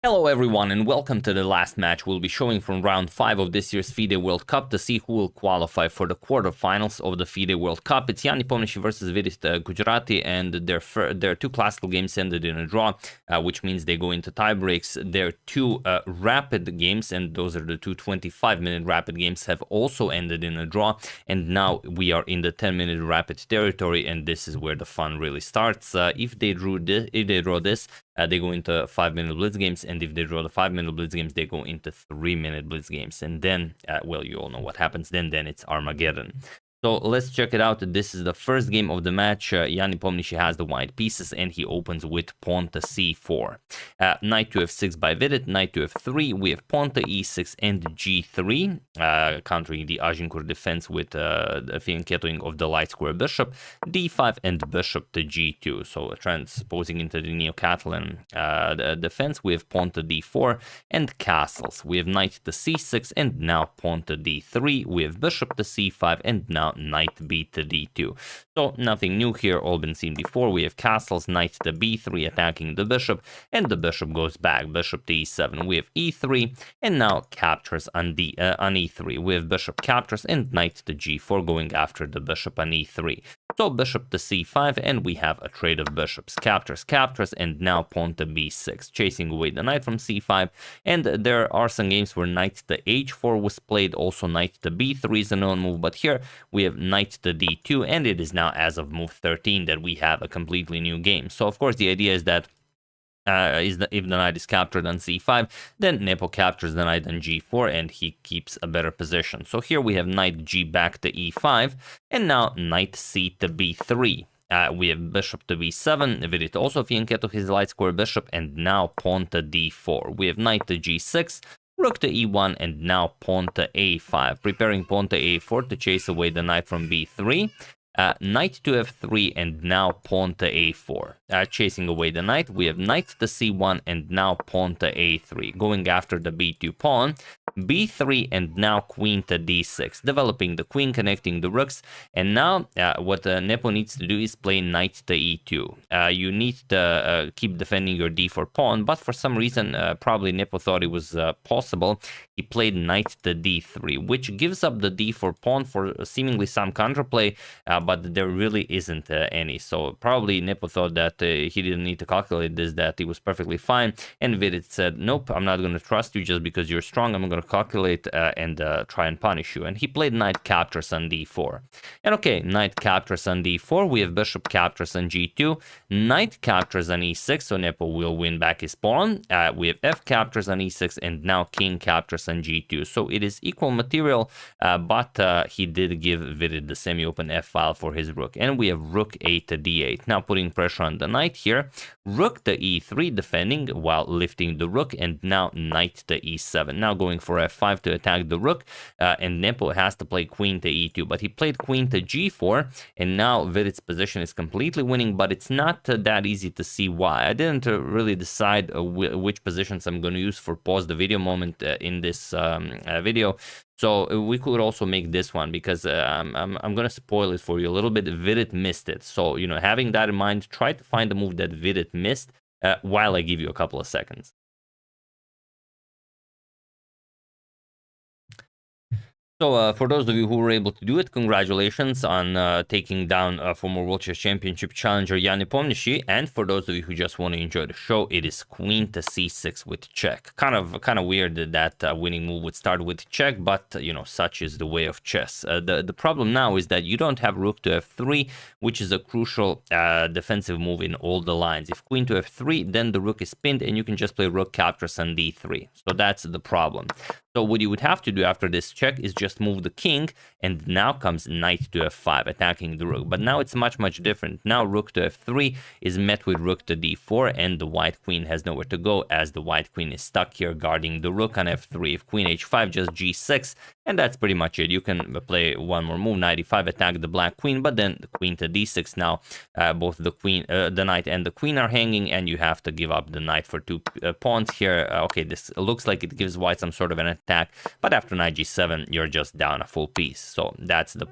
Hello everyone and welcome to the last match we'll be showing from round 5 of this year's FIDE World Cup to see who will qualify for the quarterfinals of the FIDE World Cup. It's Jan Nepomniachtchi versus Vidit Gujarati, and their two classical games ended in a draw, which means they go into tie breaks. Their two rapid games, and those are the two 25-minute rapid games, have also ended in a draw, and now we are in the 10-minute rapid territory, and this is where the fun really starts. If they draw this, they go into 5-minute blitz games, and if they draw the 5-minute blitz games, they go into 3-minute blitz games, and then, well, you all know what happens. Then it's Armageddon. So let's check it out. This is the first game of the match. Jan Nepomniachtchi has the white pieces, and he opens with pawn to c4. Knight to f6 by Vidit, knight to f3. We have pawn to e6 and g3, countering the Agincourt defense with the fianchettoing of the light square bishop, d5 and bishop to g2. So transposing into the Neo-Catalan defense, we have pawn to d4 and castles. We have knight to c6 and now pawn to d3. We have bishop to c5 and now knight b to d2. So nothing new here, all been seen before. We have castles, knight to b3 attacking the bishop, and the bishop goes back, bishop to e7. We have e3, and now captures on e3. We have bishop captures and knight to g4 going after the bishop on e3. So bishop to c5, and we have a trade of bishops. Captures, and now pawn to b6, chasing away the knight from c5. And there are some games where knight to h4 was played, also knight to b3 is a known move, but here we have knight to d2, and it is now, as of move 13, that we have a completely new game. So of course the idea is that if the knight is captured on c5, then Nepo captures the knight on g4, and he keeps a better position. So here we have knight g back to e5, and now knight c to b3. We have bishop to b7, Vidit also fianchetto his light square bishop, and now pawn to d4. We have knight to g6, rook to e1, and now pawn to a5, preparing pawn to a4 to chase away the knight from b3. Knight to f3, and now pawn to a4. Chasing away the knight, we have knight to c1, and now pawn to a3, going after the b2 pawn, b3, and now queen to d6, developing the queen, connecting the rooks. And now what Nepo needs to do is play knight to e2. You need to keep defending your d4 pawn, but for some reason, probably Nepo thought it was possible. He played knight to d3, which gives up the d4 pawn for seemingly some counterplay, but there really isn't any. So probably Nepo thought that he didn't need to calculate this, that he was perfectly fine. And Vidit said, nope, I'm not going to trust you just because you're strong. I'm going to calculate and try and punish you. And he played knight captures on d4. And okay, knight captures on d4. We have bishop captures on g2. Knight captures on e6, so Nepo will win back his pawn. We have f captures on e6, and now king captures on g2. So it is equal material, but he did give Vidit the semi-open f file for his rook. And we have rook a to d8, now putting pressure on the knight here. Rook to e3, defending while lifting the rook, and now knight to e7, now going for f5 to attack the rook. And Nepo has to play queen to e2, but he played queen to g4, and now Vidit's position is completely winning, but it's not that easy to see why. I didn't really decide which positions I'm going to use for pause the video moment in this video. So we could also make this one, because I'm going to spoil it for you a little bit. Vidit missed it. So, you know, having that in mind, try to find the move that Vidit missed while I give you a couple of seconds. So for those of you who were able to do it, congratulations on taking down former World Chess Championship challenger Jan Nepomniachtchi. And for those of you who just want to enjoy the show, it is queen to c6 with check. Kind of weird that winning move would start with check, but you know, such is the way of chess. The problem now is that you don't have rook to f3, which is a crucial defensive move in all the lines. If queen to f3, then the rook is pinned, and you can just play rook captures on d3. So that's the problem. So what you would have to do after this check is just move the king, and now comes knight to f5, attacking the rook. But now it's much different. Now rook to f3 is met with rook to d4, and the white queen has nowhere to go, as the white queen is stuck here guarding the rook on f3. If queen h5, just g6, And that's pretty much it. You can play one more move, knight e5, attack the black queen, but then the queen to d6 now. Both the knight and the queen are hanging, and you have to give up the knight for 2 pawns here. Okay, this looks like it gives white some sort of an attack, but after knight g7, you're just down a full piece. So that's the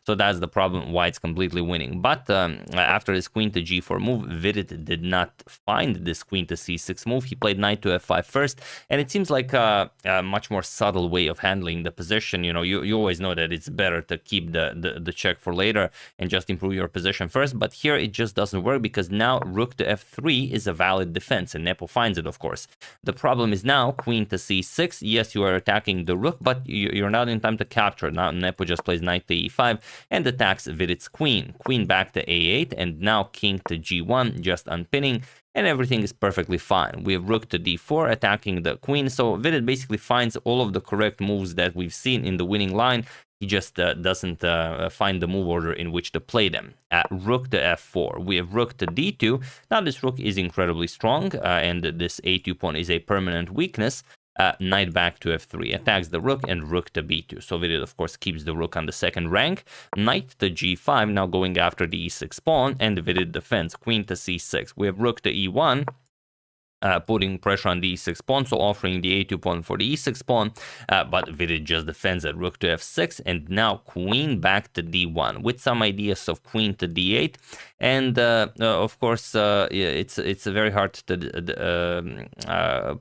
So that's the problem. White's completely winning. But after his queen to g4 move, Vidit did not find this queen to c6 move. He played knight to f5 first, and it seems like a much more subtle way of handling the position. You know, you always know that it's better to keep the check for later and just improve your position first, but here it just doesn't work because now rook to f3 is a valid defense, and Nepo finds it, of course. The problem is now queen to c6. Yes, you are attacking the rook, but you're not in time to capture. Now Nepo just plays knight to e5 and attacks Vidit's queen. Queen back to a8, and now king to g1, just unpinning, and everything is perfectly fine. We have rook to d4, attacking the queen, so Vidit basically finds all of the correct moves that we've seen in the winning line. He just doesn't find the move order in which to play them. At rook to f4, we have rook to d2. Now this rook is incredibly strong, and this a2 pawn is a permanent weakness. Knight back to f3, attacks the rook, and rook to b2. So Vidit, of course, keeps the rook on the second rank. Knight to g5, now going after the e6 pawn, and Vidit defends. Queen to c6. We have rook to e1. Putting pressure on the e6 pawn, so offering the a2 pawn for the e6 pawn, but Vidit just defends at rook to f6, and now queen back to d1 with some ideas of queen to d8, and of course it's very hard to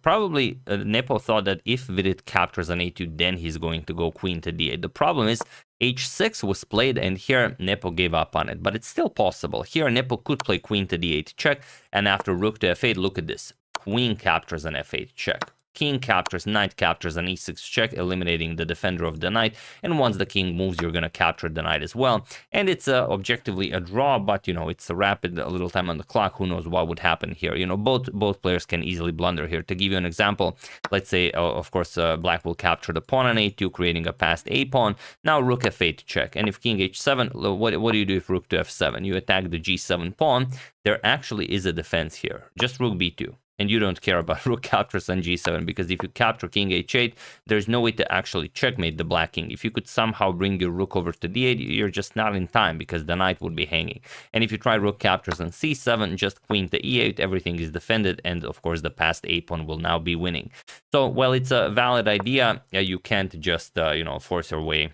probably Nepo thought that if Vidit captures an a2, then he's going to go queen to d8. The problem is h6 was played, and here Nepo gave up on it, but it's still possible. Here Nepo could play queen to d8 check, and after rook to f8, look at this. Queen captures an f8 check. King captures, knight captures an e6 check, eliminating the defender of the knight. And once the king moves, you're going to capture the knight as well. And it's objectively a draw, but, you know, it's a little time on the clock. Who knows what would happen here? You know, both players can easily blunder here. To give you an example, let's say, of course, black will capture the pawn on a2, creating a passed a pawn. Now rook f8 check. And if king h7, what do you do if rook to f7? You attack the g7 pawn. There actually is a defense here. Just rook b2. And you don't care about rook captures on g7, because if you capture king h8, there's no way to actually checkmate the black king. If you could somehow bring your rook over to d8, you're just not in time, because the knight would be hanging. And if you try rook captures on c7, just queen to e8, everything is defended, and of course the passed a pawn will now be winning. So while it's a valid idea, you can't just force your way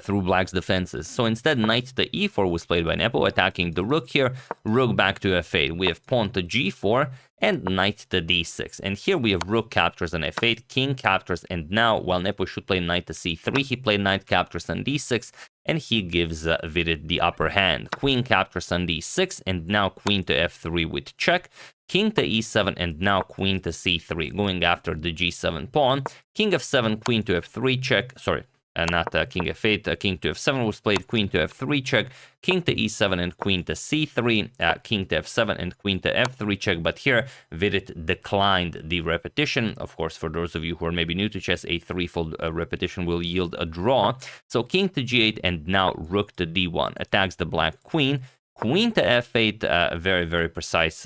through black's defenses. So instead, knight to e4 was played by Nepo, attacking the rook here. Rook back to f8. We have pawn to g4 and knight to d6. And here we have rook captures on f8, king captures, and now, while Nepo should play knight to c3, he played knight captures on d6, and he gives Vidit the upper hand. Queen captures on d6, and now queen to f3 with check. King to e7, and now queen to c3, going after the g7 pawn. King f7, queen to f3 check. Sorry. Not king f8, king to f7 was played, queen to f3 check, king to e7 and queen to c3, king to f7 and queen to f3 check, but here Vidit declined the repetition. Of course, for those of you who are maybe new to chess, a threefold repetition will yield a draw. So king to g8 and now rook to d1, attacks the black queen. Queen to f8, very, very precise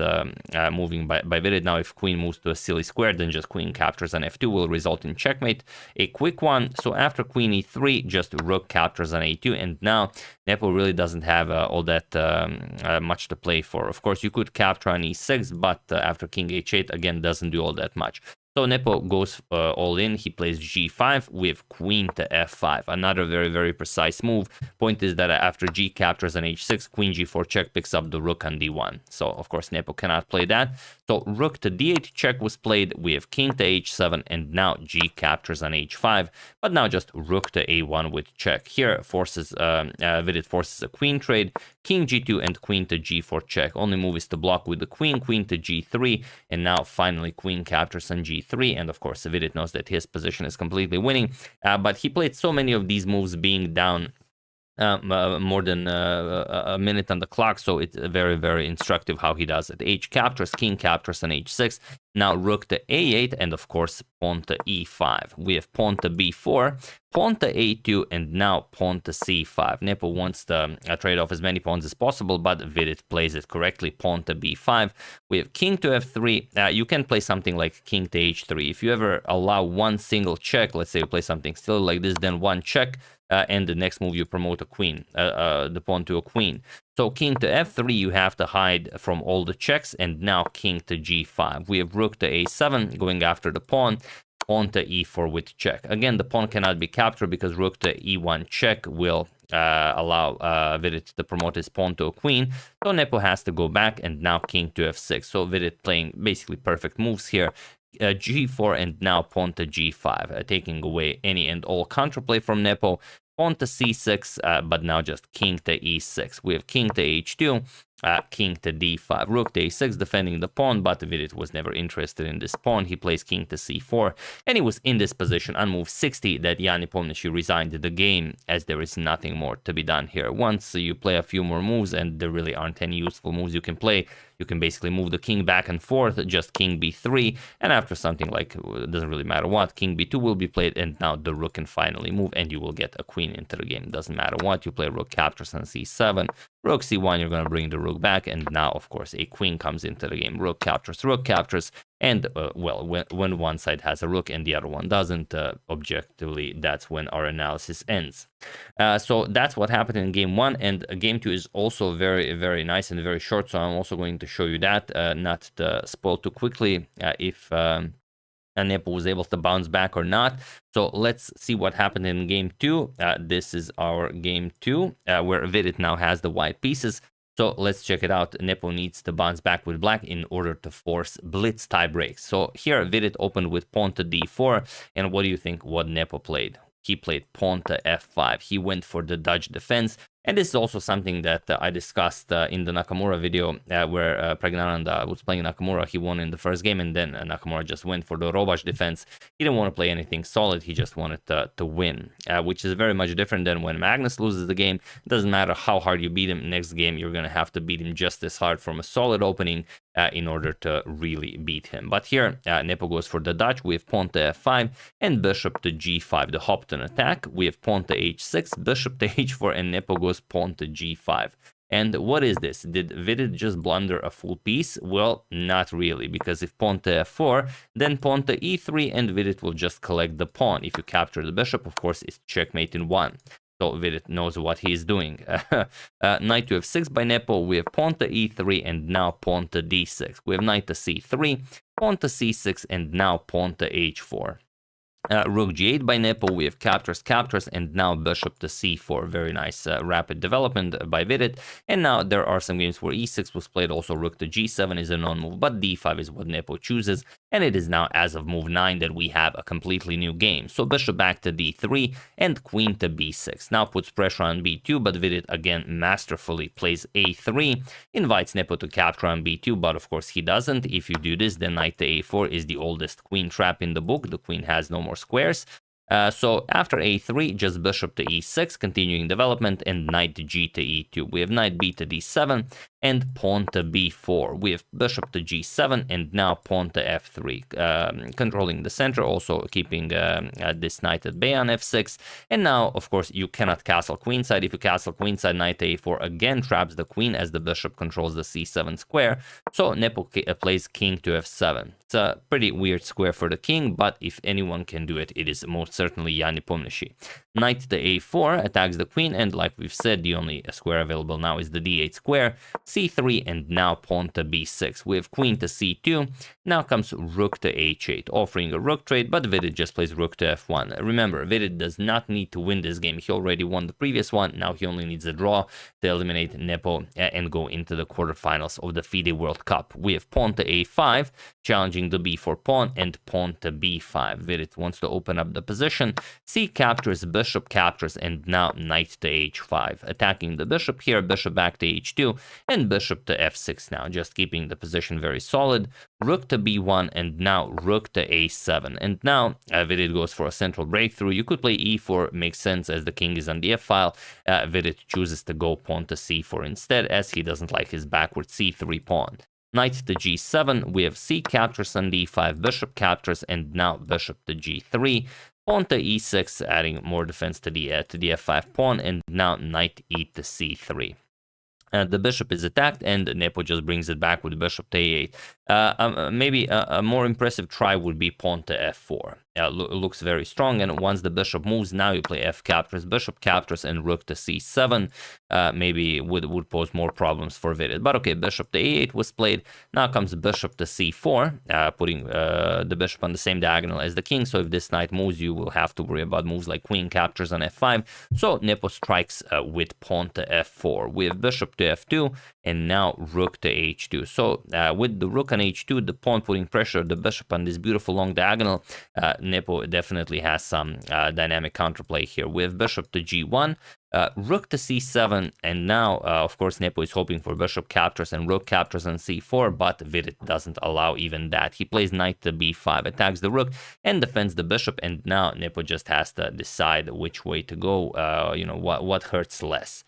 moving by Vidit. Now, if queen moves to a silly square, then just queen captures on f2 will result in checkmate. A quick one. So after queen e3, just rook captures on a2. And now Nepo really doesn't have all that much to play for. Of course, you could capture on e6, but after king h8, again, doesn't do all that much. So Nepo goes all in. He plays g5 with queen to f5. Another very, very precise move. Point is that after g captures on h6, queen g4 check picks up the rook on d1. So, of course, Nepo cannot play that. So rook to d8 check was played. We have king to h7, and now g captures on h5. But now just rook to a1 with check. Here Vidit forces a queen trade. King g2 and queen to g4 check. Only move is to block with the queen. Queen to g3, and now finally queen captures on g3. And of course, Vidit knows that his position is completely winning. But he played so many of these moves being down more than a minute on the clock, so it's very, very instructive how he does it. H captures, king captures on h6, Now rook to a8, and of course pawn to e5. We have pawn to b4, pawn to a2, and now pawn to c5. Nepo wants to trade off as many pawns as possible, but Vidit plays it correctly. Pawn to b5. We have king to f3. You can play something like king to h3. If you ever allow one single check, let's say you play something still like this, then one check, and the next move you promote a queen, the pawn to a queen. So king to f3, you have to hide from all the checks, and now king to g5. We have rook to a7, going after the pawn, pawn to e4 with check. Again, the pawn cannot be captured because rook to e1 check will allow Vidit to promote his pawn to a queen. So Nepo has to go back, and now king to f6. So Vidit playing basically perfect moves here. G4 and now pawn to g5, taking away any and all counterplay from Nepo. Pawn to c6, but now just king to e6. We have king to h2, king to d5, rook to a6, defending the pawn, but Vidit was never interested in this pawn. He plays king to c4, and he was in this position on move 60 that Jan Nepomniachtchi resigned the game, as there is nothing more to be done here. Once you play a few more moves, and there really aren't any useful moves you can play, you can basically move the king back and forth, just king b3, and after something like, it doesn't really matter what, king b2 will be played, and now the rook can finally move, and you will get a queen into the game. Doesn't matter what, you play rook captures on c7, rook c1, you're going to bring the rook back, and now, of course, a queen comes into the game. Rook captures, and, well, when one side has a rook and the other one doesn't, objectively, that's when our analysis ends. So that's what happened in game 1, and game 2 is also very, very nice and very short, so I'm also going to show you that, not to spoil too quickly if Nepo was able to bounce back or not. So let's see what happened in game 2. This is our game 2, where Vidit now has the white pieces. So let's check it out. Nepo needs to bounce back with black in order to force blitz tie breaks. So here Vidit opened with pawn to d4, and what do you think what Nepo played? He played pawn to f5. He went for the Dutch defense. And this is also something that I discussed in the Nakamura video, where Praggnanandhaa was playing Nakamura. He won in the first game, and then Nakamura just went for the Robash defense. He didn't want to play anything solid. He just wanted to win, which is very much different than when Magnus loses the game. It doesn't matter how hard you beat him. Next game, you're going to have to beat him just as hard from a solid opening in order to really beat him. But here, Nepo goes for the Dutch. We have pawn to f5 and bishop to g5, the Hopton attack. We have pawn to h6, bishop to h4, and Nepo goes pawn to g5. And what is this? Did Vidit just blunder a full piece? Well, not really, because if pawn to f4, then pawn to e3, and Vidit will just collect the pawn. If you capture the bishop, of course, it's checkmate in 1. So Vidit knows what he is doing. Knight to f6 by Nepo. We have pawn to e3 and now pawn to d6. We have knight to c3, pawn to c6, and now pawn to h4. Rook g8 by Nepo. We have captures, and now bishop to c4. Very nice rapid development by Vidit. And now there are some games where e6 was played. Also rook to g7 is a non-move, but d5 is what Nepo chooses. And it is now, as of move 9, that we have a completely new game. So bishop back to d3 and queen to b6. Now puts pressure on b2, but Vidit again masterfully plays a3, invites Nepo to capture on b2, but of course he doesn't. If you do this, then knight to a4 is the oldest queen trap in the book. The queen has no more squares. So after a3, just bishop to e6, continuing development, and knight g to e2. We have knight b to d7 and pawn to b4. We have bishop to g7 and now pawn to f3, controlling the center, also keeping this knight at bay on f6. And now, of course, you cannot castle queenside. If you castle queenside, knight to a4 again traps the queen as the bishop controls the c7 square. So Nepo plays king to f7. It's a pretty weird square for the king, but if anyone can do it, it is most certainly Jan Nepomniachtchi. Knight to a4 attacks the queen, and like we've said, the only square available now is the d8 square, c3, and now pawn to b6. We have queen to c2. Now comes rook to h8, offering a rook trade, but Vidit just plays rook to f1. Remember, Vidit does not need to win this game. He already won the previous one. Now he only needs a draw to eliminate Nepo and go into the quarterfinals of the FIDE World Cup. We have pawn to a5, challenging the b4 pawn, and pawn to b5. Vidit wants to open up the position. C captures, bishop captures, and now knight to h5. Attacking the bishop here, bishop back to h2, and bishop to f6 now, just keeping the position very solid. Rook to b1, and now rook to a7. And now Vidit goes for a central breakthrough. You could play e4, makes sense as the king is on the f-file. Vidit chooses to go pawn to c4 instead, as he doesn't like his backward c3 pawn. Knight to g7, we have c captures on d5, bishop captures, and now bishop to g3. Pawn to e6, adding more defense to the f5 pawn, and now knight e to c3. The bishop is attacked, and Nepo just brings it back with bishop to a8. Maybe a more impressive try would be pawn to f4. Looks very strong, and once the bishop moves, now you play f captures, bishop captures, and rook to c7. Maybe would pose more problems for Vidit. But okay, bishop to a8 was played. Now comes bishop to c4, putting the bishop on the same diagonal as the king. So if this knight moves, you will have to worry about moves like queen captures on f5. So Nepo strikes with pawn to f4. We have bishop to f2, and now rook to h2. So with the rook on h2, the pawn putting pressure, the bishop on this beautiful long diagonal, Nepo definitely has some dynamic counterplay here. We have bishop to g1, rook to c7, and now, of course, Nepo is hoping for bishop captures and rook captures on c4, but Vidit doesn't allow even that. He plays knight to b5, attacks the rook, and defends the bishop, and now Nepo just has to decide which way to go, you know, what hurts less.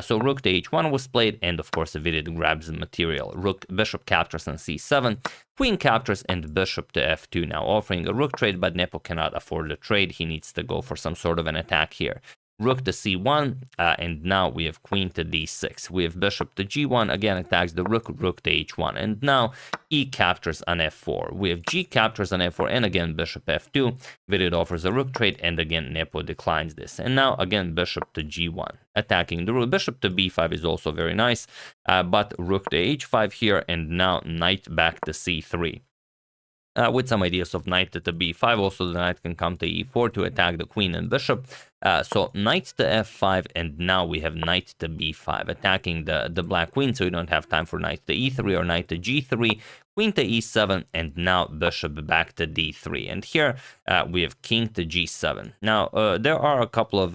So rook to h1 was played, and of course Vidit grabs the material. Bishop captures on c7, queen captures, and bishop to f2, now offering a rook trade, but Nepo cannot afford a trade. He needs to go for some sort of an attack here. Rook to c1, and now we have queen to d6. We have bishop to g1, again attacks the rook, rook to h1, and now e captures on f4. We have g captures on f4, and again bishop f2. Vidit offers a rook trade, and again Nepo declines this. And now again bishop to g1, attacking the rook. Bishop to b5 is also very nice, but rook to h5 here, and now knight back to c3. With some ideas of knight to b5, also the knight can come to e4 to attack the queen and bishop. So knight to f5, and now we have knight to b5, attacking the black queen, so you don't have time for knight to e3 or knight to g3, queen to e7, and now bishop back to d3. And here we have king to g7. Now, there are a couple of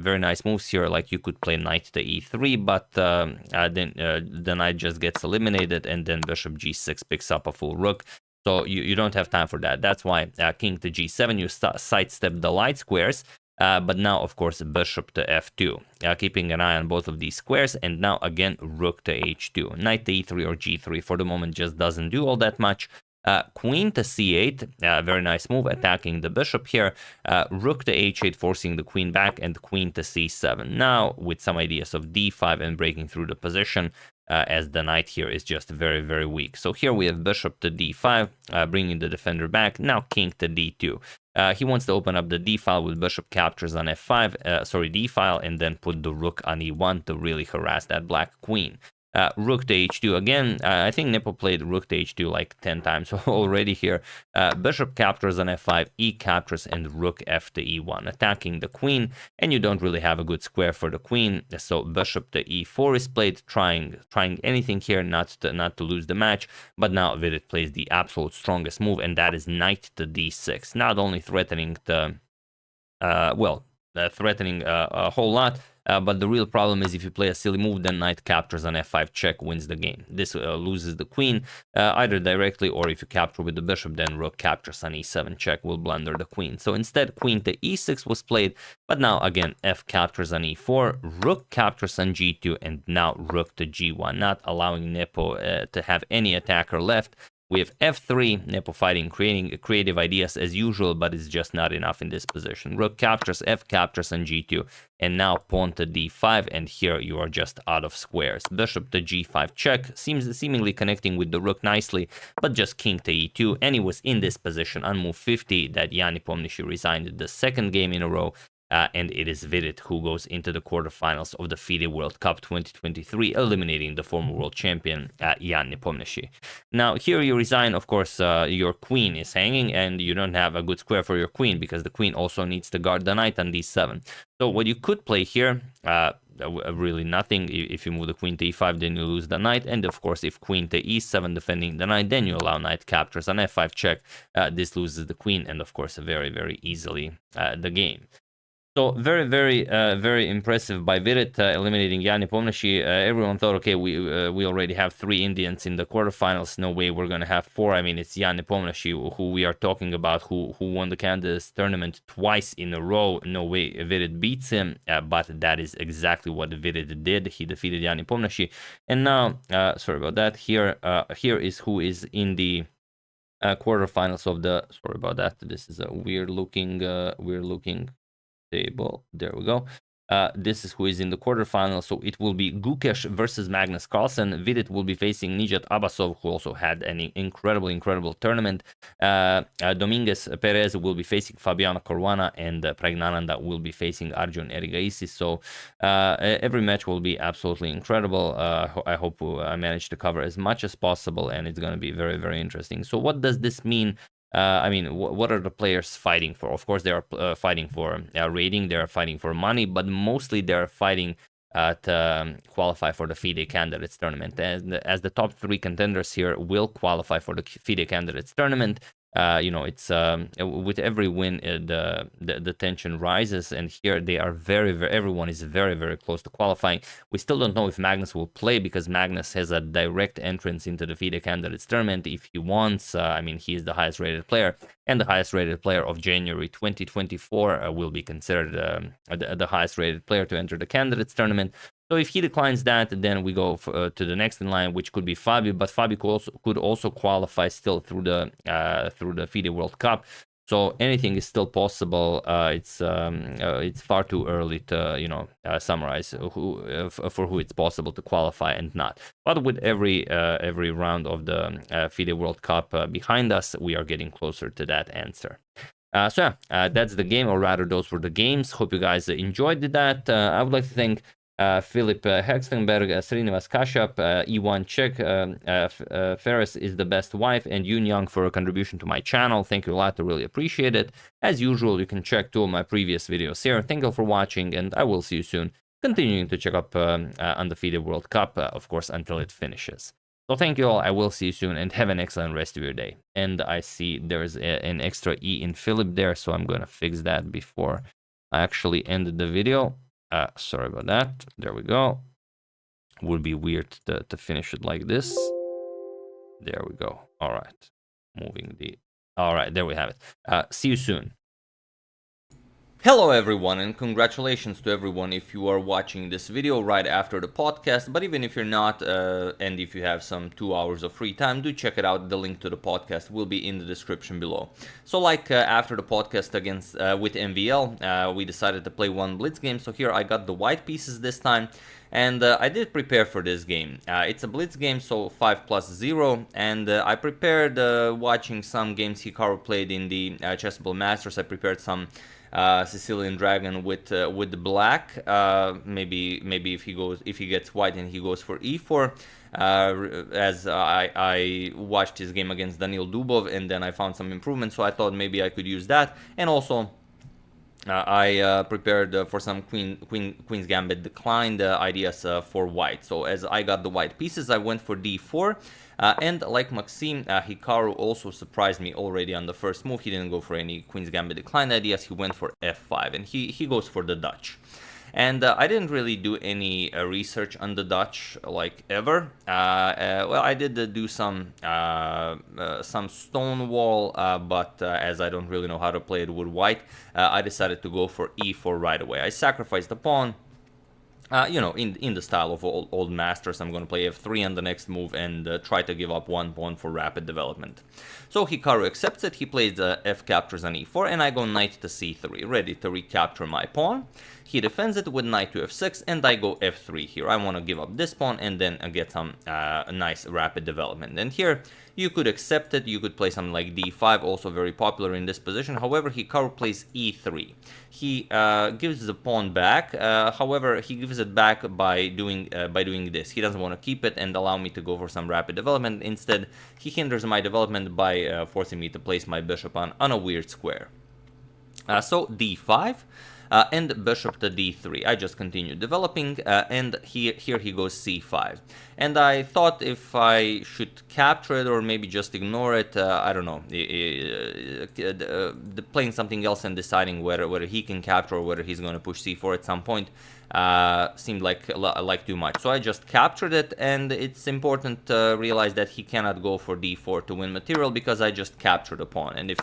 very nice moves here, like you could play knight to e3, but then the knight just gets eliminated, and then bishop g6 picks up a full rook. So you don't have time for that. That's why king to g7, you sidestep the light squares. But now, of course, bishop to f2, keeping an eye on both of these squares. And now, again, rook to h2. Knight to e3 or g3 for the moment just doesn't do all that much. Queen to c8, very nice move, attacking the bishop here. Rook to h8, forcing the queen back, and queen to c7. Now, with some ideas of d5 and breaking through the position, as the knight here is just very, very weak. So here we have bishop to d5, bringing the defender back. Now king to d2. He wants to open up the d file with bishop captures on f5, d file, and then put the rook on e1 to really harass that black queen. Rook to h2 again. I think Nepo played rook to h2 like 10 times already here. Bishop captures on f5, e captures, and rook f to e1, attacking the queen, and you don't really have a good square for the queen, so bishop to e4 is played, trying anything here not to lose the match. But now Vidit plays the absolute strongest move, and that is knight to d6, not only threatening the threatening a whole lot, but the real problem is if you play a silly move, then knight captures on f5 check wins the game. This loses the queen either directly, or if you capture with the bishop, then rook captures on e7 check will blunder the queen. So instead, queen to e6 was played, but now again f captures on e4, rook captures on g2, and now rook to g1, not allowing Nepo to have any attacker left. We have f3, Nepo fighting, creating creative ideas as usual, but it's just not enough in this position. Rook captures, f captures on g2, and now pawn to d5, and here you are just out of squares. Bishop to g5 check, seemingly connecting with the rook nicely, but just king to e2, and he was in this position on move 50 that Jan Nepomniachtchi resigned the second game in a row. And it is Vidit who goes into the quarterfinals of the FIDE World Cup 2023, eliminating the former world champion, Jan Nepomniachtchi. Now, here you resign, of course, your queen is hanging, and you don't have a good square for your queen, because the queen also needs to guard the knight on d7. So what you could play here, really nothing. If you move the queen to e5, then you lose the knight. And of course, if queen to e7 defending the knight, then you allow knight captures on f5 check. This loses the queen, and of course, very, very easily the game. So very impressive by Vidit, eliminating Yanni Pomnashi. Everyone thought, okay, we already have 3 Indians in the quarterfinals. No way we're gonna have 4. I mean, it's Yanni Pomnashi who we are talking about, who won the Canada's tournament twice in a row. No way Vidit beats him, but that is exactly what Vidit did. He defeated Yanni Pomnashi, and now, sorry about that. Here is who is in the quarterfinals of the. Sorry about that. This is a weird looking table. There we go. This is who is in the quarterfinals. So it will be Gukesh versus Magnus Carlsen. Vidit will be facing Nijat Abbasov, who also had an incredible tournament. Dominguez Perez will be facing Fabiano Caruana, and Pragnananda will be facing Arjun Erigaisi. So every match will be absolutely incredible. I hope I manage to cover as much as possible, and it's going to be very interesting. So what does this mean? I mean, what are the players fighting for? Of course, they are fighting for rating, they are fighting for money, but mostly they are fighting to qualify for the FIDE Candidates Tournament. As the top 3 contenders here will qualify for the FIDE Candidates Tournament, it's with every win, the tension rises, and here they are everyone is very close to qualifying. We still don't know if Magnus will play, because Magnus has a direct entrance into the FIDE Candidates Tournament if he wants. I mean, he is the highest rated player, and the highest rated player of January 2024 will be considered the highest rated player to enter the Candidates Tournament. So if he declines that, then we go to the next in line, which could be Fabio. But Fabio could also qualify still through the FIDE World Cup. So anything is still possible. It's far too early to summarize for who it's possible to qualify and not. But with every round of the FIDE World Cup behind us, we are getting closer to that answer. So yeah, that's the game, or rather, those were the games. Hope you guys enjoyed that. I would like to thank Philip Hextenberg, Srinivas Kashyap, Iwan Chek, Ferris is the best wife, and Yoon Young for a contribution to my channel. Thank you a lot, I really appreciate it. As usual, you can check 2 of my previous videos here. Thank you for watching, and I will see you soon, continuing to check up on the FIDE World Cup, of course, until it finishes. So thank you all, I will see you soon, and have an excellent rest of your day. And I see there's an extra E in Philip there, so I'm gonna fix that before I actually ended the video. Sorry about that. There we go. Would be weird to finish it like this. There we go. All right. All right, there we have it. See you soon. Hello everyone, and congratulations to everyone if you are watching this video right after the podcast. But even if you're not, and if you have some 2 hours of free time, do check it out. The link to the podcast will be in the description below. So like after the podcast against with MVL, we decided to play 1 blitz game. So here I got the white pieces this time, and I did prepare for this game. It's a blitz game, so 5+0, and I prepared watching some games Hikaru played in the Chessable Masters. I prepared some Sicilian Dragon with the black. Maybe if he gets white and he goes for e4. As I watched his game against Daniil Dubov, and then I found some improvements, so I thought maybe I could use that. And also I prepared for some Queen's Gambit declined ideas for white. So as I got the white pieces, I went for d4. And like Maxime, Hikaru also surprised me already on the first move. He didn't go for any Queen's Gambit declined ideas. He went for f5, and he goes for the Dutch. And I didn't really do any research on the Dutch, like, ever. Well, I did do some Stonewall, but as I don't really know how to play it with white, I decided to go for e4 right away. I sacrificed the pawn. In the style of old masters, I'm going to play f3 on the next move and try to give up 1 pawn for rapid development. So Hikaru accepts it, he plays f captures on e4, and I go knight to c3, ready to recapture my pawn. He defends it with knight to f6, and I go f3 here. I want to give up this pawn and then get some nice rapid development. And here, you could accept it, you could play something like d5, also very popular in this position. However, Hikaru plays e3. He gives the pawn back, however, he gives it back by doing this. He doesn't want to keep it and allow me to go for some rapid development. Instead, he hinders my development by forcing me to place my bishop on a weird square. So d5. and bishop to d3. I just continued developing, and here he goes c5. And I thought if I should capture it or maybe just ignore it, I don't know, playing something else and deciding whether he can capture or whether he's going to push c4 at some point seemed like too much. So I just captured it, and it's important to realize that he cannot go for d4 to win material because I just captured a pawn, and if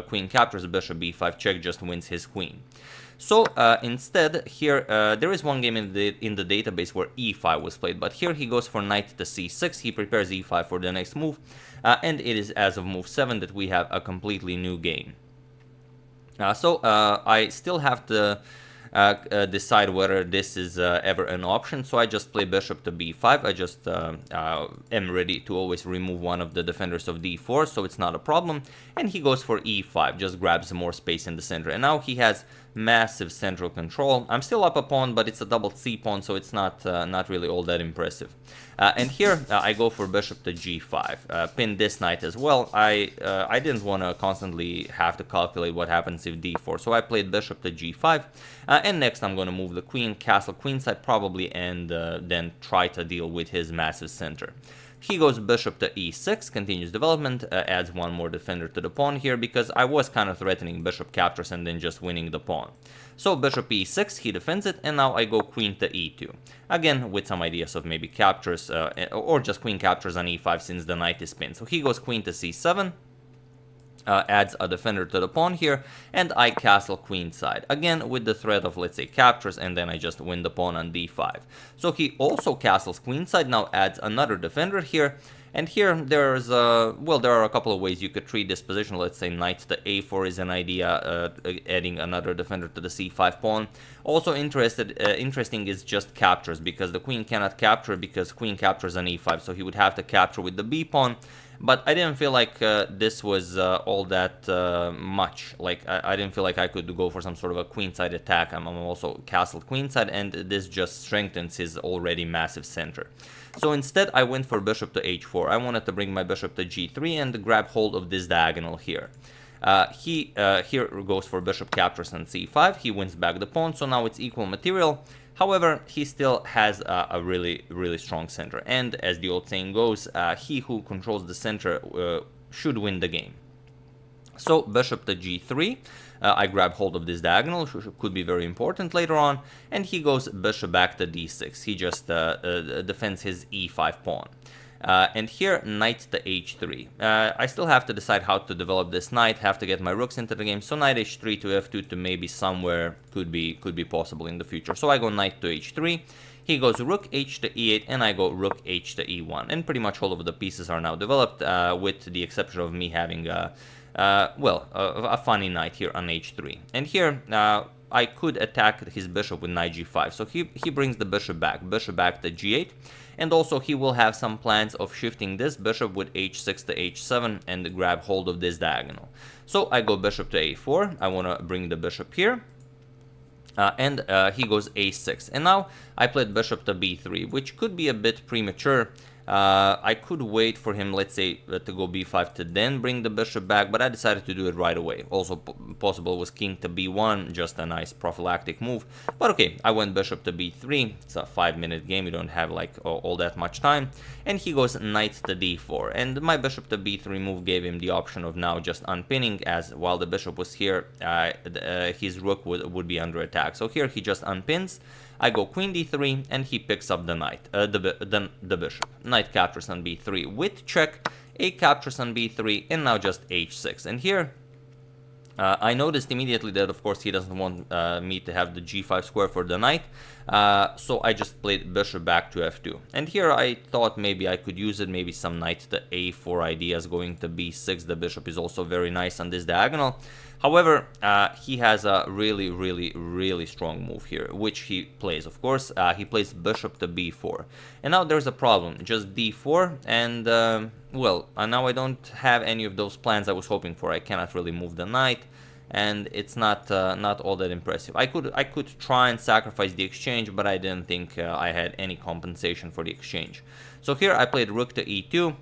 queen captures, bishop b5 check just wins his queen. So instead, here there is one game in the database where e5 was played, but here he goes for knight to c6. He prepares e5 for the next move, and it is as of move 7 that we have a completely new game. So I still have to decide whether this is ever an option, so I just play bishop to b5. I just am ready to always remove one of the defenders of d4, so it's not a problem. And he goes for e5, just grabs some more space in the center, and now he has massive central control. I'm still up a pawn, but it's a double c pawn, so it's not really all that impressive. And here I go for bishop to g5, pin this knight as well. I didn't want to constantly have to calculate what happens if d4, so I played bishop to g5, and next I'm going to move the queen, castle queenside probably, and then try to deal with his massive center. He goes bishop to e6, continues development, adds one more defender to the pawn here, because I was kind of threatening bishop captures and then just winning the pawn. So bishop e6, he defends it, and now I go queen to e2. Again, with some ideas of maybe captures, or just queen captures on e5 since the knight is pinned. So he goes queen to c7. Adds a defender to the pawn here, and I castle queenside, again with the threat of, let's say, captures, and then I just win the pawn on d5. So he also castles queenside, now adds another defender here, and here there's well, there are a couple of ways you could treat this position. Let's say knight to a4 is an idea, adding another defender to the c5 pawn. Also interesting is just captures, because the queen cannot capture because queen captures on e5, so he would have to capture with the b pawn. But I didn't feel like this was all that much. Like, I didn't feel like I could go for some sort of a queenside attack. I'm also castled queenside, and this just strengthens his already massive center. So instead, I went for bishop to h4. I wanted to bring my bishop to g3 and grab hold of this diagonal here. He here goes for bishop captures on c5. He wins back the pawn, so now it's equal material. However, he still has a really, really strong center. And as the old saying goes, he who controls the center should win the game. So bishop to g3, I grab hold of this diagonal, which could be very important later on. And he goes bishop back to d6. He just defends his e5 pawn. And here, knight to h3. I still have to decide how to develop this knight, have to get my rooks into the game, so knight h3 to f2 to maybe somewhere could be possible in the future. So I go knight to h3, he goes rook h to e8, and I go rook h to e1. And pretty much all of the pieces are now developed, with the exception of me having, a funny knight here on h3. And here, I could attack his bishop with knight g5. So he brings the bishop back to g8. And also he will have some plans of shifting this bishop with h6 to h7 and grab hold of this diagonal. So I go bishop to a4. I want to bring the bishop here. And he goes a6. And now I played bishop to b3, which could be a bit premature. I could wait for him, let's say, to go b5 to then bring the bishop back, but I decided to do it right away. Also possible was king to b1, just a nice prophylactic move. But okay, I went bishop to b3. It's a 5-minute game, you don't have like all that much time. And he goes knight to d4. And my bishop to b3 move gave him the option of now just unpinning, as while the bishop was here, his rook would be under attack. So here he just unpins. I go queen d3, and he picks up the knight, the bishop. Knight captures on b3 with check, a captures on b3, and now just h6. And here, I noticed immediately that, of course, he doesn't want me to have the g5 square for the knight, so I just played bishop back to f2. And here I thought maybe I could use it, maybe some knight to a4 ideas going to b6. The bishop is also very nice on this diagonal. However, he has a really, really, really strong move here, which he plays, of course. He plays bishop to b4. And now there's a problem, just d4, and, now I don't have any of those plans I was hoping for. I cannot really move the knight, and it's not all that impressive. I could try and sacrifice the exchange, but I didn't think I had any compensation for the exchange. So here I played rook to e2.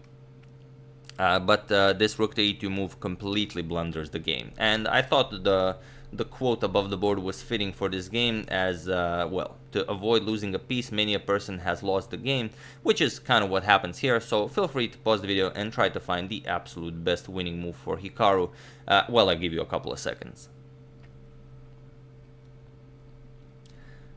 But this rook to e2 move completely blunders the game. And I thought the the quote above the board was fitting for this game, as well, to avoid losing a piece, many a person has lost the game, which is kind of what happens here. So feel free to pause the video and try to find the absolute best winning move for Hikaru while I give you a couple of seconds.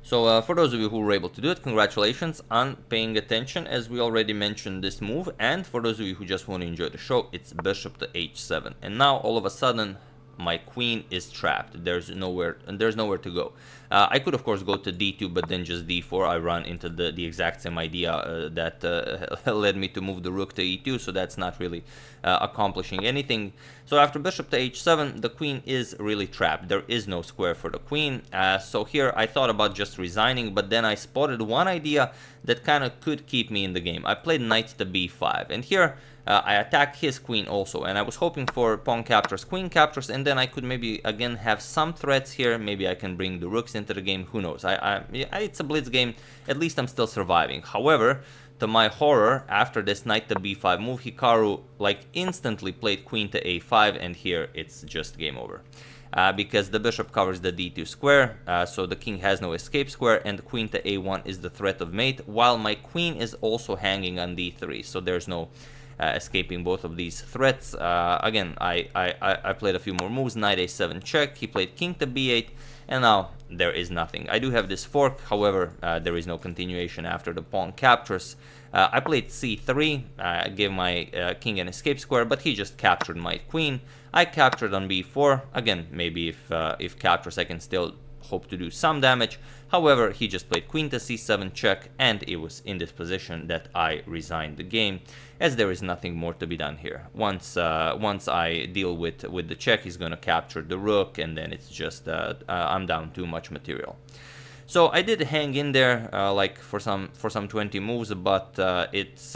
So for those of you who were able to do it, congratulations on paying attention, as we already mentioned this move. And for those of you who just want to enjoy the show, it's bishop to h7. And now all of a sudden my queen is trapped. There's nowhere to go. I could of course go to d2, but then just d4. I run into the exact same idea that led me to move the rook to e2, so that's not really accomplishing anything. So after bishop to h7, the queen is really trapped. There is no square for the queen. So here I thought about just resigning, but then I spotted one idea that kind of could keep me in the game. I played knight to b5, and here I attack his queen also, and I was hoping for pawn captures, queen captures, and then I could maybe again have some threats here. Maybe I can bring the rooks into the game, who knows. It's a blitz game, at least I'm still surviving. However, to my horror, after this knight to b5 move, Hikaru like instantly played queen to a5, and here it's just game over. Because the bishop covers the d2 square, so the king has no escape square, and queen to a1 is the threat of mate, while my queen is also hanging on d3, so there's no escaping both of these threats. Again, I played a few more moves. Knight a7 check, he played king to b8, and now there is nothing. I do have this fork, however, there is no continuation after the pawn captures. I played c3, gave my king an escape square, but he just captured my queen. I captured on b4. Again, maybe if captures I can still hope to do some damage. However, he just played queen to c7 check, and it was in this position that I resigned the game, as there is nothing more to be done here. Once I deal with the check, he's gonna capture the rook, and then it's just I'm down too much material. So I did hang in there like for some 20 moves, but it's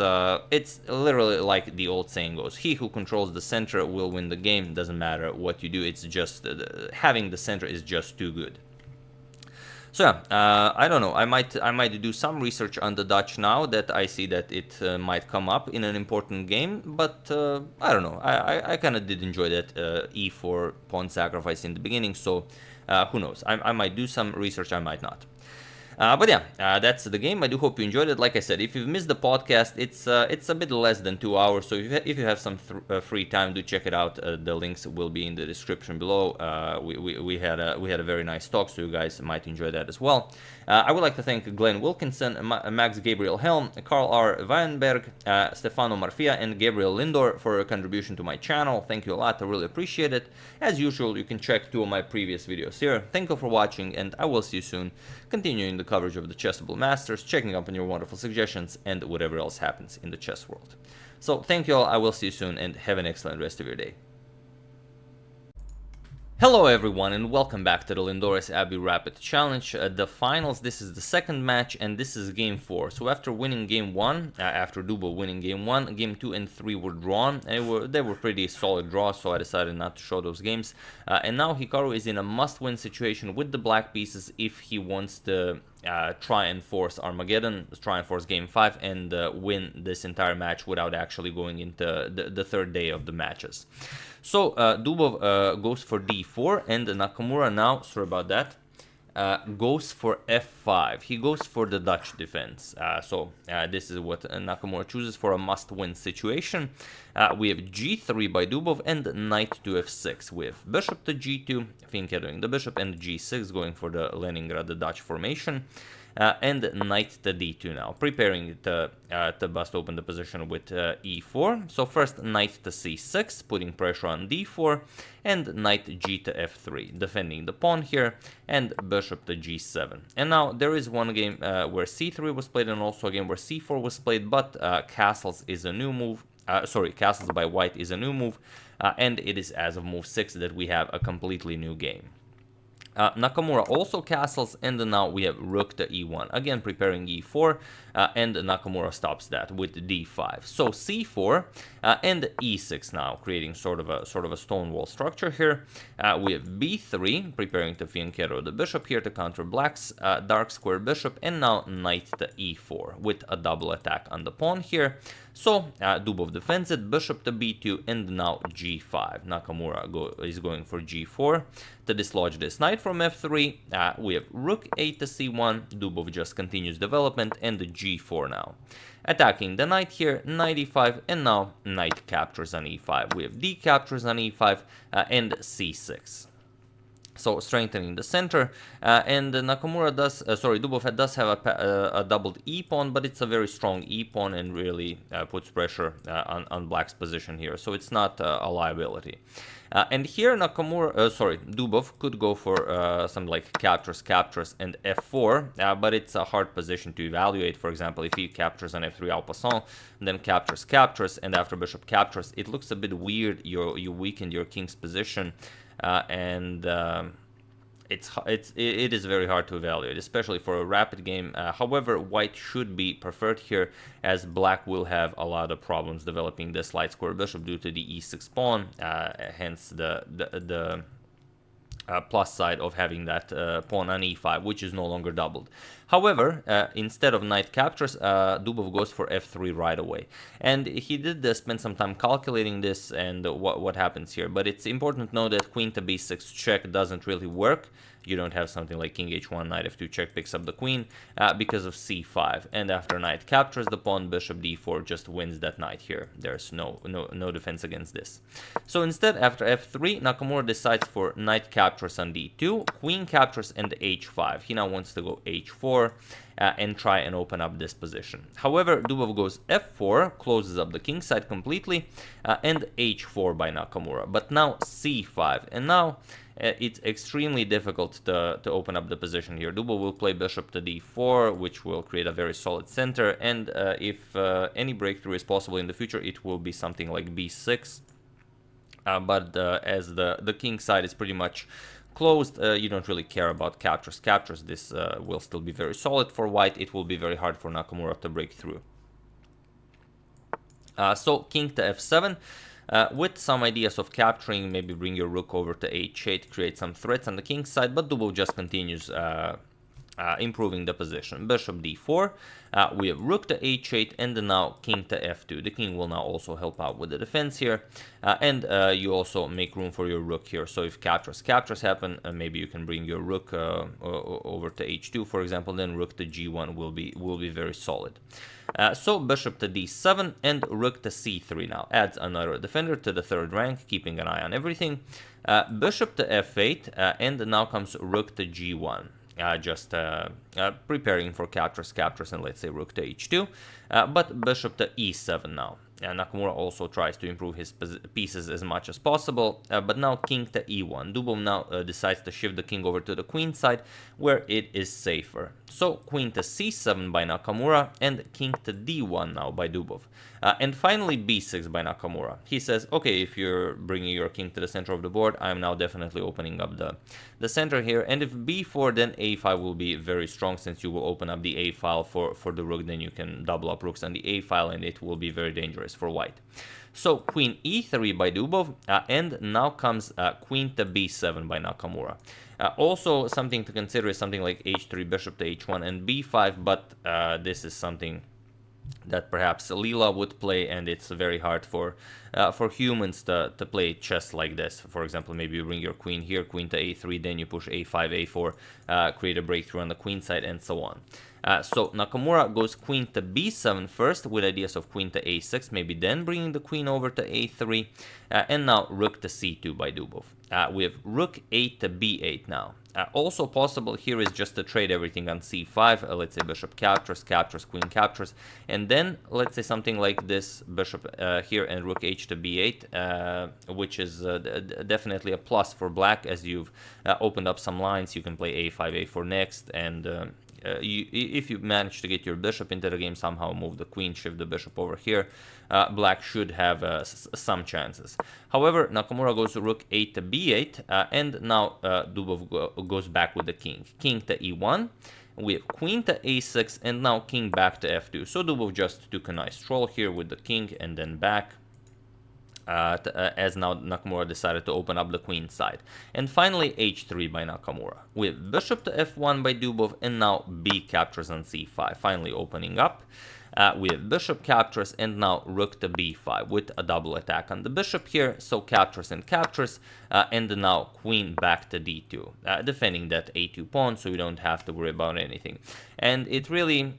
literally like the old saying goes: he who controls the center will win the game. Doesn't matter what you do, it's just having the center is just too good. So yeah, I don't know, I might do some research on the Dutch now that I see that it might come up in an important game, but I don't know, I kind of did enjoy that e4 pawn sacrifice in the beginning, so who knows, I might do some research, I might not. But yeah, that's the game. I do hope you enjoyed it. Like I said, if you've missed the podcast, it's a bit less than 2 hours, so if you have some free time, do check it out. The links will be in the description below. We had a very nice talk, so you guys might enjoy that as well. I would like to thank Glenn Wilkinson, Max Gabriel Helm, Carl R. Weinberg, Stefano Marfia, and Gabriel Lindor for your contribution to my channel. Thank you a lot. I really appreciate it. As usual, you can check 2 of my previous videos here. Thank you for watching, and I will see you soon, continuing the coverage of the Chessable Masters, checking up on your wonderful suggestions, and whatever else happens in the chess world. So thank you all, I will see you soon, and have an excellent rest of your day. Hello everyone, and welcome back to the Lindores Abbey Rapid Challenge. The finals, this is the second match, and this is game 4. So after winning game 1, after Dubov winning game 1, game 2 and 3 were drawn. And they were pretty solid draws, so I decided not to show those games. And now Hikaru is in a must-win situation with the black pieces if he wants to try and force Armageddon, try and force game 5, and win this entire match without actually going into the third day of the matches. So Dubov goes for d4, and Nakamura now, sorry about that, goes for f5. He goes for the Dutch defense. So this is what Nakamura chooses for a must-win situation. We have g3 by Dubov and knight to f6 with bishop to g2, Fianchettoing the bishop, and g6 going for the Leningrad, the Dutch formation. And knight to d2 now, preparing to bust open the position with e4. So first knight to c6, putting pressure on d4, and knight g to f3, defending the pawn here, and bishop to g7. And now there is one game where c3 was played, and also a game where c4 was played, but castles is a new move. Castles by white is a new move, and it is as of move 6 that we have a completely new game. Nakamura also castles, and now we have rook to e1, again preparing e4, and Nakamura stops that with d5. So c4 and e6 now, creating sort of a stone wall structure here. We have b3, preparing to fianchetto the bishop here to counter black's dark square bishop, and now knight to e4 with a double attack on the pawn here. So Dubov defends it, bishop to b2, and now g5. Nakamura is going for g4 to dislodge this knight from f3. We have rook a to c1, Dubov just continues development, and the g4 now. Attacking the knight here, knight e5, and now knight captures on e5. We have d captures on e5 and c6. So strengthening the center, and Nakamura does, Dubov does have a doubled e-pawn, but it's a very strong e-pawn and really puts pressure on Black's position here, so it's not a liability. And here Dubov could go for something like captures, and f4, but it's a hard position to evaluate. For example, if he captures on f3 en passant, then captures, and after bishop captures, it looks a bit weird. You weakened your king's position. It is very hard to evaluate, especially for a rapid game. However, white should be preferred here, as black will have a lot of problems developing this light square bishop due to the e6 pawn, hence the plus side of having that pawn on e5, which is no longer doubled. However, instead of knight captures, Dubov goes for f3 right away. And he did spend some time calculating this and what happens here. But it's important to know that queen to b6 check doesn't really work. You don't have something like king h1, knight f2 check picks up the queen because of c5. And after knight captures the pawn, bishop d4 just wins that knight here. There's no defense against this. So instead, after f3, Nakamura decides for knight captures on d2, queen captures, and h5. He now wants to go h4 and try and open up this position. However, Dubov goes f4, closes up the king side completely, and h4 by Nakamura. But now c5, and now it's extremely difficult to open up the position here. Dubov will play bishop to d4, which will create a very solid center, and if any breakthrough is possible in the future, it will be something like b6. But as the king side is pretty much closed, you don't really care about captures. This will still be very solid for white. It will be very hard for Nakamura to break through. So king to f7. With some ideas of capturing, maybe bring your rook over to h8, create some threats on the king's side, but Dubov just continues improving the position. Bishop d4, we have rook to h8, and now king to f2. The king will now also help out with the defense here, and you also make room for your rook here. So if captures happen, maybe you can bring your rook over to h2, for example. Then rook to g1 will be very solid. So bishop to d7 and rook to c3 now adds another defender to the third rank, keeping an eye on everything. Bishop to f8, and now comes rook to g1. Just preparing for captures, and let's say rook to h2, but bishop to e7 now. Nakamura also tries to improve his pieces as much as possible, but now king to e1. Dubov now decides to shift the king over to the queen side, where it is safer. So queen to c7 by Nakamura, and king to d1 now by Dubov. And finally b6 by Nakamura. He says, okay, if you're bringing your king to the center of the board, I'm now definitely opening up the center here. And if b4, then a5 will be very strong, since you will open up the a file for the rook. Then you can double up rooks on the a file, and it will be very dangerous for white. So queen e3 by Dubov, and now comes queen to b7 by Nakamura. Also something to consider is something like h3, bishop to h1, and b5, but this is something that perhaps Leela would play, and it's very hard for humans to play chess like this. For example, maybe you bring your queen here, queen to a3, then you push a5, a4, create a breakthrough on the queen side, and so on. So Nakamura goes queen to b7 first, with ideas of queen to a6, maybe then bringing the queen over to a3, and now rook to c2 by Dubov. We have rook 8 to b8 now. Also possible here is just to trade everything on c5. Let's say bishop captures, queen captures, and then let's say something like this, bishop here and rook h to b8, which is definitely a plus for black, as you've opened up some lines. You can play a5, a4 next, and if you manage to get your bishop into the game, somehow move the queen, shift the bishop over here, black should have some chances. However, Nakamura goes to rook 8 to b8, and now Dubov goes back with the king. King to e1, we have queen to a6, and now king back to f2. So Dubov just took a nice stroll here with the king and then back. As now Nakamura decided to open up the queen side. And finally h3 by Nakamura. We have bishop to f1 by Dubov, and now b captures on c5, finally opening up. We have bishop captures, and now rook to b5 with a double attack on the bishop here. So captures and captures, and now queen back to d2, defending that a2 pawn, so you don't have to worry about anything. And it really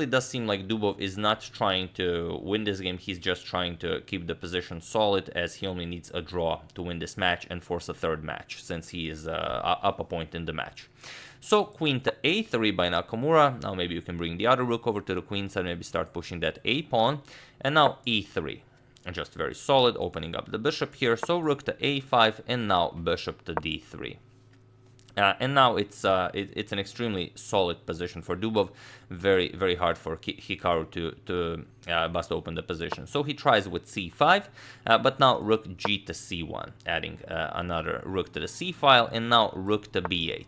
does seem like Dubov is not trying to win this game. He's just trying to keep the position solid, as he only needs a draw to win this match and force a third match, since he is up a point in the match. So queen to a3 by Nakamura. Now maybe you can bring the other rook over to the queen side, maybe start pushing that a pawn. And now e3. Just very solid, opening up the bishop here. So rook to a5, and now bishop to d3. And now it's an extremely solid position for Dubov. Very hard for Hikaru to bust open the position. So he tries with c5, but now rook g to c1, adding another rook to the c file, and now rook to b8.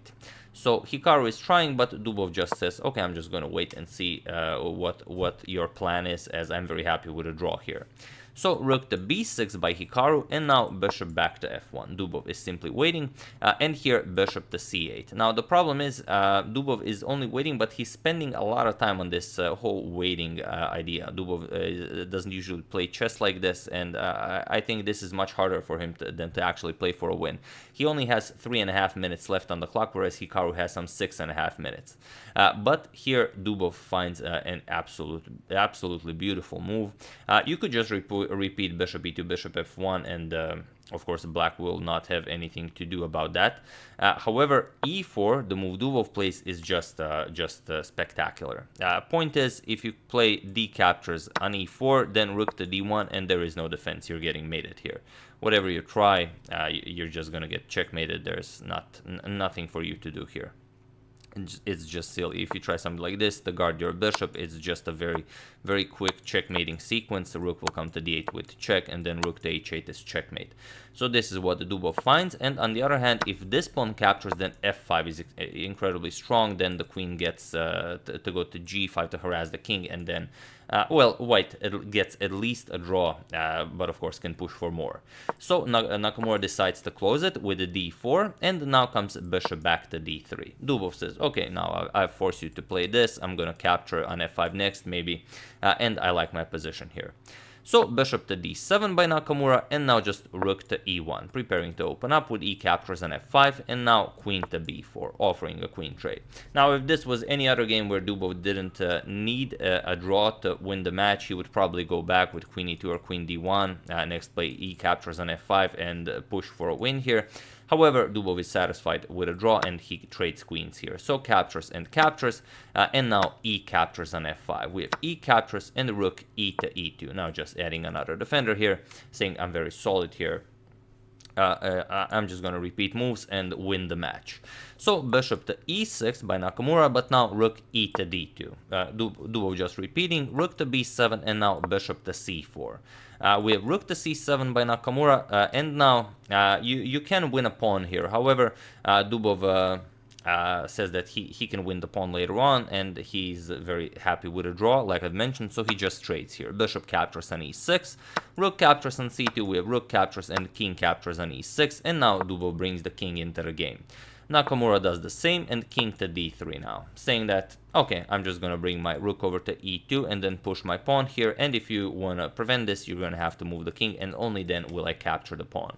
So Hikaru is trying, but Dubov just says, okay, I'm just going to wait and see what your plan is, as I'm very happy with a draw here. So rook to b6 by Hikaru, and now bishop back to f1. Dubov is simply waiting, and here bishop to c8. Now the problem is Dubov is only waiting, but he's spending a lot of time on this whole waiting idea. Dubov doesn't usually play chess like this, and I think this is much harder for him than to actually play for a win. He only has 3.5 minutes left on the clock, whereas Hikaru has some 6.5 minutes. But here Dubov finds an absolutely beautiful move. You could just repeat bishop e2, bishop f1, and of course black will not have anything to do about that. However, e4, the move Dubov plays, is just spectacular. Point is, if you play d captures on e4, then rook to d1, and there is no defense. You're getting mated here. Whatever you try, you're just gonna get checkmated. There's nothing for you to do here. It's just silly. If you try something like this to guard your bishop, it's just a very quick checkmating sequence. The rook will come to d8 with check, and then rook to h8 is checkmate. So this is what the Dubov finds. And on the other hand, if this pawn captures, then f5 is incredibly strong. Then the queen gets to go to g5 to harass the king, and then well, white gets at least a draw, but of course can push for more. So Nakamura decides to close it with a d4, and now comes bishop back to d3. Dubov says, okay, now I've forced you to play this. I'm gonna capture on f5 next, maybe, and I like my position here. So bishop to d7 by Nakamura, and now just rook to e1, preparing to open up with e captures on f5, and now queen to b4, offering a queen trade. Now if this was any other game where Dubov didn't need a draw to win the match, he would probably go back with queen e2 or queen d1, next play e captures on f5 and push for a win here. However, Dubov is satisfied with a draw, and he trades queens here. So captures and captures, and now e captures on f5. We have e captures and the rook e to e2. Now just adding another defender here, saying I'm very solid here. I'm just going to repeat moves and win the match. So bishop to e6 by Nakamura, but now rook e to d2. Dubov just repeating, rook to b7, and now bishop to c4. We have rook to c7 by Nakamura, and now you can win a pawn here. However, Dubov says that he can win the pawn later on, and he's very happy with a draw, like I've mentioned, so he just trades here. Bishop captures on e6, rook captures on c2, we have rook captures and king captures on e6, and now Dubov brings the king into the game. Nakamura does the same, and king to d3 now, saying that, okay, I'm just going to bring my rook over to e2 and then push my pawn here, and if you want to prevent this, you're going to have to move the king, and only then will I capture the pawn.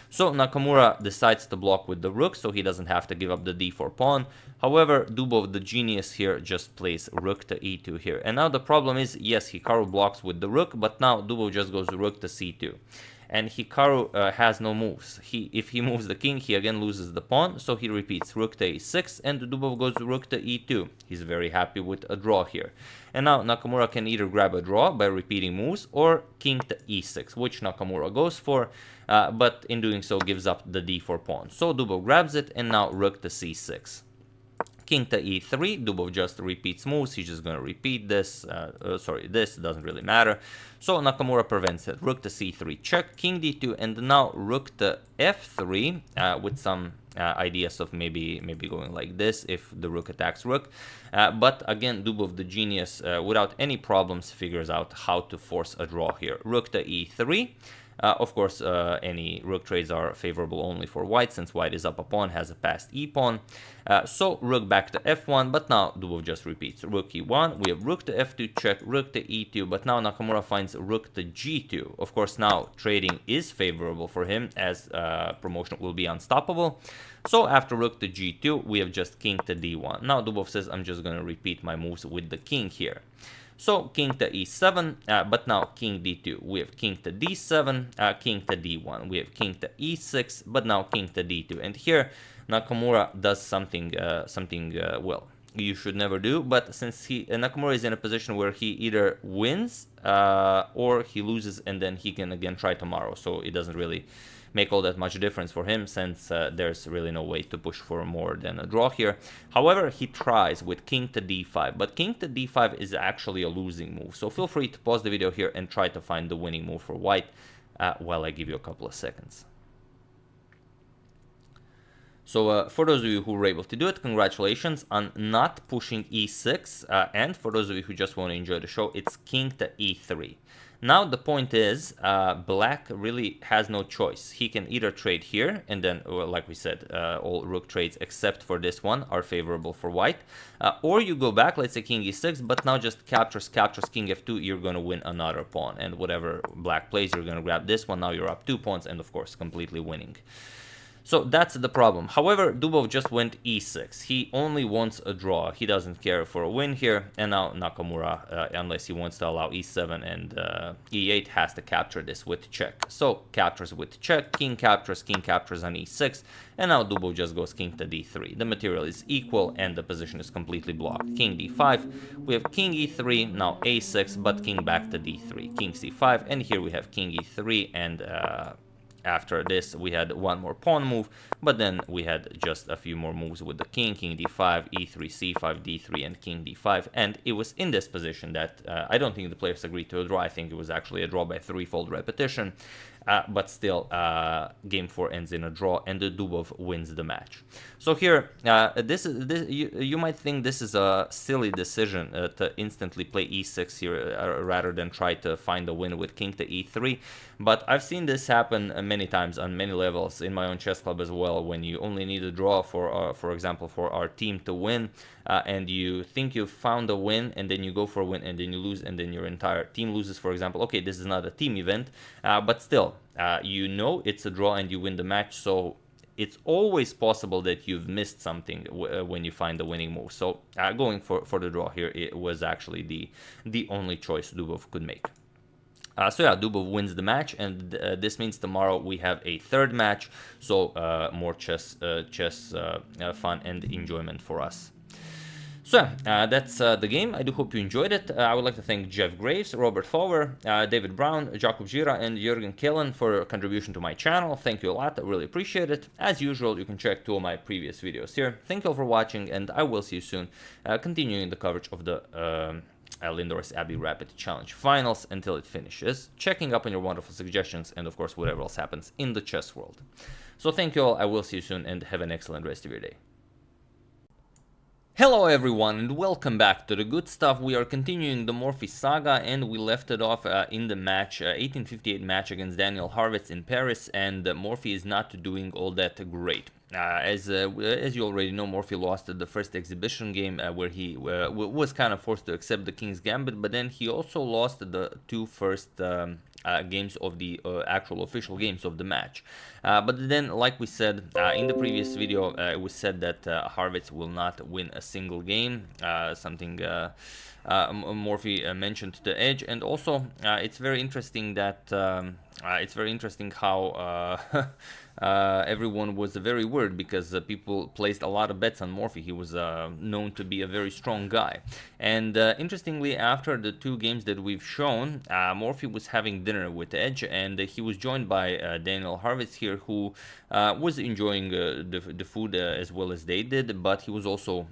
So Nakamura decides to block with the rook, so he doesn't have to give up the d4 pawn. However, Dubov, the genius here, just plays rook to e2 here. And now the problem is, yes, Hikaru blocks with the rook, but now Dubov just goes rook to c2. And Hikaru has no moves. If he moves the king, he again loses the pawn, so he repeats rook to a6, and Dubov goes rook to e2. He's very happy with a draw here. And now Nakamura can either grab a draw by repeating moves, or king to e6, which Nakamura goes for, but in doing so gives up the d4 pawn. So Dubov grabs it, and now rook to c6. King to e3, Dubov just repeats moves, he's just going to repeat this, this doesn't really matter. So Nakamura prevents it, rook to c3 check, king d2, and now rook to f3, with some ideas of maybe going like this if the rook attacks rook. But again, Dubov, the genius, without any problems, figures out how to force a draw here. Rook to e3. Of course, any rook trades are favorable only for white, since white is up a pawn, has a passed e-pawn. So rook back to f1, but now Dubov just repeats. Rook e1, we have rook to f2 check, rook to e2, but now Nakamura finds rook to g2. Of course, now trading is favorable for him, as promotion will be unstoppable. So after rook to g2, we have just king to d1. Now Dubov says, I'm just going to repeat my moves with the king here. So king to e7, but now king d2. We have king to d7, king to d1. We have king to e6, but now king to d2. And here Nakamura does something, well, you should never do. But since Nakamura is in a position where he either wins or he loses, and then he can again try tomorrow. So it doesn't really make all that much difference for him, since there's really no way to push for more than a draw here. However, he tries with king to d5, but king to d5 is actually a losing move. So feel free to pause the video here and try to find the winning move for white while I give you a couple of seconds. So for those of you who were able to do it, congratulations on not pushing e6, and for those of you who just want to enjoy the show, it's king to e3. Now the point is, black really has no choice. He can either trade here, and then, well, like we said, all rook trades except for this one are favorable for white. Or you go back, let's say king e6, but now just captures king f2, you're going to win another pawn. And whatever black plays, you're going to grab this one, now you're up 2 pawns, and of course, completely winning. So that's the problem. However, Dubov just went e6. He only wants a draw. He doesn't care for a win here. And now Nakamura, unless he wants to allow e7 and e8, has to capture this with check. So captures with check, king captures on e6. And now Dubov just goes king to d3. The material is equal and the position is completely blocked. King d5. We have king e3, now a6, but king back to d3. King c5, and here we have king e3 and after this, we had one more pawn move, but then we had just a few more moves with the king d5, e3, c5, d3, and king d5. And it was in this position that I don't think the players agreed to a draw. I think it was actually a draw by threefold repetition. But still, game 4 ends in a draw, and the Dubov wins the match. So here, you might think this is a silly decision to instantly play e6 here rather than try to find a win with king to e3. But I've seen this happen many times on many levels in my own chess club as well, when you only need a draw for example, for our team to win, and you think you've found a win, and then you go for a win, and then you lose, and then your entire team loses, for example. Okay, this is not a team event, but still, you know it's a draw and you win the match, so it's always possible that you've missed something when you find the winning move. So going for the draw here, it was actually the only choice Dubov could make. So yeah, Dubov wins the match, and this means tomorrow we have a third match, so more chess fun and enjoyment for us. So that's the game. I do hope you enjoyed it. I would like to thank Jeff Graves, Robert Fowler, David Brown, Jakub Gira, and Jürgen Kellen for your contribution to my channel. Thank you a lot. I really appreciate it. As usual, you can check 2 of my previous videos here. Thank you all for watching, and I will see you soon, continuing the coverage of the Lindor's Abbey Rapid Challenge Finals until it finishes, checking up on your wonderful suggestions, and of course whatever else happens in the chess world. So thank you all, I will see you soon, and have an excellent rest of your day. Hello everyone, and welcome back to the good stuff. We are continuing the Morphy saga, and we left it off in the match, 1858 match against Daniel Harvitz in Paris, and Morphy is not doing all that great. As you already know, Morphy lost the first exhibition game where he was kind of forced to accept the King's Gambit, but then he also lost the 2 first games of the actual official games of the match. But then, like we said in the previous video, it was said that Harvitz will not win a single game, something Morphy mentioned to the Edge. And also it's very interesting that how everyone was very worried, because people placed a lot of bets on Morphy. He was known to be a very strong guy. And interestingly, after the 2 games that we've shown, Morphy was having dinner with Edge, and he was joined by Daniel Harvitz here, who was enjoying the food as well as they did, but he was also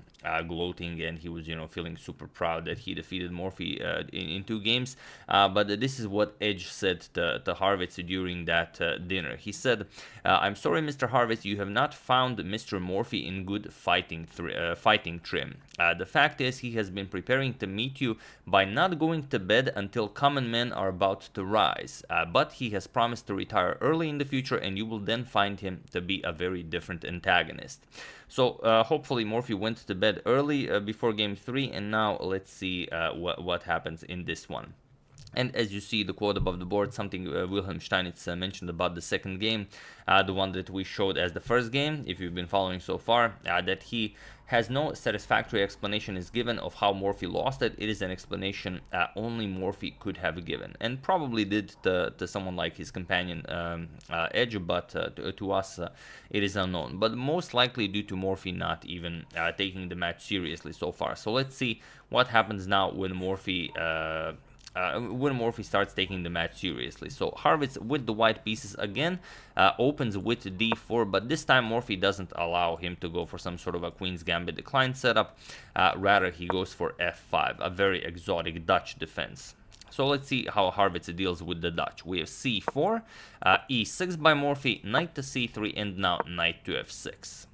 gloating, and he was, feeling super proud that he defeated Morphy in 2 games. But this is what Edge said to Harvitz during that dinner. He said, "I'm sorry, Mr. Harvitz, you have not found Mr. Morphy in good fighting trim. The fact is, he has been preparing to meet you by not going to bed until common men are about to rise. But he has promised to retire early in the future, and you will then find him to be a very different antagonist." So hopefully Morphy went to bed early before game 3, and now let's see what happens in this one. And as you see the quote above the board, something Wilhelm Steinitz mentioned about the second game, the one that we showed as the first game, if you've been following so far, that he has no satisfactory explanation is given of how Morphy lost it. It is an explanation only Morphy could have given, and probably did to someone like his companion Edge, but to us it is unknown. But most likely due to Morphy not even taking the match seriously so far. So let's see what happens now when Morphy starts taking the match seriously. So Harvitz with the white pieces again opens with d4, but this time Morphy doesn't allow him to go for some sort of a Queen's Gambit decline setup. Rather, he goes for f5, a very exotic Dutch defense. So let's see how Harvitz deals with the Dutch. We have c4, e6 by Morphy, knight to c3, and now knight to f6.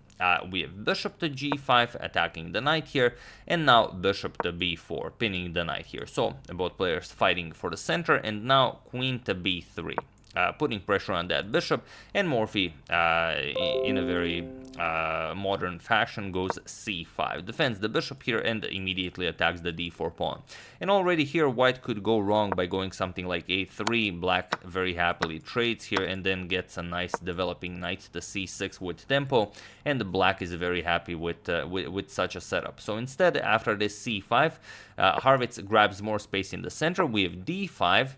We have bishop to g5 attacking the knight here, and now bishop to b4 pinning the knight here. So both players fighting for the center, and now queen to b3. Putting pressure on that bishop, and Morphy, in a very modern fashion, goes c5, defends the bishop here, and immediately attacks the d4 pawn. And already here, white could go wrong by going something like a3. Black very happily trades here, and then gets a nice developing knight to c6 with tempo, and black is very happy with such a setup. So instead, after this c5, Harvitz grabs more space in the center. We have d5.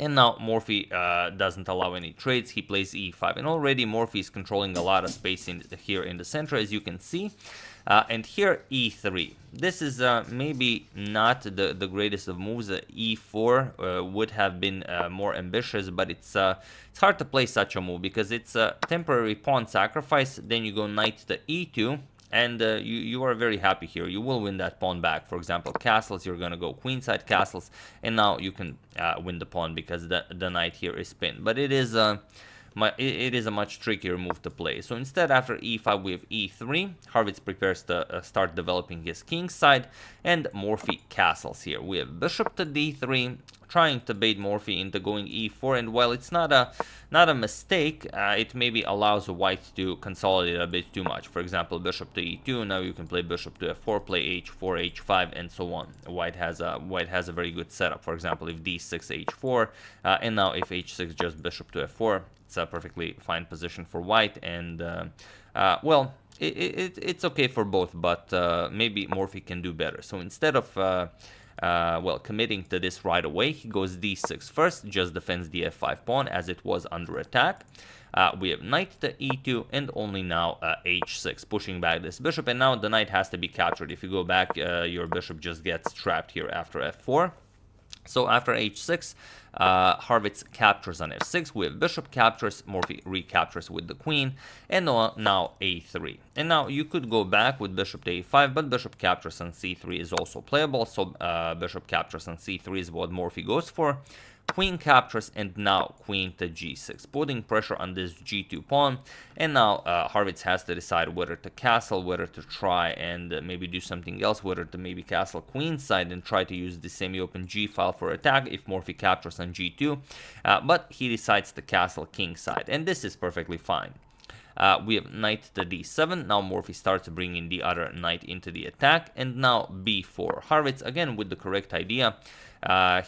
And now Morphy doesn't allow any trades. He plays e5, and already Morphy is controlling a lot of space here in the center, as you can see. And here e3. This is maybe not the greatest of moves. E4 would have been more ambitious, but it's hard to play such a move because it's a temporary pawn sacrifice. Then you go knight to e2. And you are very happy here. You will win that pawn back. For example, castles, you're going to go queenside castles, and now you can win the pawn because the knight here is pinned. But it is a much trickier move to play. So instead, after e5, we have e3. Harvitz prepares to start developing his king side, and Morphy castles here. We have bishop to d3, trying to bait Morphy into going e4, and while it's not a mistake, it maybe allows white to consolidate a bit too much. For example, bishop to e2. Now you can play bishop to f4, play h4, h5, and so on. White has a very good setup. For example, if d6, h4, and now if h6, just bishop to f4. It's a perfectly fine position for white, and well, it's okay for both, but maybe Morphy can do better. So instead of well, committing to this right away, he goes d6 first, just defends the f5 pawn as it was under attack. We have knight to e2, and only now h6, pushing back this bishop, and now the knight has to be captured. If you go back, your bishop just gets trapped here after f4. So after h6, Harvitz captures on f6. We have bishop captures, Morphy recaptures with the queen, and now a3. And now you could go back with bishop to a5, but bishop captures on c3 is also playable. So bishop captures on c3 is what Morphy goes for. Queen captures, and now queen to g6, putting pressure on this g2 pawn. And now Harvitz has to decide whether to castle, whether to try and maybe do something else, whether to maybe castle queenside and try to use the semi-open g file for attack if Morphy captures on g2. But he decides to castle kingside, and this is perfectly fine. We have knight to d7. Now Morphy starts bringing the other knight into the attack, and now b4. Harvitz again with the correct idea.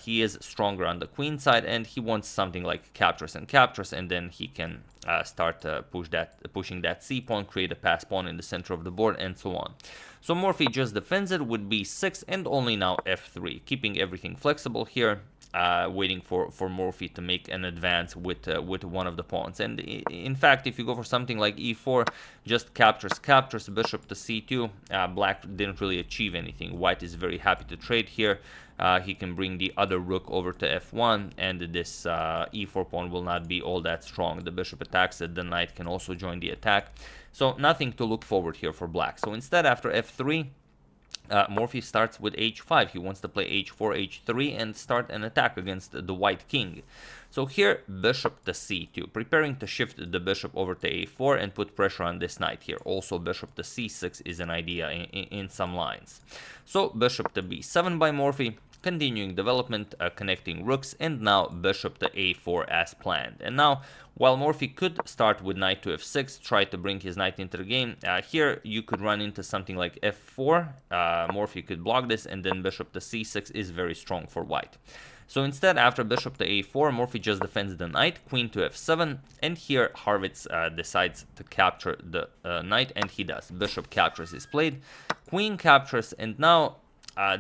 He is stronger on the queen side, and he wants something like captures, and then he can start pushing that c pawn, create a pass pawn in the center of the board, and so on. So Morphy just defends it with b6, and only now f3, keeping everything flexible here. Waiting for Morphy to make an advance with one of the pawns. And in fact, if you go for something like e4, just captures bishop to c2, black didn't really achieve anything. White is very happy to trade here. he can bring the other rook over to f1, and this e4 pawn will not be all that strong. The bishop attacks it, the knight can also join the attack. So nothing to look forward here for black. So instead, after f3, Morphy starts with h5. He wants to play h4, h3 and start an attack against the white king. So here, bishop to c2, preparing to shift the bishop over to a4 and put pressure on this knight here. Also, bishop to c6 is an idea in some lines. So bishop to b7 by Morphy, continuing development, connecting rooks, and now bishop to a4 as planned. And now, while Morphy could start with knight to f6, try to bring his knight into the game, here you could run into something like f4. Morphy could block this, and then bishop to c6 is very strong for white. So instead, after bishop to a4, Morphy just defends the knight, queen to f7, and here Harrwitz decides to capture the knight, and he does. Bishop captures is played, queen captures, and now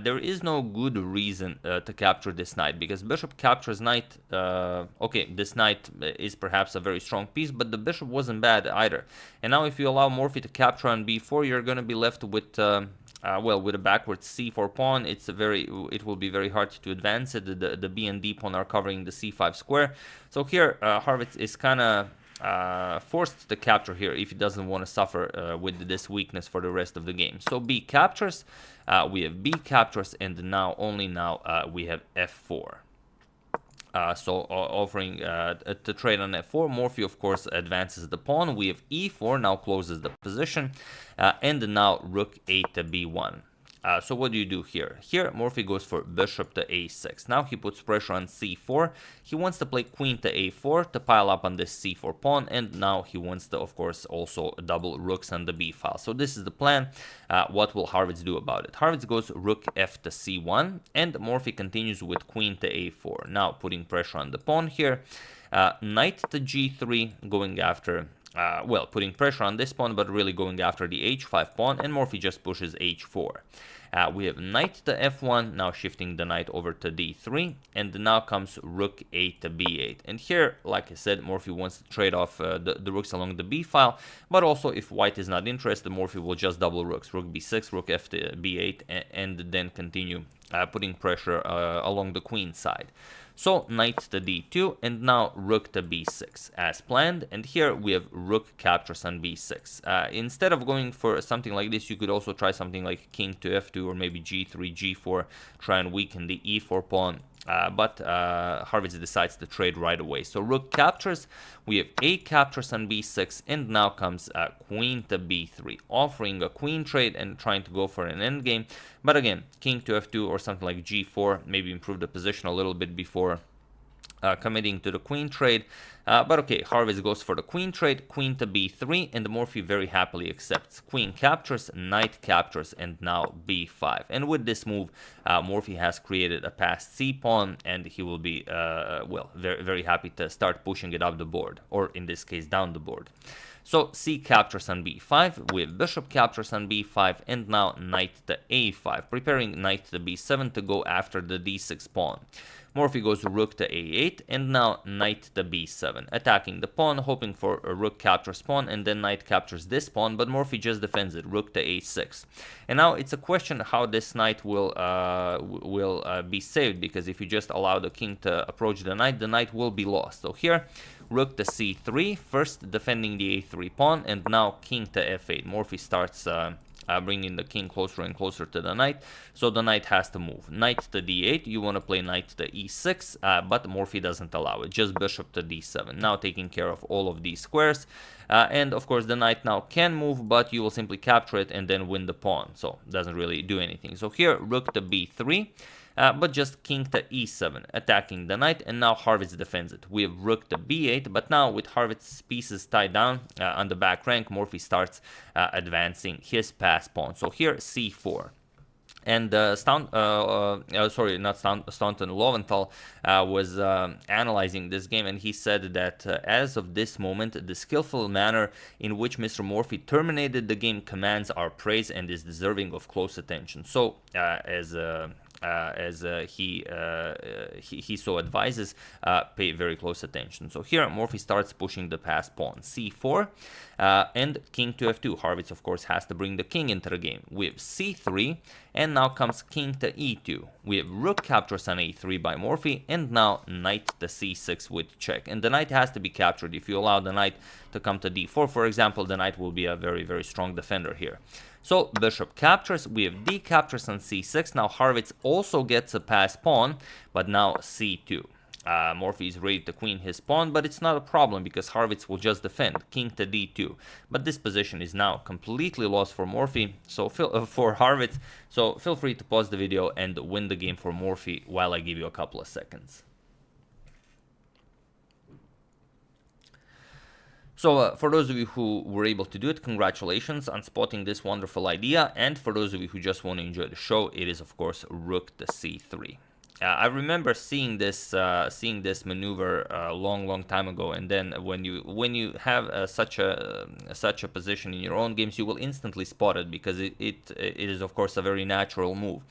there is no good reason to capture this knight, because bishop captures knight. Okay, this knight is perhaps a very strong piece, but the bishop wasn't bad either. And now if you allow Morphy to capture on b4, you're going to be left with well, with a backwards c4 pawn. It will be very hard to advance it. The b and d pawn are covering the c5 square. So here Harrwitz is kind of forced to capture here if he doesn't want to suffer with this weakness for the rest of the game. So b captures, we have b captures, and now only now we have f4. So offering to trade on f4, Morphy of course advances the pawn. We have e4, now closes the position, and now rook a to b1. So what do you do here? Here, Morphy goes for bishop to a6. Now he puts pressure on c4. He wants to play queen to a4 to pile up on this c4 pawn, and now he wants to, of course, also double rooks on the b file. So this is the plan. What will Harrwitz do about it? Harrwitz goes rook f to c1, and Morphy continues with queen to a4. Now putting pressure on the pawn here. Knight to g3, going after... well, putting pressure on this pawn, but really going after the h5 pawn, and Morphy just pushes h4. We have knight to f1, now shifting the knight over to d3, and now comes rook a to b8. And here, like I said, Morphy wants to trade off the rooks along the b file, but also if white is not interested, Morphy will just double rooks, rook b6, rook f to b8, and then continue putting pressure along the queen side. So knight to d2, and now rook to b6 as planned, and here we have rook captures on b6. Instead of going for something like this, you could also try something like king to f2 or maybe g3, g4, try and weaken the e4 pawn. But Harrwitz decides to trade right away. So rook captures, we have a captures on b6, and now comes queen to b3, offering a queen trade and trying to go for an endgame. But again, king to f2 or something like g4, maybe improve the position a little bit before committing to the queen trade. But okay, Harrwitz goes for the queen trade, queen to b3, and Morphy very happily accepts. Queen captures, knight captures, and now b5. And with this move, Morphy has created a passed c pawn, and he will be, well, very, very happy to start pushing it up the board, or in this case, down the board. So c captures on b5, with bishop captures on b5, and now knight to a5, preparing knight to b7 to go after the d6 pawn. Morphy goes rook to a8, and now knight to b7, attacking the pawn, hoping for a rook captures pawn, and then knight captures this pawn, but Morphy just defends it, rook to a6. And now it's a question how this knight will be saved, because if you just allow the king to approach the knight will be lost. So here, rook to c3, first defending the a3 pawn, and now king to f8. Morphy starts bringing the king closer and closer to the knight, so the knight has to move. Knight to d8, you want to play knight to e6, but Morphy doesn't allow it, just bishop to d7, now taking care of all of these squares. And of course the knight now can move, but you will simply capture it and then win the pawn, so doesn't really do anything. So here, rook to b3, but just king to e7, attacking the knight, and now Harrwitz defends it. We have rook to b8, but now with Harrwitz's pieces tied down on the back rank, Morphy starts advancing his pass pawn. So here, c4. And Staunton Lowenthal was analyzing this game, and he said that as of this moment, the skillful manner in which Mr. Morphy terminated the game commands our praise and is deserving of close attention. So, as he so advises, pay very close attention. So here Morphy starts pushing the passed pawn c4 and king to f2. Horvitz of course has to bring the king into the game. We have c3 and now comes king to e2. We have rook captures on a3 by Morphy, and now knight to c6 with check. And the knight has to be captured. If you allow the knight to come to d4, for example, the knight will be a very, very strong defender here. So bishop captures, we have d captures on c6. Now Horvitz also gets a passed pawn, but now c2. Morphy is ready to queen his pawn, but it's not a problem because Horvitz will just defend, king to d2. But this position is now completely lost for Morphy, so for Horvitz. So feel free to pause the video and win the game for Morphy while I give you a couple of seconds. So for those of you who were able to do it, congratulations on spotting this wonderful idea. And for those of you who just want to enjoy the show, it is of course rook to c3. I remember seeing this maneuver a long time ago, and then when you have such a position in your own games, you will instantly spot it because it is of course a very natural move.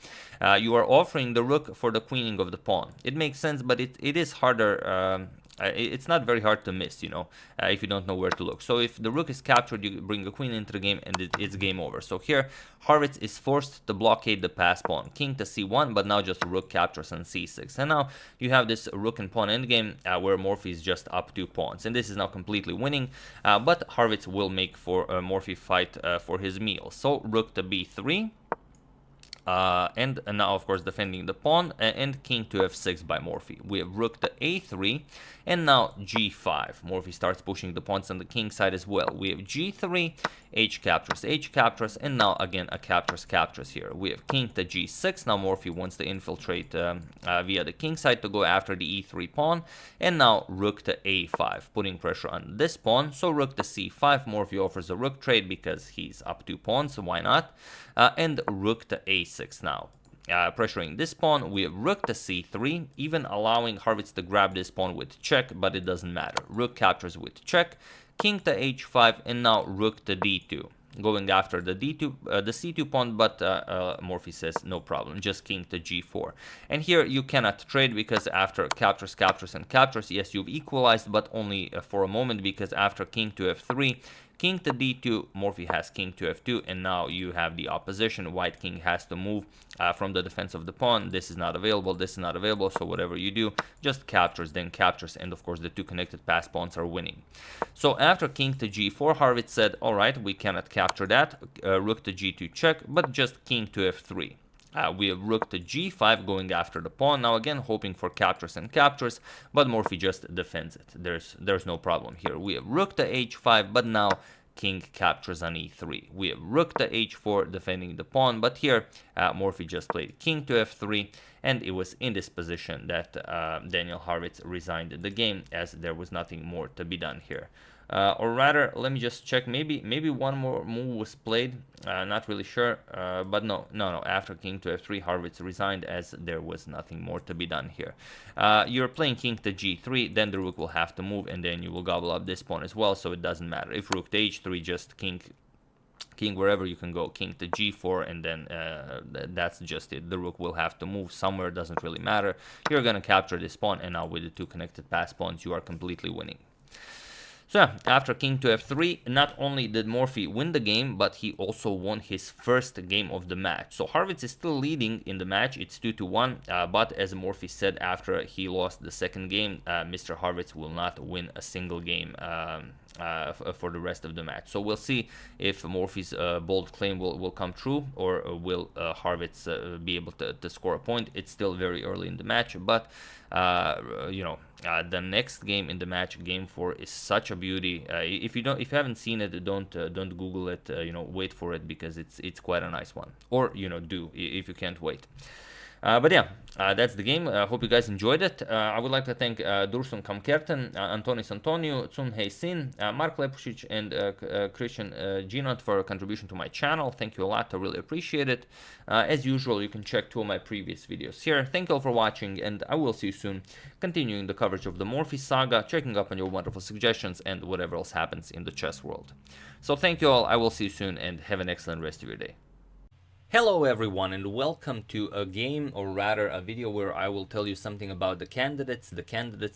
You are offering the rook for the queening of the pawn. It makes sense, but it is harder. It's not very hard to miss, if you don't know where to look. So if the rook is captured, you bring a queen into the game and it's game over. So here, Horvitz is forced to blockade the passed pawn. King to c1, but now just rook captures on c6. And now you have this rook and pawn endgame where Morphy is just up 2 pawns. And this is now completely winning, but Horvitz will make for Morphy fight for his meal. So rook to b3. And now of course defending the pawn, and king to f6 by Morphy. We have rook to a3 and now g5. Morphy starts pushing the pawns on the king side as well. We have g3, h captures, and now again a captures here. We have king to g6. Now Morphy wants to infiltrate via the king side to go after the e3 pawn, and now rook to a5, putting pressure on this pawn. So rook to c5. Morphy offers a rook trade because he's up 2 pawns, so why not? And rook to a6 now. Pressuring this pawn, we have rook to c3, even allowing Horvitz to grab this pawn with check, but it doesn't matter. Rook captures with check, king to h5, and now rook to d2. Going after the c2 pawn, but Morphy says no problem, just king to g4. And here you cannot trade because after captures, yes, you've equalized, but only for a moment, because after king to f3, king to d2, Morphy has king to f2, and now you have the opposition. White king has to move from the defense of the pawn. This is not available, this is not available, so whatever you do, just captures, then captures, and of course the 2 connected passed pawns are winning. So after king to g4, Horvitz said, alright, we cannot capture that, rook to g2 check, but just king to f3. We have rook to g5 going after the pawn. Now again hoping for captures and captures, but Morphy just defends it. There's no problem here. We have rook to h5, but now king captures on e3. We have rook to h4 defending the pawn, but here Morphy just played king to f3, and it was in this position that Daniel Horvitz resigned the game, as there was nothing more to be done here. Or rather, let me just check, maybe one more move was played, not really sure, but no, after king to f3, Horvitz resigned, as there was nothing more to be done here. You're playing king to g3, then the rook will have to move, and then you will gobble up this pawn as well, so it doesn't matter. If rook to h3, just king wherever you can go, king to g4, and then that's just it. The rook will have to move somewhere, doesn't really matter. You're gonna capture this pawn, and now with the 2 connected passed pawns, you are completely winning. So after king to f3, not only did Morphy win the game, but he also won his first game of the match. So Horvitz is still leading in the match, it's 2-1, but as Morphy said after he lost the second game, Mr. Horvitz will not win a single game for the rest of the match. So we'll see if Morphy's bold claim will come true, or will Horvitz be able to score a point. It's still very early in the match, but the next game in the match, game 4, is such a beauty. If you haven't seen it, don't Google it. Wait for it, because it's quite a nice one. Or do if you can't wait. But yeah, that's the game. I hope you guys enjoyed it. I would like to thank Dursun Kamkerten, Antonis Antonio, Tsun Hei Sin, Mark Lepušić, and Christian Ginot for contribution to my channel. Thank you a lot. I really appreciate it. As usual, you can check 2 of my previous videos here. Thank you all for watching, and I will see you soon, continuing the coverage of the Morphy saga, checking up on your wonderful suggestions, and whatever else happens in the chess world. So thank you all. I will see you soon, and have an excellent rest of your day. Hello everyone and welcome to a game, or rather a video where I will tell you something about the candidates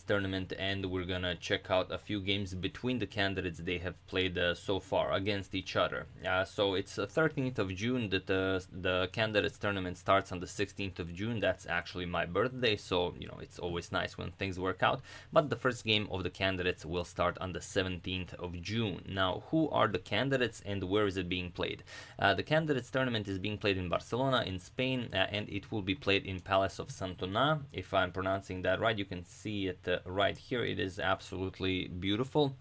tournament, and we're gonna check out a few games between the candidates they have played so far against each other. So it's 13th of June that the candidates tournament starts on the 16th of June. That's actually my birthday, so you know it's always nice when things work out. But the first game of the candidates will start on the 17th of June. Now, who are the candidates and where is it being played? The candidates tournament is being played in Barcelona in Spain, and it will be played in Palace of Santona. If I'm pronouncing that right, you can see it right here. It is absolutely beautiful.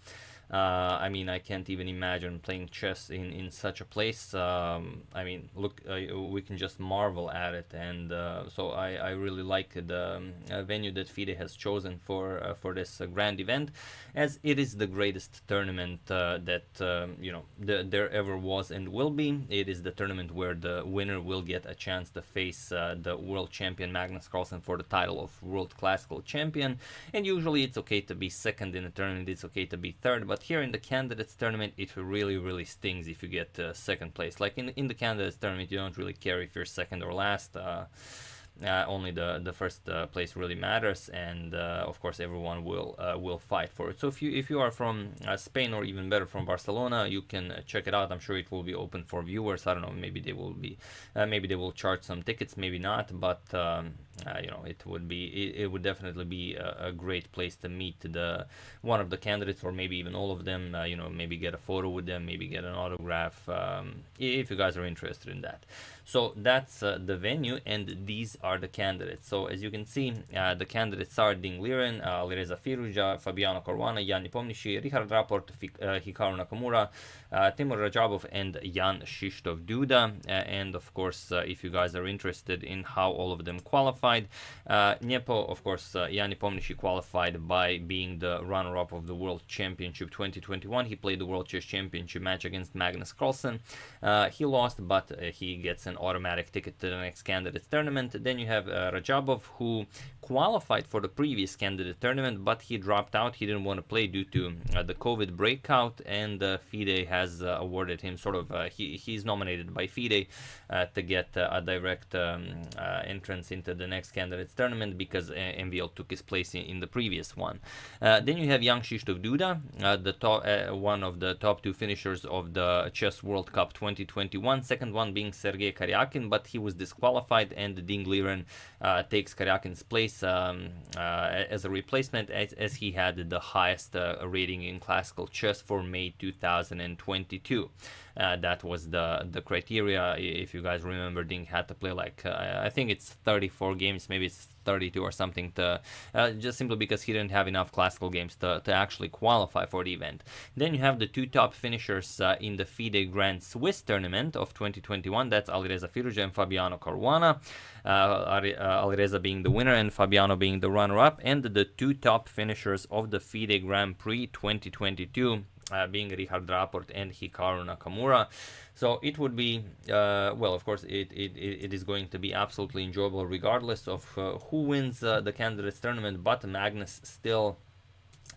I mean, I can't even imagine playing chess in such a place. I mean, look, we can just marvel at it, and so I really like the venue that FIDE has chosen for this grand event, as it is the greatest tournament that you know there ever was and will be. It is the tournament where the winner will get a chance to face the world champion Magnus Carlsen for the title of World Classical Champion, and usually it's okay to be second in a tournament, it's okay to be third, but here in the candidates tournament it really stings if you get second place. Like in the candidates tournament you don't really care if you're second or last. Only the first place really matters, and of course everyone will fight for it. So if you are from Spain, or even better from Barcelona, you can check it out. I'm sure it will be open for viewers. I don't know, maybe they will be maybe they will charge some tickets, maybe not, but you know, it would definitely be a great place to meet one of the candidates, or maybe even all of them. You know, maybe get a photo with them, maybe get an autograph, if you guys are interested in that. So that's the venue, and these are the candidates. So as you can see, the candidates are Ding Liren, Alireza Firuza, Fabiano Caruana, Jan Nepomniachtchi, Richard Rapport, Hikaru Nakamura, Timur Rajabov, and Jan Krzysztof Duda. And of course, if you guys are interested in how all of them qualified, Nepo, of course, Jan Nepomniachtchi qualified by being the runner-up of the World Championship 2021. He played the World Chess Championship match against Magnus Carlsen. He lost, but he gets an automatic ticket to the next candidates tournament. Then you have Rajabov, who qualified for the previous candidate tournament, but he dropped out. He didn't want to play due to the COVID breakout, and FIDE has awarded him he's nominated by FIDE to get a direct entrance into the next candidates tournament, because MVL took his place in the previous one. Then you have Jan Krzysztof Duda, one of the top two finishers of the Chess World Cup 2021, second one being Sergei Karyakin, but he was disqualified, and Ding Liren takes Karyakin's place as a replacement, as he had the highest rating in classical chess for May 2022. That was the criteria. If you guys remember, Ding had to play like I think it's 34 games, maybe it's 32 or something, to just simply because he didn't have enough classical games to actually qualify for the event. Then you have the two top finishers in the FIDE Grand Swiss tournament of 2021. That's Alireza Firuza and Fabiano Caruana. Alireza being the winner and Fabiano being the runner-up, and the two top finishers of the FIDE Grand Prix 2022 being Richard Rapport and Hikaru Nakamura. So it would be, well, of course, it is going to be absolutely enjoyable regardless of who wins the candidates tournament, but Magnus still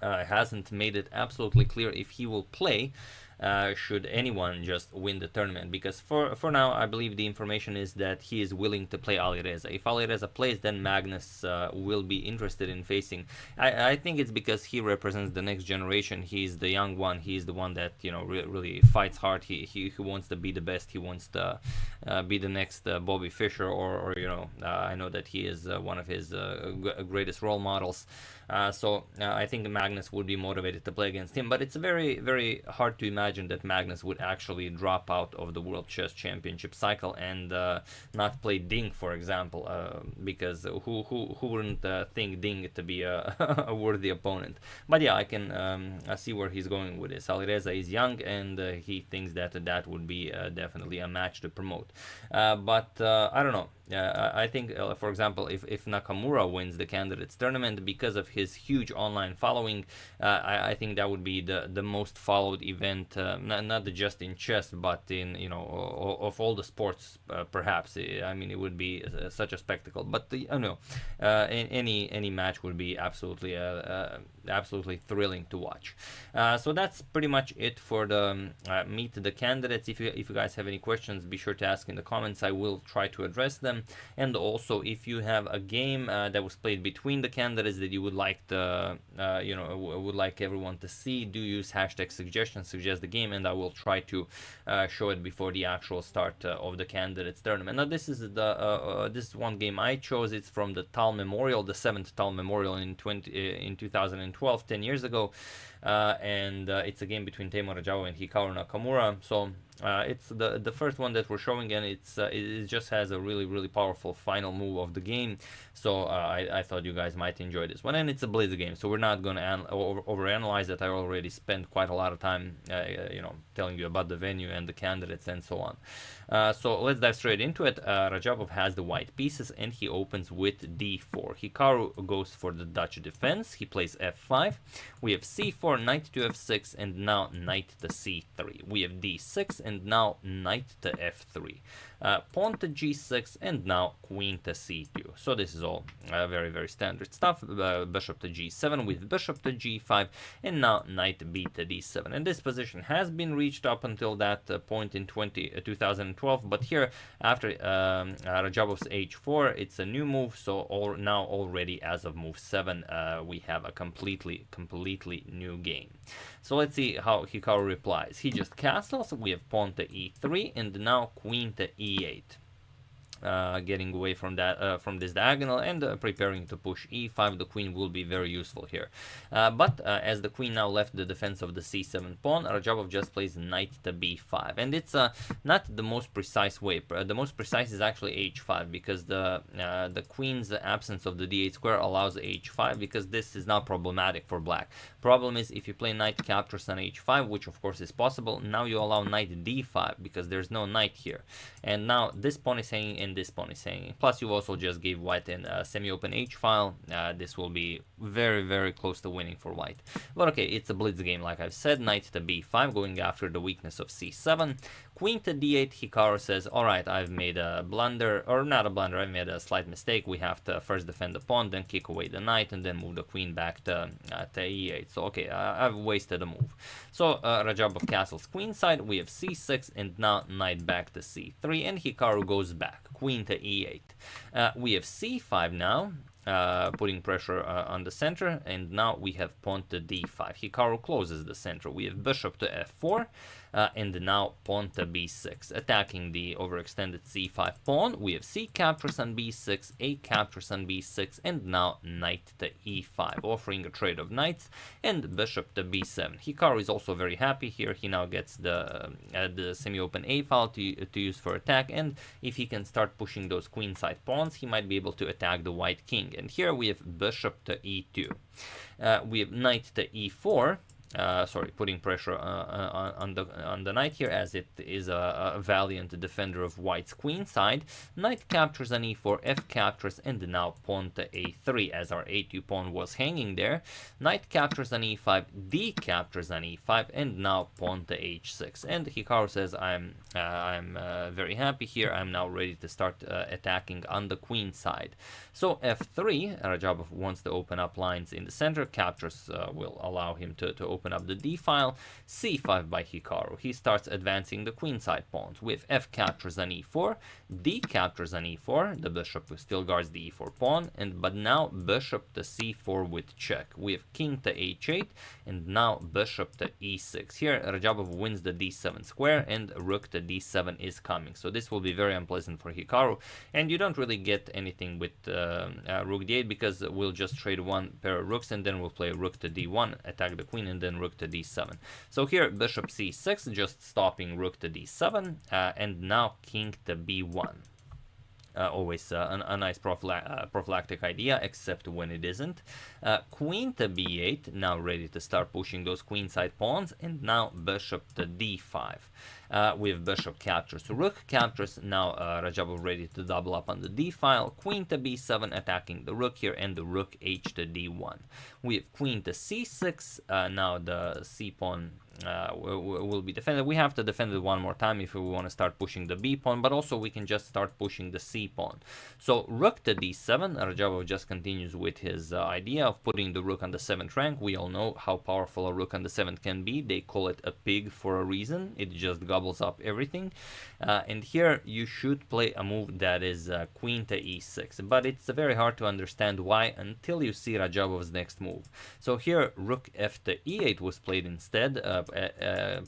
hasn't made it absolutely clear if he will play should anyone just win the tournament, because for now I believe the information is that he is willing to play Alireza. If Alireza plays, then Magnus will be interested in facing. I think it's because he represents the next generation. He's the young one. He's the one that, you know, really fights hard. He wants to be the best. He wants to be the next Bobby Fischer, or you know, I know that he is one of his greatest role models. So I think Magnus would be motivated to play against him, but it's very hard to imagine that Magnus would actually drop out of the World Chess Championship cycle and not play Ding, for example, because who wouldn't think Ding to be a worthy opponent? But yeah, I can see where he's going with this. Alireza is young, and he thinks that would be definitely a match to promote. But I don't know. I think, for example, if Nakamura wins the candidates tournament because of his huge online following, I think that would be the most followed event, not just in chess, but in of all the sports, perhaps. I mean, it would be such a spectacle. But I don't know, any match would be absolutely thrilling to watch. So that's pretty much it for the meet the candidates. If you guys have any questions, be sure to ask in the comments. I will try to address them. And also, if you have a game that was played between the candidates that you would like would like everyone to see, do use hashtag suggestions, suggest the game, and I will try to show it before the actual start of the candidates tournament. Now, this is this is one game I chose. It's from the Tal Memorial, the 7th Tal Memorial in 2012, 10 years ago. And it's a game between Teimur Radjabov and Hikaru Nakamura. So it's the first one that we're showing, and it just has a really powerful final move of the game. So I thought you guys might enjoy this one, and it's a Blitz game, so we're not gonna overanalyze it. I already spent quite a lot of time, telling you about the venue and the candidates and so on. So let's dive straight into it. Radjabov has the white pieces, and he opens with d4. Hikaru goes for the Dutch defense. He plays f5. We have c4, knight to f6, and now knight to c3. We have d6, and now knight to f3. Pawn to g6, and now queen to c2. So this is all very standard stuff. Bishop to g7 with bishop to g5, and now knight b to d7. And this position has been reached up until that point in 2012, but here after Radjabov's h4, it's a new move. So now already as of move 7, we have a completely new game. So let's see how Hikaru replies. He just castles. We have pawn to e3, and now queen to e8. Getting away from that from this diagonal and preparing to push e5. The queen will be very useful here, but as the queen now left the defense of the c7 pawn, Radjabov just plays knight to b5, and it's not the most precise way. The most precise is actually h5, because the queen's absence of the d8 square allows h5, because this is not problematic for black. Problem is if you play knight captures on h5, which of course is possible. Now you allow knight d5 because there's no knight here, and now this pawn is hanging and this pawn is hanging. Plus you also just gave white in a semi-open h-file. This will be very close to winning for white. But okay, it's a blitz game like I've said. Knight to b5, going after the weakness of c7. Queen to d8. Hikaru says, alright, I've made a blunder, or not a blunder, I've made a slight mistake. We have to first defend the pawn, then kick away the knight, and then move the queen back to e8. So okay, I've wasted a move. So Radjabov castles queenside. We have c6, and now knight back to c3, and Hikaru goes back. Queen to e8. We have c5 now, putting pressure on the center, and now we have pawn to d5. Hikaru closes the center. We have bishop to f4, and now pawn to b6, attacking the overextended c5 pawn. We have c captures on b6, a captures on b6, and now knight to e5, offering a trade of knights, and bishop to b7. Hikaru is also very happy here. He now gets the semi-open a file to use for attack, and if he can start pushing those queenside pawns, he might be able to attack the white king. And here we have bishop to e2. We have knight to e4. Putting pressure on the knight here, as it is a valiant defender of white's queenside. Knight captures on e4, f captures, and now pawn to a3, as our a2 pawn was hanging there. Knight captures on e5, d captures on e5, and now pawn to h6. And Hikaru says, I'm very happy here. I'm now ready to start attacking on the queen side. So f3, Radjabov wants to open up lines in the center. Captures will allow him to open up the d file. c5 by Hikaru. He starts advancing the queenside pawns with f captures on e4, d captures on e4. The bishop still guards the e4 pawn, but now bishop to c4 with check. We have king to h8, and now bishop to e6. Here Radjabov wins the d7 square, and rook to d7 is coming. So this will be very unpleasant for Hikaru, and you don't really get anything with rook d8, because we'll just trade one pair of rooks, and then we'll play rook to d1, attack the queen, and then rook to d7. So here bishop c6, just stopping rook to d7, and now king to b1. always a nice prophylactic idea, except when it isn't. Queen to b8, now ready to start pushing those queenside pawns, and now bishop to d5. With bishop captures, rook captures, now Radjabov ready to double up on the d file, queen to b7 attacking the rook here, and the rook h to d1. We have queen to c6, now the c pawn will be defended. We have to defend it one more time if we want to start pushing the b pawn, but also we can just start pushing the c pawn. So rook to d7, Radjabov just continues with his idea of putting the rook on the 7th rank. We all know how powerful a rook on the 7th can be. They call it a pig for a reason. It just gobbles up everything. And here you should play a move that is queen to e6, but it's very hard to understand why until you see Radjabov's next move. So here rook f to e8 was played instead,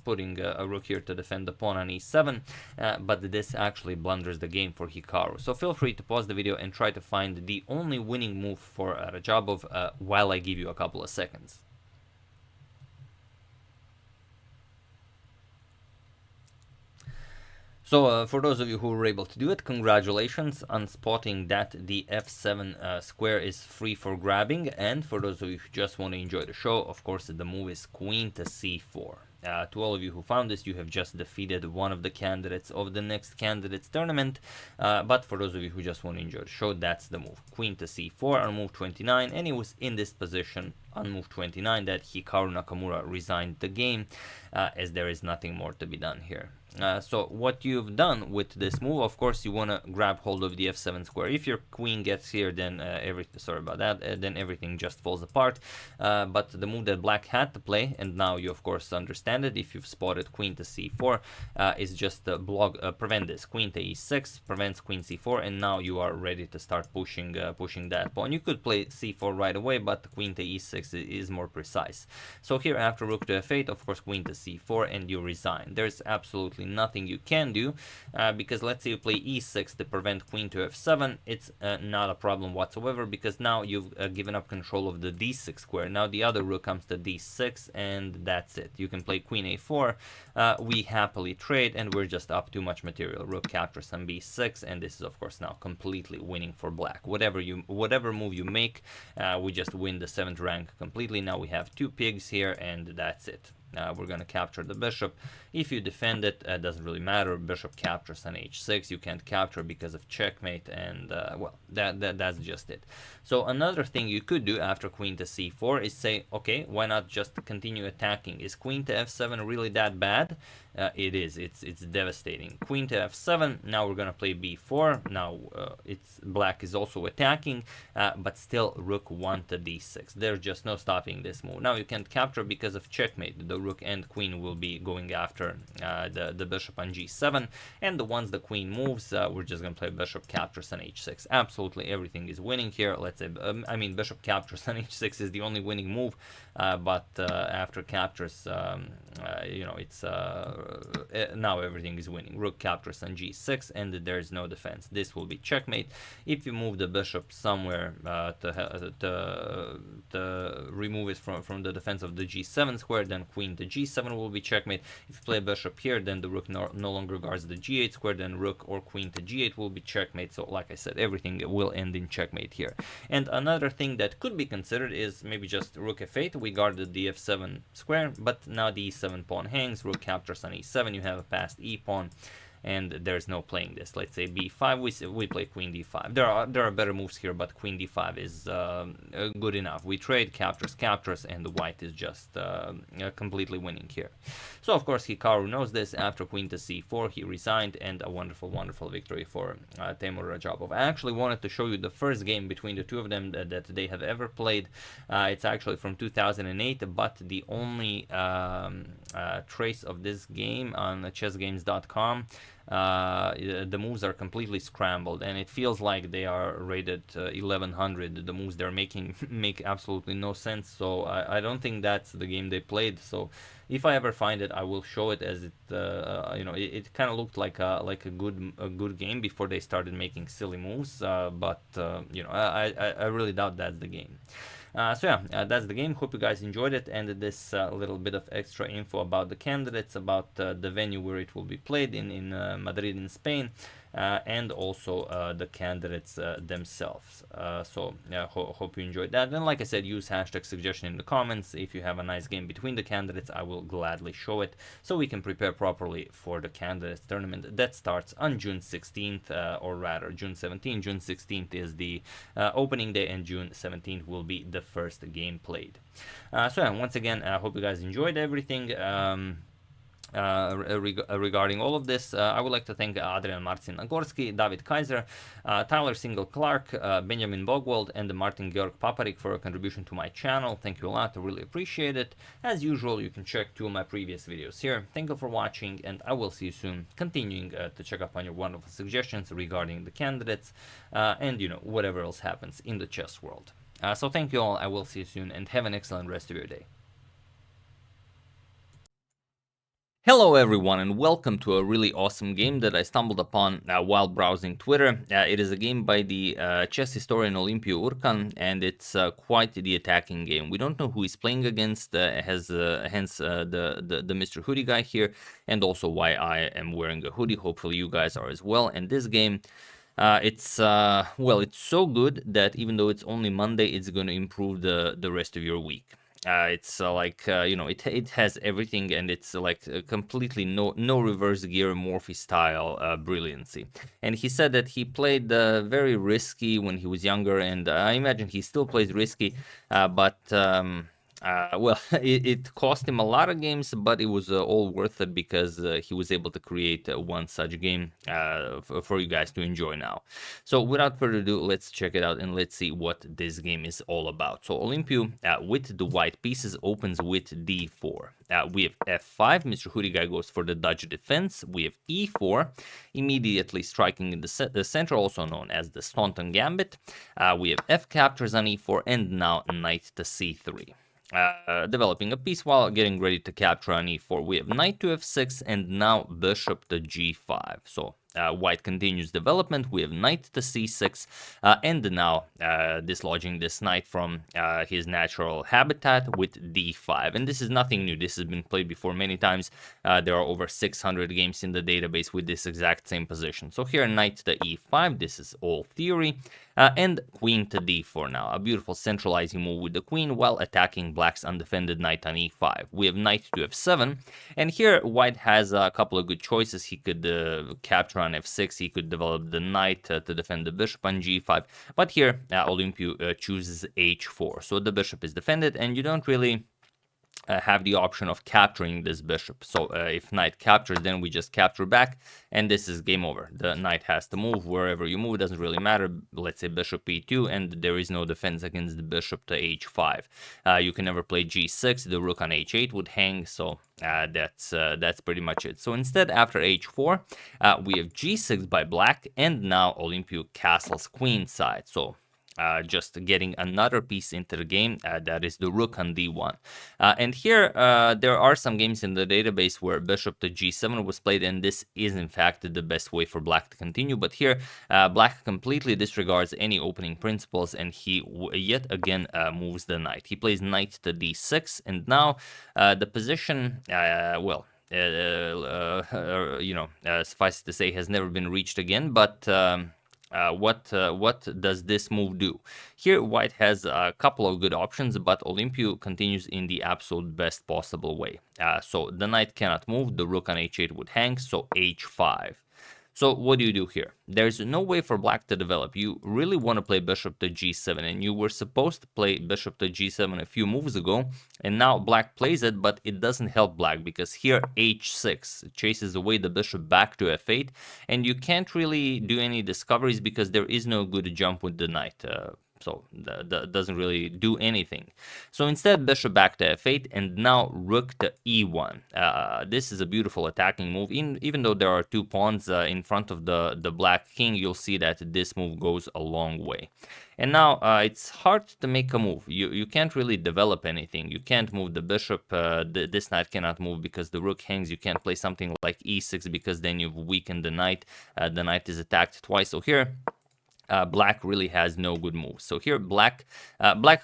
putting a rook here to defend the pawn on e7, but this actually blunders the game for Hikaru. So feel free to pause the video and try to find the only winning move for Radjabov while I give you a couple of seconds. So for those of you who were able to do it, congratulations on spotting that the f7 square is free for grabbing. And for those of you who just want to enjoy the show, of course the move is queen to c4. To all of you who found this, you have just defeated one of the candidates of the next candidates tournament. But for those of you who just want to enjoy the show, that's the move. Queen to c4 on move 29, and it was in this position on move 29 that Hikaru Nakamura resigned the game, as there is nothing more to be done here. So what you've done with this move, of course, you want to grab hold of the f7 square. If your queen gets here, then then everything just falls apart. But the move that black had to play, and now you of course understand it if you've spotted queen to c4, is just prevent this. Queen to e6 prevents queen c4, and now you are ready to start pushing that pawn. You could play c4 right away, but queen to e6 is more precise. So here after rook to f8, of course queen to c4, and you resign. There's absolutely nothing you can do, because let's say you play e6 to prevent queen to f7, it's not a problem whatsoever, because now you've given up control of the d6 square. Now the other rook comes to d6, and that's it. You can play queen a4, we happily trade, and we're just up too much material. Rook captures on b6, and this is of course now completely winning for black. Whatever move you make, we just win the 7th rank completely. Now we have 2 pigs here, and that's it. We're going to capture the bishop. If you defend it, it doesn't really matter. Bishop captures on h6. You can't capture because of checkmate, and well, that's just it. So another thing you could do after queen to c4 is say, okay, why not just continue attacking? Is queen to f7 really that bad? It is. It's devastating. Queen to f7. Now we're gonna play b4. Now black is also attacking, but still rook 1 to d6. There's just no stopping this move. Now you can't capture because of checkmate. The rook and queen will be going after the bishop on g7, and once the queen moves, we're just gonna play bishop captures on h6. Absolutely everything is winning here. Let's say, I mean, bishop captures on h6 is the only winning move, but after captures, you know, it's now everything is winning. Rook captures on g6, and there is no defense. This will be checkmate. If you move the bishop somewhere to remove it from the defense of the g7 square, then queen to g7 will be checkmate. If you play bishop here, then the rook no longer guards the g8 square, then rook or queen to g8 will be checkmate. So like I said, everything will end in checkmate here. And another thing that could be considered is maybe just rook f8. We guarded the f7 square, but now the e7 pawn hangs. Rook captures on e7. You have a passed e pawn, and there's no playing this. Let's say b5, we play queen d5. There are better moves here, but queen d5 is good enough. We trade, captures, and the white is just completely winning here. So of course Hikaru knows this. After queen to c4, he resigned, and a wonderful victory for Teimour Radjabov. I actually wanted to show you the first game between the two of them that they have ever played. It's actually from 2008, but the only trace of this game on chessgames.com, the moves are completely scrambled, and it feels like they are rated 1100. The moves they're making make absolutely no sense, so I don't think that's the game they played. So if I ever find it, I will show it, as it you know, it kind of looked like a good game before they started making silly moves, but you know, I really doubt that's the game. So yeah, that's the game. Hope you guys enjoyed it, and this little bit of extra info about the candidates, about the venue where it will be played in Madrid in Spain. and also the candidates themselves. So hope you enjoyed that. And like I said, use hashtag suggestion in the comments. If you have a nice game between the candidates, I will gladly show it so we can prepare properly for the candidates tournament that starts on June 16th, or rather June 17th. June 16th is the opening day, and June 17th will be the first game played. So yeah, once again, I hope you guys enjoyed everything. Regarding all of this, I would like to thank Adrian Marcin Nagorski, David Kaiser, Tyler Single Clark, Benjamin Bogwald, and Martin Georg Paparik for a contribution to my channel. Thank you a lot, I really appreciate it. As usual, you can check 2 of my previous videos here. Thank you for watching, and I will see you soon, continuing to check up on your wonderful suggestions regarding the candidates, and whatever else happens in the chess world. So thank you all, I will see you soon, and have an excellent rest of your day. Hello everyone, and welcome to a really awesome game that I stumbled upon while browsing Twitter. It is a game by the chess historian Olimpiu Urcan, and it's quite the attacking game. We don't know who he's playing against, hence the Mr. Hoodie guy here, and also why I am wearing a hoodie. Hopefully you guys are as well. And this game, it's so good that even though it's only Monday, it's going to improve the rest of your week. It's it has everything, and it's completely no reverse gear Morphy style brilliancy. And he said that he played very risky when he was younger, and I imagine he still plays risky, but it cost him a lot of games, but it was all worth it because he was able to create one such game for you guys to enjoy now. So without further ado, let's check it out and let's see what this game is all about. So Olimpiu, with the white pieces, opens with d4. We have f5. Mr. Hoodie guy goes for the Dutch defense. We have e4, immediately striking in the center, also known as the Staunton Gambit. We have f captures on e4, and now knight to c3. Developing a piece while getting ready to capture on e4. We have knight to f6, and now bishop to g5. So white continues development. We have knight to c6, and now dislodging this knight from his natural habitat with d5. And this is nothing new. This has been played before many times. There are over 600 games in the database with this exact same position. So here, knight to e5. This is all theory. And queen to d4 now. A beautiful centralizing move with the queen while attacking black's undefended knight on e5. We have knight to f7. And here, white has a couple of good choices. He could capture on f6. He could develop the knight to defend the bishop on g5. But here, Olimpiu chooses h4. So the bishop is defended, and you don't really have the option of capturing this bishop. So if knight captures, then we just capture back, and this is game over. The knight has to move wherever you move. It doesn't really matter. Let's say bishop e2, and there is no defense against the bishop to h5. You can never play g6. The rook on h8 would hang, so that's pretty much it. So instead, after h4, we have g6 by black, and now Olimpiu castles queenside. So just getting another piece into the game, that is the rook on d1. And here, there are some games in the database where bishop to g7 was played, and this is in fact the best way for black to continue. But here, black completely disregards any opening principles, and he yet again moves the knight. He plays knight to d6, and now the position, suffice to say, has never been reached again, but what does this move do? Here, white has a couple of good options, but Olimpiu continues in the absolute best possible way. So the knight cannot move, the rook on h8 would hang, so h5. So what do you do here? There's no way for black to develop. You really want to play bishop to g7, and you were supposed to play bishop to g7 a few moves ago, and now black plays it, but it doesn't help black because here h6 chases away the bishop back to f8, and you can't really do any discoveries because there is no good jump with the knight. So that doesn't really do anything. So instead, bishop back to f8, and now rook to e1. This is a beautiful attacking move. Even though there are two pawns in front of the black king, you'll see that this move goes a long way. And now it's hard to make a move. You can't really develop anything. You can't move the bishop. This knight cannot move because the rook hangs. You can't play something like e6 because then you've weakened the knight. The knight is attacked twice. So here, black really has no good moves. So here, black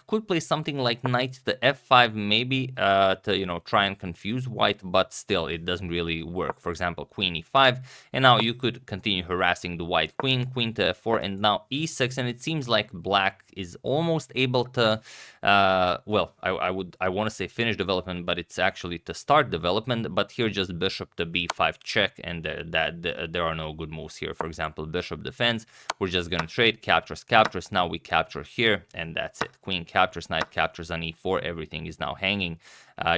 could play something like knight to f5, maybe to try and confuse white, but still it doesn't really work. For example, queen e5, and now you could continue harassing the white queen, queen to f4, and now e6, and it seems like black is almost able to, well, I want to say finish development, but it's actually to start development. But here, just bishop to b5 check, and there are no good moves here. For example, bishop defends. We're just gonna trade, captures. Now we capture here, and that's it. Queen captures, knight captures on e4. Everything is now hanging.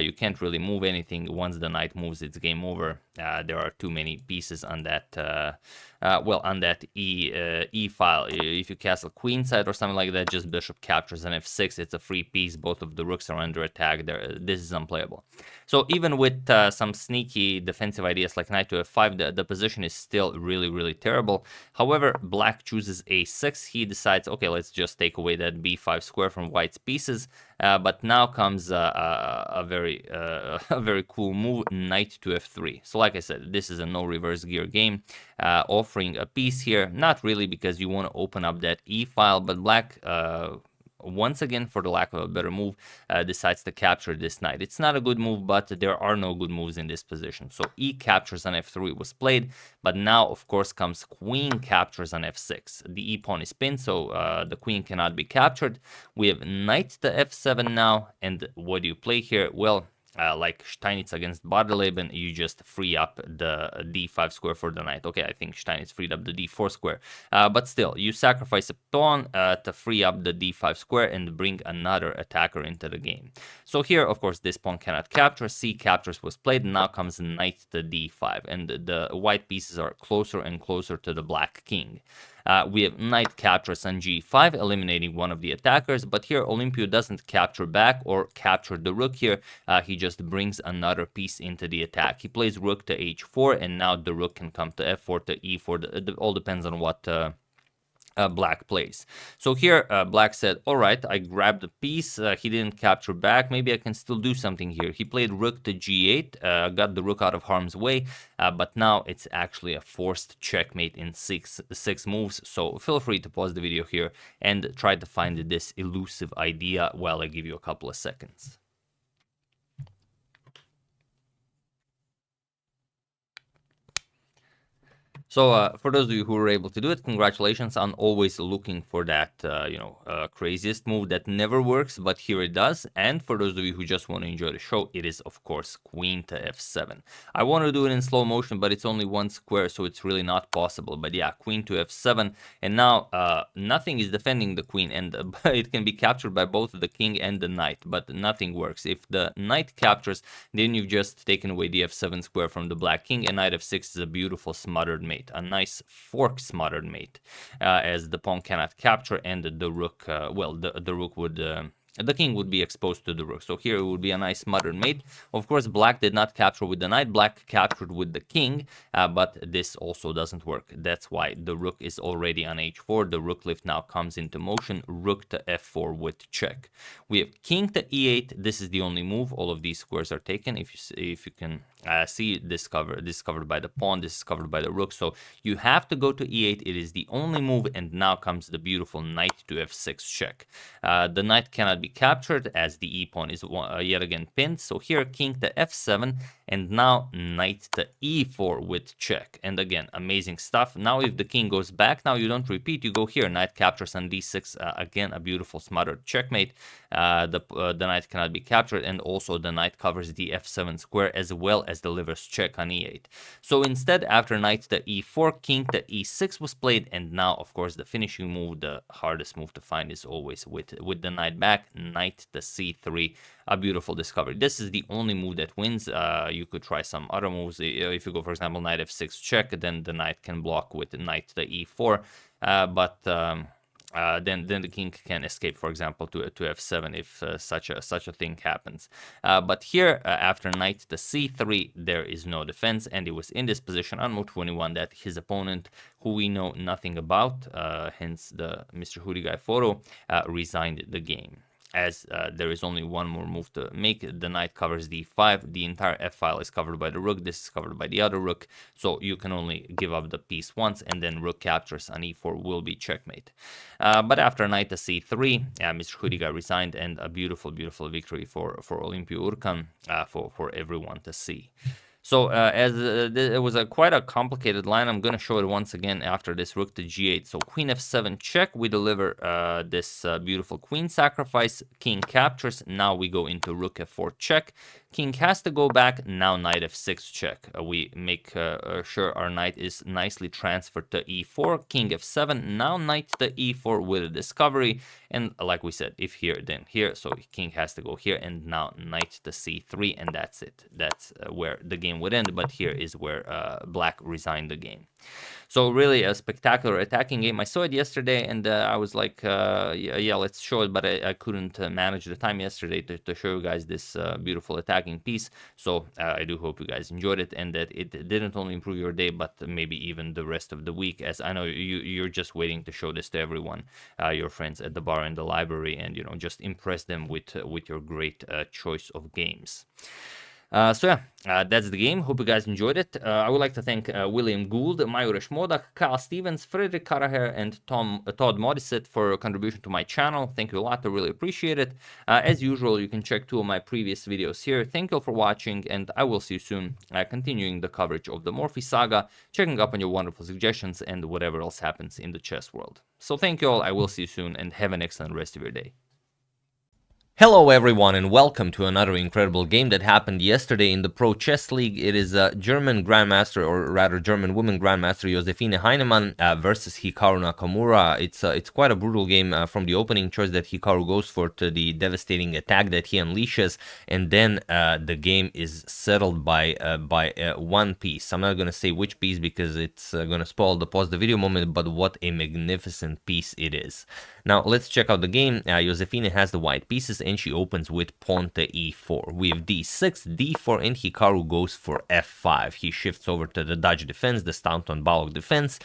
You can't really move anything. Once the knight moves, it's game over. There are too many pieces on that. On that e file. If you castle queenside or something like that, just bishop captures on f6. It's a free piece. Both of the rooks are under attack. This is unplayable. So even with some sneaky defensive ideas like knight to f5, the position is still really, really terrible. However, black chooses a6. He decides, okay, let's just take away that b5 square from white's pieces. But now comes a very cool move, knight to f3. So like I said, this is a no reverse gear game, offering a piece here. Not really, because you want to open up that e file, but black, once again, for the lack of a better move, decides to capture this knight. It's not a good move, but there are no good moves in this position. So e captures on f3 was played, but now, of course, comes queen captures on f6. The e pawn is pinned, so the queen cannot be captured. We have knight to f7 now, and what do you play here? Well, like Steinitz against Bardeleben, you just free up the d5 square for the knight. Okay, I think Steinitz freed up the d4 square. But still, you sacrifice a pawn to free up the d5 square and bring another attacker into the game. So here, of course, this pawn cannot capture. C captures was played. Now comes knight to d5. And the white pieces are closer and closer to the black king. We have knight captures on g5, eliminating one of the attackers, but here Olympio doesn't capture back or capture the rook here. He just brings another piece into the attack. He plays rook to h4, and now the rook can come to f4 to e4. It all depends on what black plays. So here, black said, all right, I grabbed the piece. He didn't capture back. Maybe I can still do something here. He played rook to g8, got the rook out of harm's way, but now it's actually a forced checkmate in six moves. So feel free to pause the video here and try to find this elusive idea while I give you a couple of seconds. So for those of you who were able to do it, congratulations on always looking for that, craziest move that never works, but here it does. And for those of you who just want to enjoy the show, it is, of course, queen to f7. I want to do it in slow motion, but it's only one square, so it's really not possible. But yeah, queen to f7. And now nothing is defending the queen, and it can be captured by both the king and the knight, but nothing works. If the knight captures, then you've just taken away the f7 square from the black king, and knight f6 is a beautiful smothered mate. A nice fork smothered mate, as the pawn cannot capture, and the rook, the rook would the king would be exposed to the rook. So here it would be a nice smothered mate. Of course, black did not capture with the knight. Black captured with the king, but this also doesn't work. That's why the rook is already on h4. The rook lift now comes into motion. Rook to f4 with check. We have king to e8. This is the only move. All of these squares are taken. If you can see, this is covered by the pawn. This is covered by the rook. So you have to go to e8. It is the only move, and now comes the beautiful knight to f6 check. The knight cannot be captured as the e-pawn is yet again pinned. So here, king to f7, and now knight to e4 with check. And again, amazing stuff. Now if the king goes back, now you don't repeat, you go here, knight captures on d6. Again, a beautiful smothered checkmate. The knight cannot be captured, and also the knight covers the f7 square, as well as delivers check on e8. So instead, after knight to e4, king to e6 was played, and now, of course, the finishing move, the hardest move to find, is always with the knight back, knight to c3. A beautiful discovery. This is the only move that wins. You could try some other moves. If you go, for example, knight f6 check, then the knight can block with knight to e4. Then the king can escape, for example, to f7 if such a thing happens. But here, after knight to c3, there is no defense, and it was in this position on move 21 that his opponent, who we know nothing about, hence the Mr. Hoodie Guy photo, resigned the game. as there is only one more move to make. The knight covers d5. The entire f-file is covered by the rook. This is covered by the other rook. So you can only give up the piece once, and then rook captures on e4 will be checkmate. But after knight to c3, Mr. Hudiga resigned, and a beautiful, beautiful victory for Olimpiu Urcan, for everyone to see. So as it was quite a complicated line, I'm going to show it once again after this rook to g8. So queen f7 check, we deliver this beautiful queen sacrifice, king captures, now we go into rook f4 check, king has to go back, now knight f6 check. We make sure our knight is nicely transferred to e4, king f7, now knight to e4 with a discovery, and like we said, if here, then here, so king has to go here, and now knight to c3, and that's it. That's where the game would end, but here is where black resigned the game. So really a spectacular attacking game. I saw it yesterday, and I was like, yeah, let's show it, but I couldn't manage the time yesterday to show you guys this beautiful attacking piece. So I do hope you guys enjoyed it, and that it didn't only improve your day, but maybe even the rest of the week, as I know you're just waiting to show this to everyone, your friends at the bar and the library, and just impress them with your great choice of games. So yeah, that's the game. Hope you guys enjoyed it. I would like to thank William Gould, Mayuresh Modak, Kyle Stevens, Frederick Karaher, and Todd Modisett for contribution to my channel. Thank you a lot. I really appreciate it. As usual, you can check 2 of my previous videos here. Thank you all for watching, and I will see you soon, continuing the coverage of the Morphy saga, checking up on your wonderful suggestions, and whatever else happens in the chess world. So thank you all. I will see you soon, and have an excellent rest of your day. Hello everyone, and welcome to another incredible game that happened yesterday in the Pro Chess League. It is German Grandmaster, or rather German Women Grandmaster Josefine Heinemann versus Hikaru Nakamura. It's quite a brutal game from the opening choice that Hikaru goes for to the devastating attack that he unleashes, and then the game is settled by one piece. I'm not going to say which piece because it's going to spoil the pause the video moment, but what a magnificent piece it is. Now let's check out the game. Josefine has the white pieces, and she opens with pawn to e4. We have d6, d4, and Hikaru goes for f5. He shifts over to the Dutch defense, the Staunton Balog defense.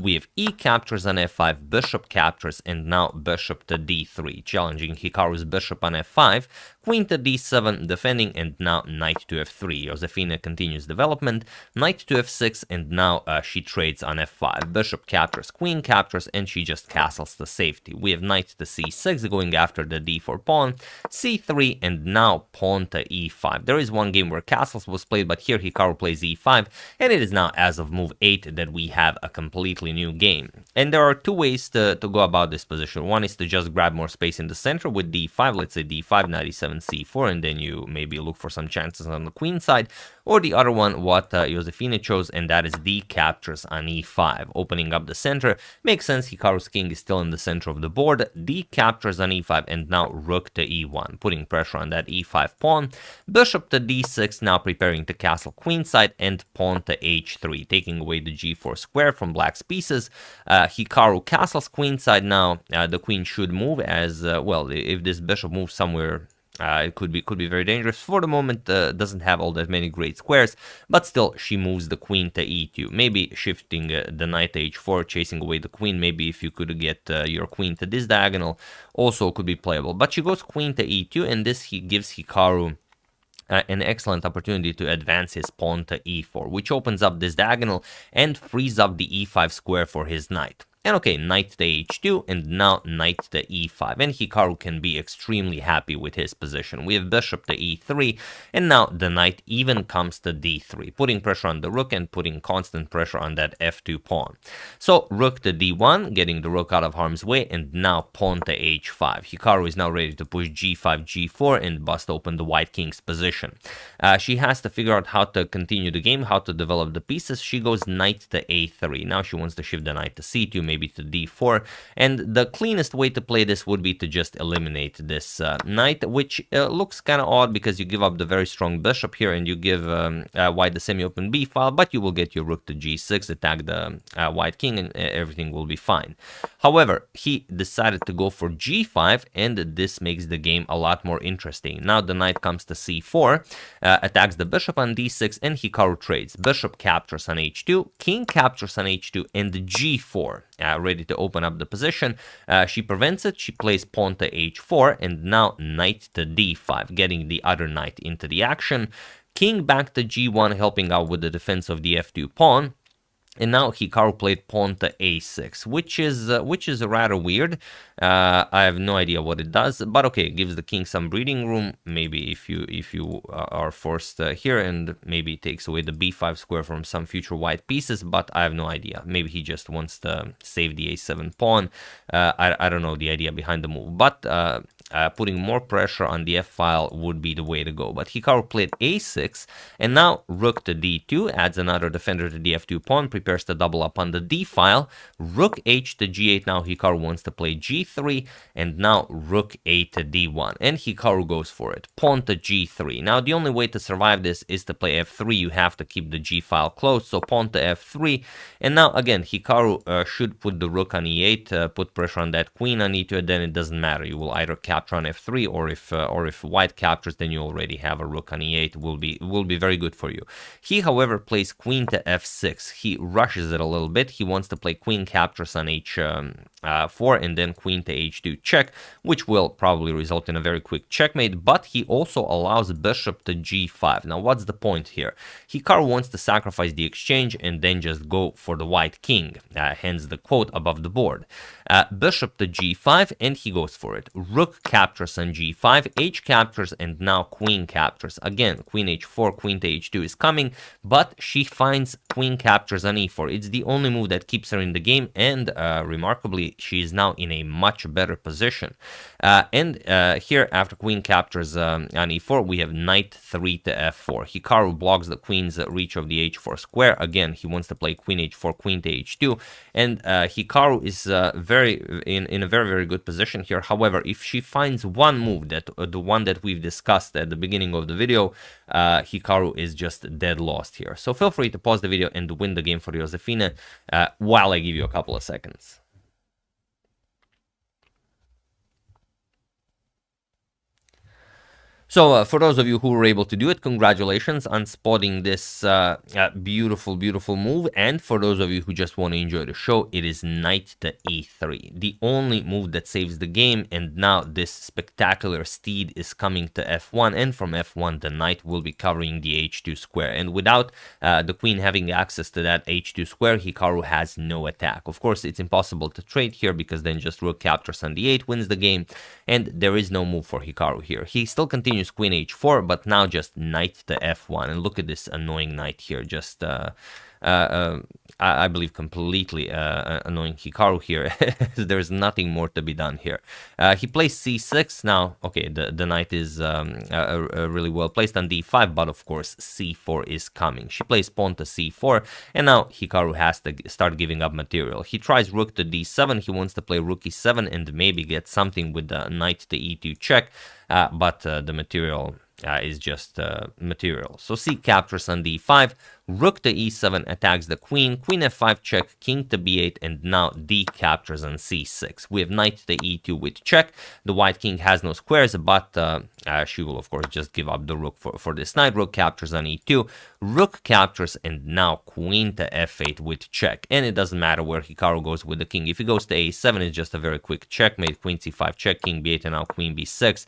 We have e captures on f5, bishop captures, and now bishop to d3, challenging Hikaru's bishop on f5, queen to d7, defending, and now knight to f3. Josefine continues development, knight to f6, and now she trades on f5. Bishop captures, queen captures, and she just castles to safety. We have knight to c6 going after the d4 pawn, c3, and now pawn to e5. There is one game where castles was played, but here Hikaru plays e5, and it is now as of move 8 that we have a completely new game. And there are 2 ways to go about this position. One is to just grab more space in the center with d5, let's say d5, knight e7, c4, and then you maybe look for some chances on the queen side. Or the other one, what Josefine chose, and that is d captures on e5, opening up the center. Makes sense, Hikaru's king is still in the center of the board. D captures on e5, and now rook to e1, putting pressure on that e5 pawn. Bishop to d6, now preparing to castle queenside, and pawn to h3, taking away the g4 square from black's pieces. Hikaru castles queenside now. The queen should move as well. If this bishop moves somewhere, it could be very dangerous. For the moment, doesn't have all that many great squares, but still she moves the queen to e2, maybe shifting the knight to h4, chasing away the queen. Maybe if you could get your queen to this diagonal, also could be playable. But she goes queen to e2, and this gives Hikaru an excellent opportunity to advance his pawn to e4, which opens up this diagonal and frees up the e5 square for his knight. And okay, knight to h2, and now knight to e5, and Hikaru can be extremely happy with his position. We have bishop to e3, and now the knight even comes to d3, putting pressure on the rook and putting constant pressure on that f2 pawn. So rook to d1, getting the rook out of harm's way, and now pawn to h5. Hikaru is now ready to push g5, g4, and bust open the white king's position. She has to figure out how to continue the game, how to develop the pieces. She goes knight to a3. Now she wants to shift the knight to c2, maybe to d4, and the cleanest way to play this would be to just eliminate this knight, which looks kind of odd because you give up the very strong bishop here and you give white the semi-open b file, but you will get your rook to g6, attack the white king, and everything will be fine. However, he decided to go for g5, and this makes the game a lot more interesting. Now the knight comes to c4, attacks the bishop on d6, and Hikaru trades. Bishop captures on h2, king captures on h2, and g4. ready to open up the position. She prevents it. She plays pawn to h4, and now knight to d5, getting the other knight into the action. King back to g1, helping out with the defense of the f2 pawn. And now Hikaru played pawn to a6, which is rather weird. I have no idea what it does, but okay, it gives the king some breathing room. Maybe if you are forced here, and maybe it takes away the b5 square from some future white pieces, but I have no idea. Maybe he just wants to save the a7 pawn. I don't know the idea behind the move, but putting more pressure on the f-file would be the way to go. But Hikaru played a6, and now rook to d2, adds another defender to the f2 pawn, prepares to double up on the d-file. Rook h to g8, now Hikaru wants to play g3, and now rook a to d1, and Hikaru goes for it. Pawn to g3. Now the only way to survive this is to play f3, you have to keep the g-file closed, so pawn to f3, and now again Hikaru should put the rook on e8, put pressure on that queen on e2, then it doesn't matter, you will either capture on f3, or if white captures, then you already have a rook on e8, will be very good for you. He, however, plays queen to f6. He rushes it a little bit. He wants to play queen captures on h4, and then queen to h2 check, which will probably result in a very quick checkmate, but he also allows bishop to g5. Now, what's the point here? Hikaru wants to sacrifice the exchange and then just go for the white king, hence the quote above the board. Bishop to g5, and he goes for it. Rook captures on g5, h captures, and now queen captures. Again, queen h4, queen to h2 is coming, but she finds queen captures on e4. It's the only move that keeps her in the game, and remarkably, she is now in a much better position. Here, after queen captures on e4, we have knight 3 to f4. Hikaru blocks the queen's reach of the h4 square. Again, he wants to play queen h4, queen to h2, and Hikaru is in a very good position here. However, if she finds one move, that the one that we've discussed at the beginning of the video, Hikaru is just dead lost here. So feel free to pause the video and win the game for Josefina while I give you a couple of seconds. So for those of you who were able to do it, congratulations on spotting this beautiful move. And for those of you who just want to enjoy the show, it is knight to e3, the only move that saves the game. And now this spectacular steed is coming to f1, and from f1 the knight will be covering the h2 square. And without the queen having access to that h2 square, Hikaru has no attack. Of course, it's impossible to trade here, because then just rook captures on the 8 wins the game, and there is no move for Hikaru here. He still continues queen h4, but now just knight to f1, and look at this annoying knight here, just I believe completely annoying Hikaru here. There's nothing more to be done here. He plays c6 now. Okay, the knight is really well placed on d5, but of course c4 is coming. She plays pawn to c4, and now Hikaru has to start giving up material. He tries rook to d7. He wants to play rook e7 and maybe get something with the knight to e2 check, but the material is just material. So c captures on d5, rook to e7 attacks the queen, queen f5 check, king to b8, and now d captures on c6. We have knight to e2 with check. The white king has no squares, but she will of course just give up the rook for this knight. Rook captures on e2, rook captures, and now queen to f8 with check. And it doesn't matter where Hikaru goes with the king. If he goes to a7, it's just a very quick checkmate. Queen c5 check, king b8, and now queen b6.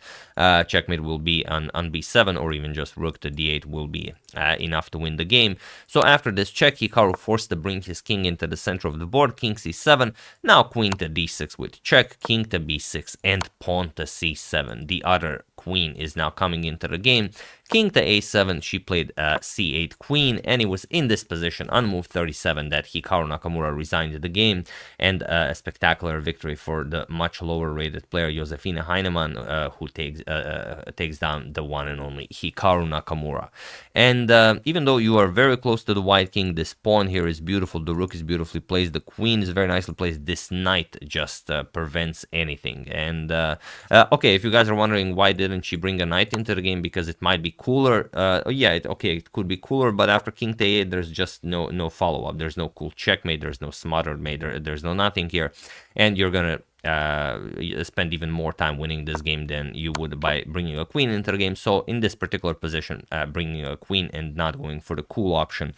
Checkmate will be on b7, or even just rook to d8 will be enough to win the game. So after this check, Hikaru forced to bring his king into the center of the board. King c7, now queen to d6 with check, king to b6, and pawn to c7. The other queen is now coming into the game. King to a7, she played c8 queen, and it was in this position on move 37 that Hikaru Nakamura resigned the game, and a spectacular victory for the much lower rated player Josefina Heinemann, who takes down the one and only Hikaru Nakamura. And even though you are very close to the white king, this pawn here is beautiful, the rook is beautifully placed, the queen is very nicely placed, this knight just prevents anything. And okay, if you guys are wondering why didn't she bring a knight into the game, because it might be cooler. Yeah, it could be cooler, but after king to a8, there's just no follow-up. There's no cool checkmate, there's no smothered mate, there's no nothing here. And you're gonna spend even more time winning this game than you would by bringing a queen into the game. So in this particular position, bringing a queen and not going for the cool option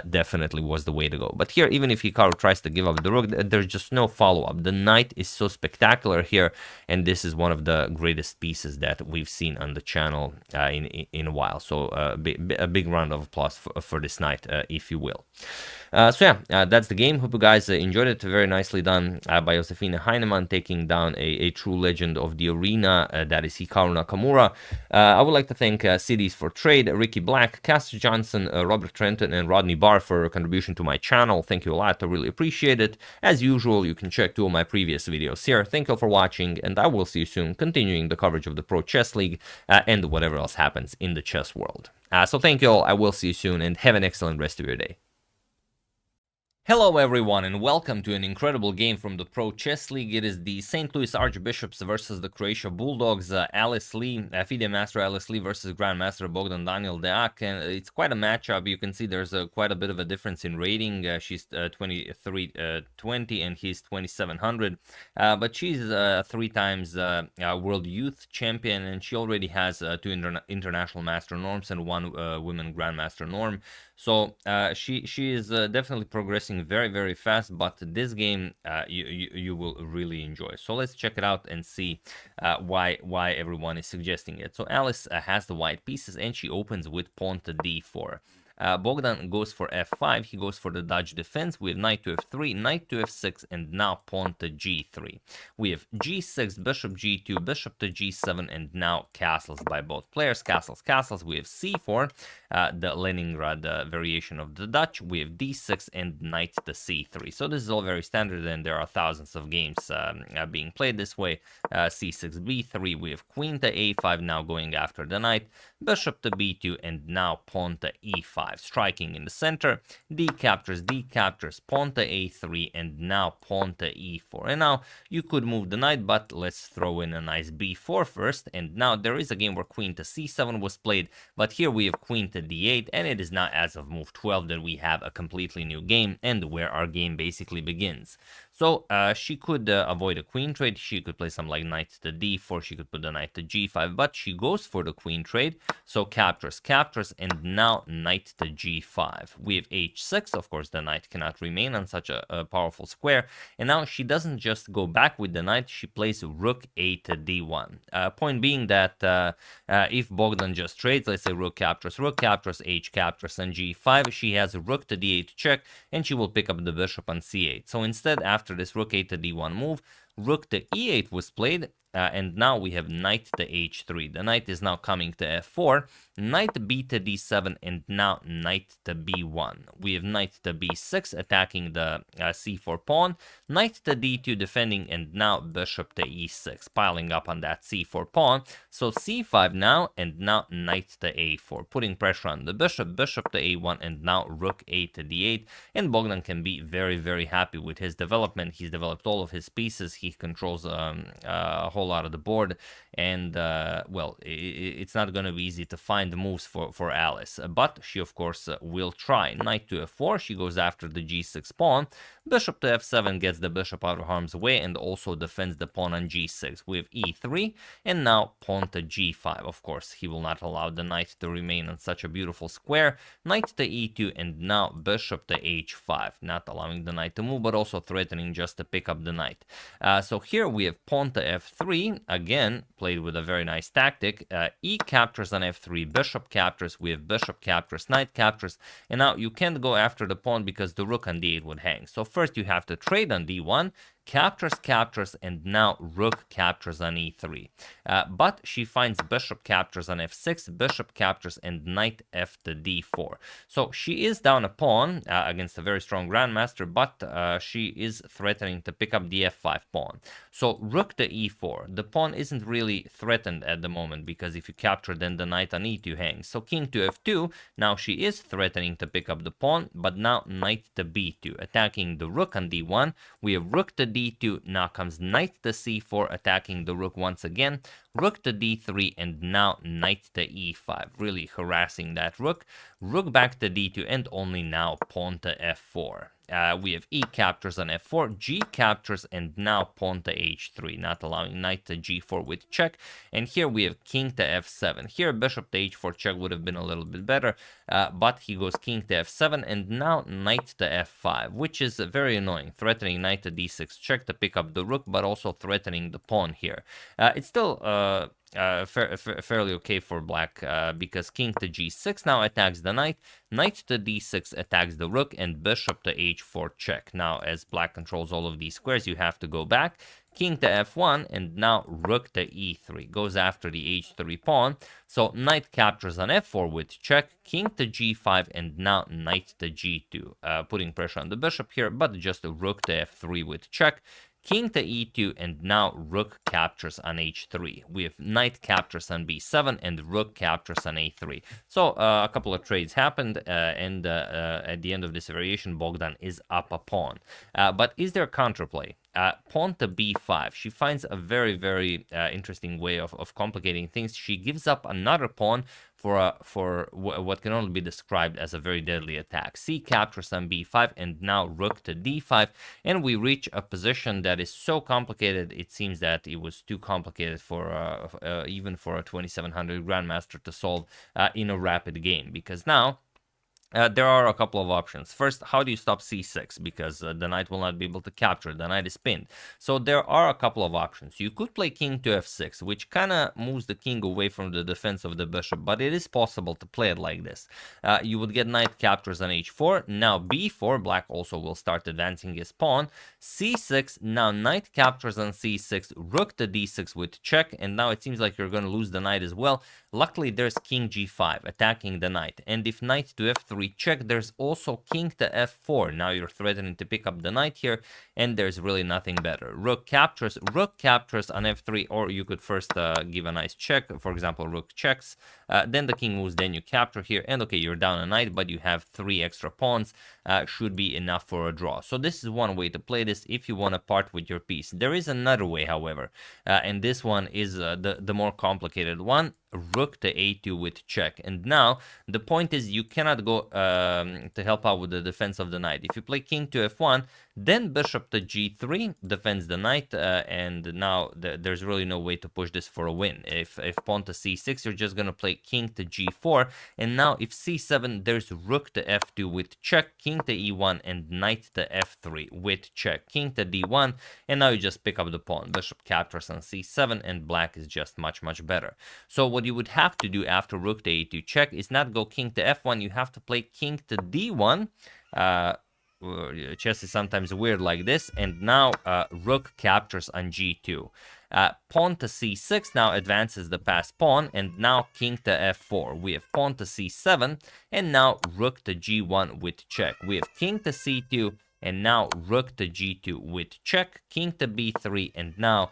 definitely was the way to go. But here, even if Hikaru tries to give up the rook, there's just no follow-up. The knight is so spectacular here, and this is one of the greatest pieces that we've seen on the channel in a while. So a big round of applause for this knight, if you will. So yeah, that's the game. Hope you guys enjoyed it. Very nicely done by Josefina Heinemann, taking down a true legend of the arena, that is Hikaru Nakamura. I would like to thank Cities for Trade, Ricky Black, Cass Johnson, Robert Trenton, and Rodney Barr for a contribution to my channel. Thank you a lot. I really appreciate it. As usual, you can check 2 of my previous videos here. Thank you all for watching, and I will see you soon, continuing the coverage of the Pro Chess League and whatever else happens in the chess world. So thank you all. I will see you soon, and have an excellent rest of your day. Hello everyone and welcome to an incredible game from the Pro Chess League. It is the St. Louis Archbishops versus the Croatia Bulldogs. Alice Lee, FIDE Master Alice Lee versus Grandmaster Bogdan Daniel Deac, and it's quite a matchup. You can see there's quite a bit of a difference in rating. She's 2320 and he's 2700, but she's 3 times World Youth Champion, and she already has 2 international master norms and 1 women Grandmaster norm. So she is definitely progressing very fast, but this game you will really enjoy. So let's check it out and see why everyone is suggesting it. So Alice has the white pieces and she opens with pawn to d4. Bogdan goes for f5, he goes for the Dutch defense. We have knight to f3, knight to f6, and now pawn to g3. We have g6, bishop g2, bishop to g7, and now castles by both players. Castles. We have c4, the Leningrad variation of the Dutch. We have d6 and knight to c3. So this is all very standard, and there are thousands of games being played this way. c6, b3, we have queen to a5, now going after the knight, bishop to b2, and now pawn to e5. Striking in the center, d captures, pawn to a3, and now pawn to e4. And now you could move the knight, but let's throw in a nice b4 first. And now there is a game where queen to c7 was played, but here we have queen to d8, and it is not as of move 12 that we have a completely new game and where our game basically begins. So she could avoid a queen trade. She could play some like knight to d4. She could put the knight to g5, but she goes for the queen trade. So captures, and now knight to g5. We have h6. Of course, the knight cannot remain on such a powerful square. And now she doesn't just go back with the knight. She plays rook a to d1. Point being that if Bogdan just trades, let's say rook captures, h captures, and g5, she has rook to d8 check, and she will pick up the bishop on c8. So instead, after this rook a to d1 move, rook to e8 was played, and now we have knight to h3. The knight is now coming to f4, knight b to d7, and now knight to b1. We have knight to b6 attacking the c4 pawn, knight to d2 defending, and now bishop to e6 piling up on that c4 pawn. So c5 now, and now knight to a4, putting pressure on the bishop, bishop to a1, and now rook a to d8. And Bogdan can be very happy with his development. He's developed all of his pieces. He controls a whole lot of the board, and well, it's not going to be easy to find the moves for Alice, but she of course will try. Knight to f4, she goes after the g6 pawn, bishop to f7 gets the bishop out of harm's way and also defends the pawn on g6. We have e3, and now pawn to g5. Of course, he will not allow the knight to remain on such a beautiful square. Knight to e2, and now bishop to h5, not allowing the knight to move, but also threatening just to pick up the knight. So here we have pawn to f3, again played with a very nice tactic. E captures on f3, bishop captures, we have bishop captures, knight captures, and now you can't go after the pawn because the rook on d8 would hang. So first you have to trade on d1, captures, and now rook captures on e3. But she finds bishop captures on f6, bishop captures, and knight f to d4. So she is down a pawn against a very strong grandmaster, but she is threatening to pick up the f5 pawn. So rook to e4. The pawn isn't really threatened at the moment because if you capture, then the knight on e2 hangs. So king to f2. Now she is threatening to pick up the pawn, but now knight to b2, attacking the rook on d1. We have rook to d2, now comes knight to c4, attacking the rook once again, rook to d3, and now knight to e5, really harassing that rook. Rook back to d2, and only now pawn to f4. we have e captures on f4, g captures, and now pawn to h3, not allowing knight to g4 with check. And here we have king to f7. Here bishop to h4 check would have been a little bit better, but he goes king to f7, and now knight to f5, which is very annoying, threatening knight to d6 check to pick up the rook, but also threatening the pawn here. It's still fairly okay for black, because king to g6 now attacks the knight, knight to d6 attacks the rook, and bishop to h4 check. Now, as black controls all of these squares, you have to go back. King to f1, and now rook to e3, goes after the h3 pawn. So knight captures on f4 with check, king to g5, and now knight to g2, putting pressure on the bishop here, but just a rook to f3 with check. King to e2, and now rook captures on h3. We have knight captures on b7 and rook captures on a3. So a couple of trades happened, and at the end of this variation, Bogdan is up a pawn. But is there counterplay? Pawn to b5. She finds a very, very interesting way of complicating things. She gives up another pawn for what can only be described as a very deadly attack. C captures on b5, and now rook to d5, and we reach a position that is so complicated, it seems that it was too complicated for even for a 2700 grandmaster to solve in a rapid game, because now there are a couple of options. First, how do you stop c6? Because the knight will not be able to capture. The knight is pinned. So there are a couple of options. You could play king to f6, which kind of moves the king away from the defense of the bishop, but it is possible to play it like this. You would get knight captures on h4. Now b4, black also will start advancing his pawn. c6, now knight captures on c6, rook to d6 with check, and now it seems like you're going to lose the knight as well. Luckily, there's king g5 attacking the knight, and if knight to f3 check, there's also king to f4. Now you're threatening to pick up the knight here, and there's really nothing better. Rook captures on f3, or you could first give a nice check. For example, rook checks, then the king moves, then you capture here, and okay, you're down a knight, but you have 3 extra pawns. Should be enough for a draw. So this is one way to play this if you want to part with your piece. There is another way, however, and this one is the more complicated one. Rook to a2 with check, and now the point is you cannot go to help out with the defense of the knight. If you play king to f1, then bishop to g3 defends the knight, and now there's really no way to push this for a win. If pawn to c6, you're just gonna play king to g4, and now if c7, there's rook to f2 with check, king to e1, and knight to f3 with check, king to d1, and now you just pick up the pawn. Bishop captures on c7, and black is just much better. So what you would have to do after rook to a2 check is not go king to f1, you have to play king to d1. Chess is sometimes weird like this, and now rook captures on g2. Pawn to c6 now advances the passed pawn, and now king to f4. We have pawn to c7, and now rook to g1 with check. We have king to c2, and now rook to g2 with check, king to b3, and now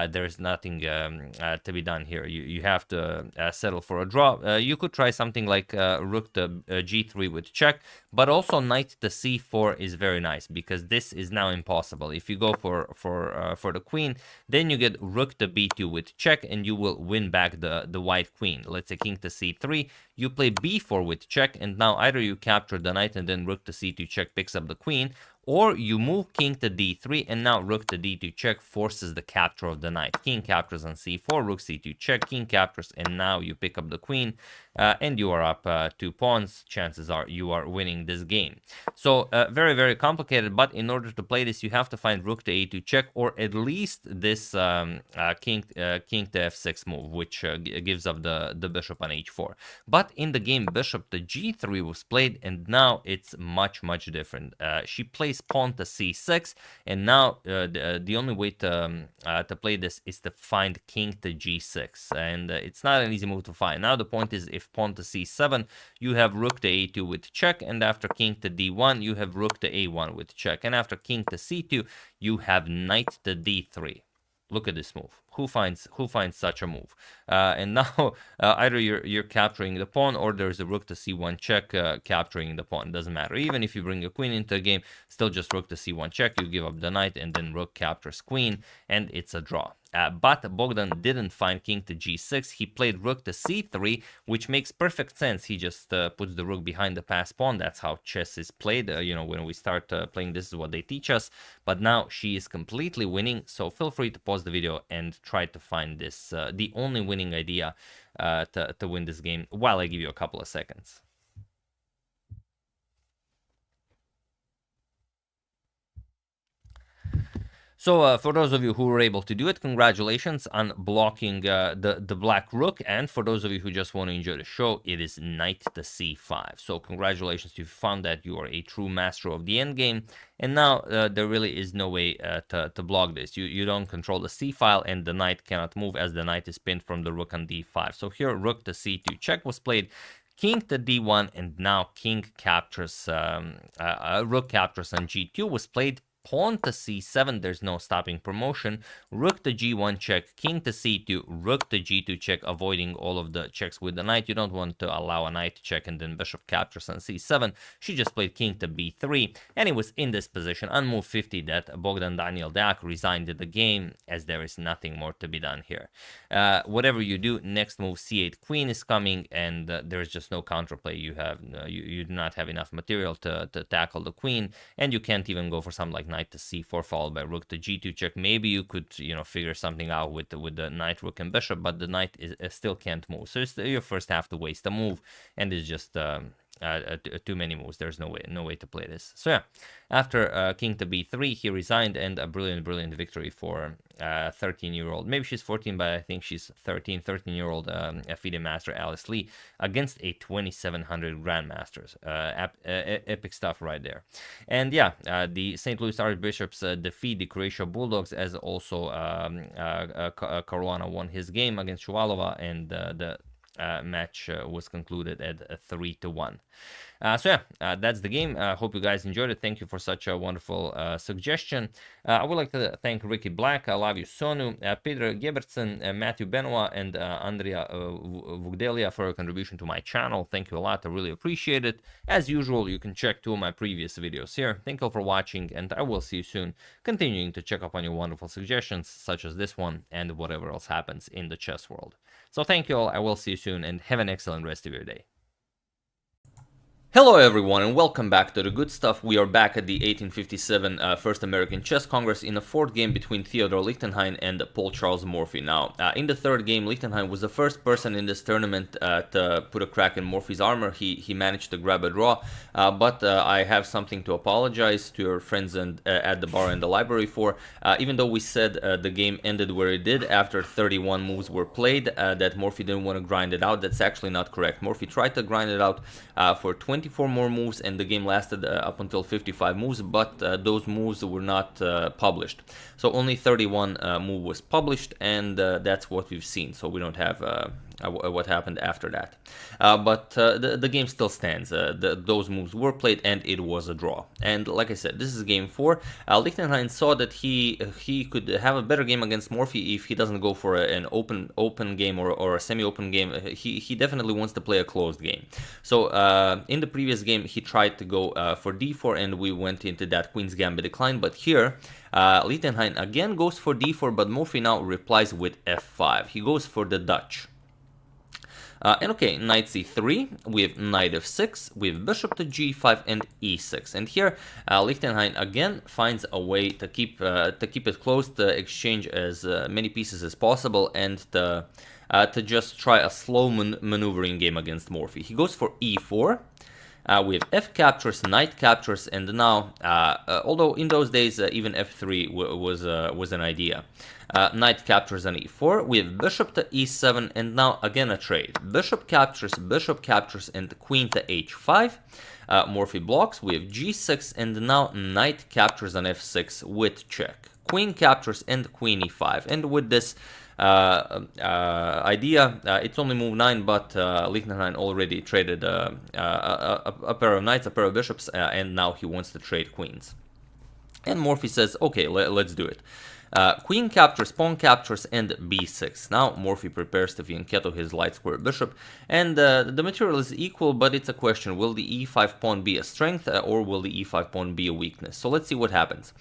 there's nothing to be done here. You have to settle for a draw. You could try something like rook to g3 with check, but also knight to c4 is very nice, because this is now impossible. If you go for the queen, then you get rook to b2 with check, and you will win back the white queen. Let's say king to c3, you play b4 with check, and now either you capture the knight and then rook to c2 check picks up the queen, or you move king to d3, and now rook to d2 check forces the capture of the knight. King captures on c4, rook c2 check, king captures, and now you pick up the queen, and you are up 2 pawns. Chances are you are winning this game. So very complicated, but in order to play this, you have to find rook to a2 check, or at least this king to f6 move, which gives up the bishop on h4. But in the game, bishop to g3 was played, and now it's much different. She plays pawn to c6, and now the only way to play this is to find king to g6, and it's not an easy move to find. Now the point is, if pawn to c7, you have rook to a2 with check, and after king to d1, you have rook to a1 with check, and after king to c2, you have knight to d3. Look at this move. Who finds such a move? And now either you're capturing the pawn, or there's a rook to c1 check capturing the pawn. Doesn't matter. Even if you bring a queen into the game, still just rook to c1 check. You give up the knight, and then rook captures queen, and it's a draw. But Bogdan didn't find king to g6. He played rook to c3, which makes perfect sense. He just puts the rook behind the passed pawn. That's how chess is played. When we start playing, this is what they teach us. But now she is completely winning. So feel free to pause the video and try to find this, the only winning idea to win this game, while I give you a couple of seconds. So for those of you who were able to do it, congratulations on blocking the black rook. And for those of you who just want to enjoy the show, it is knight to c5. So congratulations, you found that you are a true master of the endgame. And now there really is no way to block this. You don't control the c file, and the knight cannot move, as the knight is pinned from the rook on d5. So here rook to c2 check was played. King to d1, and now king captures, rook captures on g2 was played. Pawn to c7, there's no stopping promotion. Rook to g1 check, king to c2, rook to g2 check, avoiding all of the checks with the knight. You don't want to allow a knight to check and then bishop captures on c7. She just played king to b3, and it was in this position on move 50 that Bogdan Daniel Deac resigned the game, as there is nothing more to be done here. Whatever you do, next move c8 queen is coming, and there's just no counterplay. You do not have enough material to tackle the queen, and you can't even go for something like knight to c4 followed by rook to g2 check. Maybe you could figure something out with the knight, rook, and bishop, but the knight still can't move. So you first have to waste a move, and it's just too many moves. There's no way to play this. So yeah, after king to b3, he resigned, and a brilliant victory for 13-year-old. Maybe she's 14, but I think she's 13-year-old FIDE master Alice Lee against a 2700 grandmasters. Epic stuff right there. And yeah, the St. Louis Archbishops defeat the Croatia Bulldogs, as also Caruana won his game against Shuvalova, and the match was concluded at 3-1. So yeah, that's the game. I hope you guys enjoyed it. Thank you for such a wonderful suggestion. I would like to thank Ricky Black, I love you Sonu, Peter Gebertson, Matthew Benoit, and Andrea Vugdelia for your contribution to my channel. Thank you a lot. I really appreciate it. As usual, you can check 2 of my previous videos here. Thank you all for watching, and I will see you soon, continuing to check up on your wonderful suggestions, such as this one and whatever else happens in the chess world. So thank you all. I will see you soon, and have an excellent rest of your day. Hello everyone, and welcome back to the good stuff. We are back at the 1857 First American Chess Congress in a 4th game between Theodore Lichtenhein and Paul Charles Morphy. Now, in the 3rd game, Lichtenhein was the first person in this tournament to put a crack in Morphy's armor. He managed to grab a draw, but I have something to apologize to your friends at the bar and the library for. Even though we said the game ended where it did after 31 moves were played, that Morphy didn't want to grind it out. That's actually not correct. Morphy tried to grind it out for 24 more moves, and the game lasted up until 55 moves, but those moves were not published. So only 31 move was published, and that's what we've seen. So we don't have what happened after that. But the game still stands. Those moves were played, and it was a draw. And like I said, this is game 4. Lichtenhein saw that he could have a better game against Morphy if he doesn't go for an open game or a semi-open game. He definitely wants to play a closed game. So in the previous game, he tried to go for d4, and we went into that Queen's Gambit decline. But here, Lichtenhein again goes for d4, but Morphy now replies with f5. He goes for the Dutch. And okay, knight c3, we have knight f6, we have bishop to g5 and e6. And here, Lichtenhein again finds a way to keep it close, to exchange as many pieces as possible, and to just try a slow maneuvering game against Morphy. He goes for e4. We have f captures, knight captures, and now, although in those days even f3 was an idea. Knight captures on e4, we have bishop to e7, and now again a trade. Bishop captures, and queen to h5. Morphy blocks, we have g6, and now knight captures on f6 with check. Queen captures and queen e5, and with this idea, it's only move 9, but Lichtenhein already traded a pair of knights, a pair of bishops, and now he wants to trade queens. And Morphy says, okay, let's do it. Queen captures, pawn captures, and b6. Now Morphy prepares to fianchetto his light square bishop, and the material is equal, but it's a question: will the e5 pawn be a strength, or will the e5 pawn be a weakness? So let's see what happens.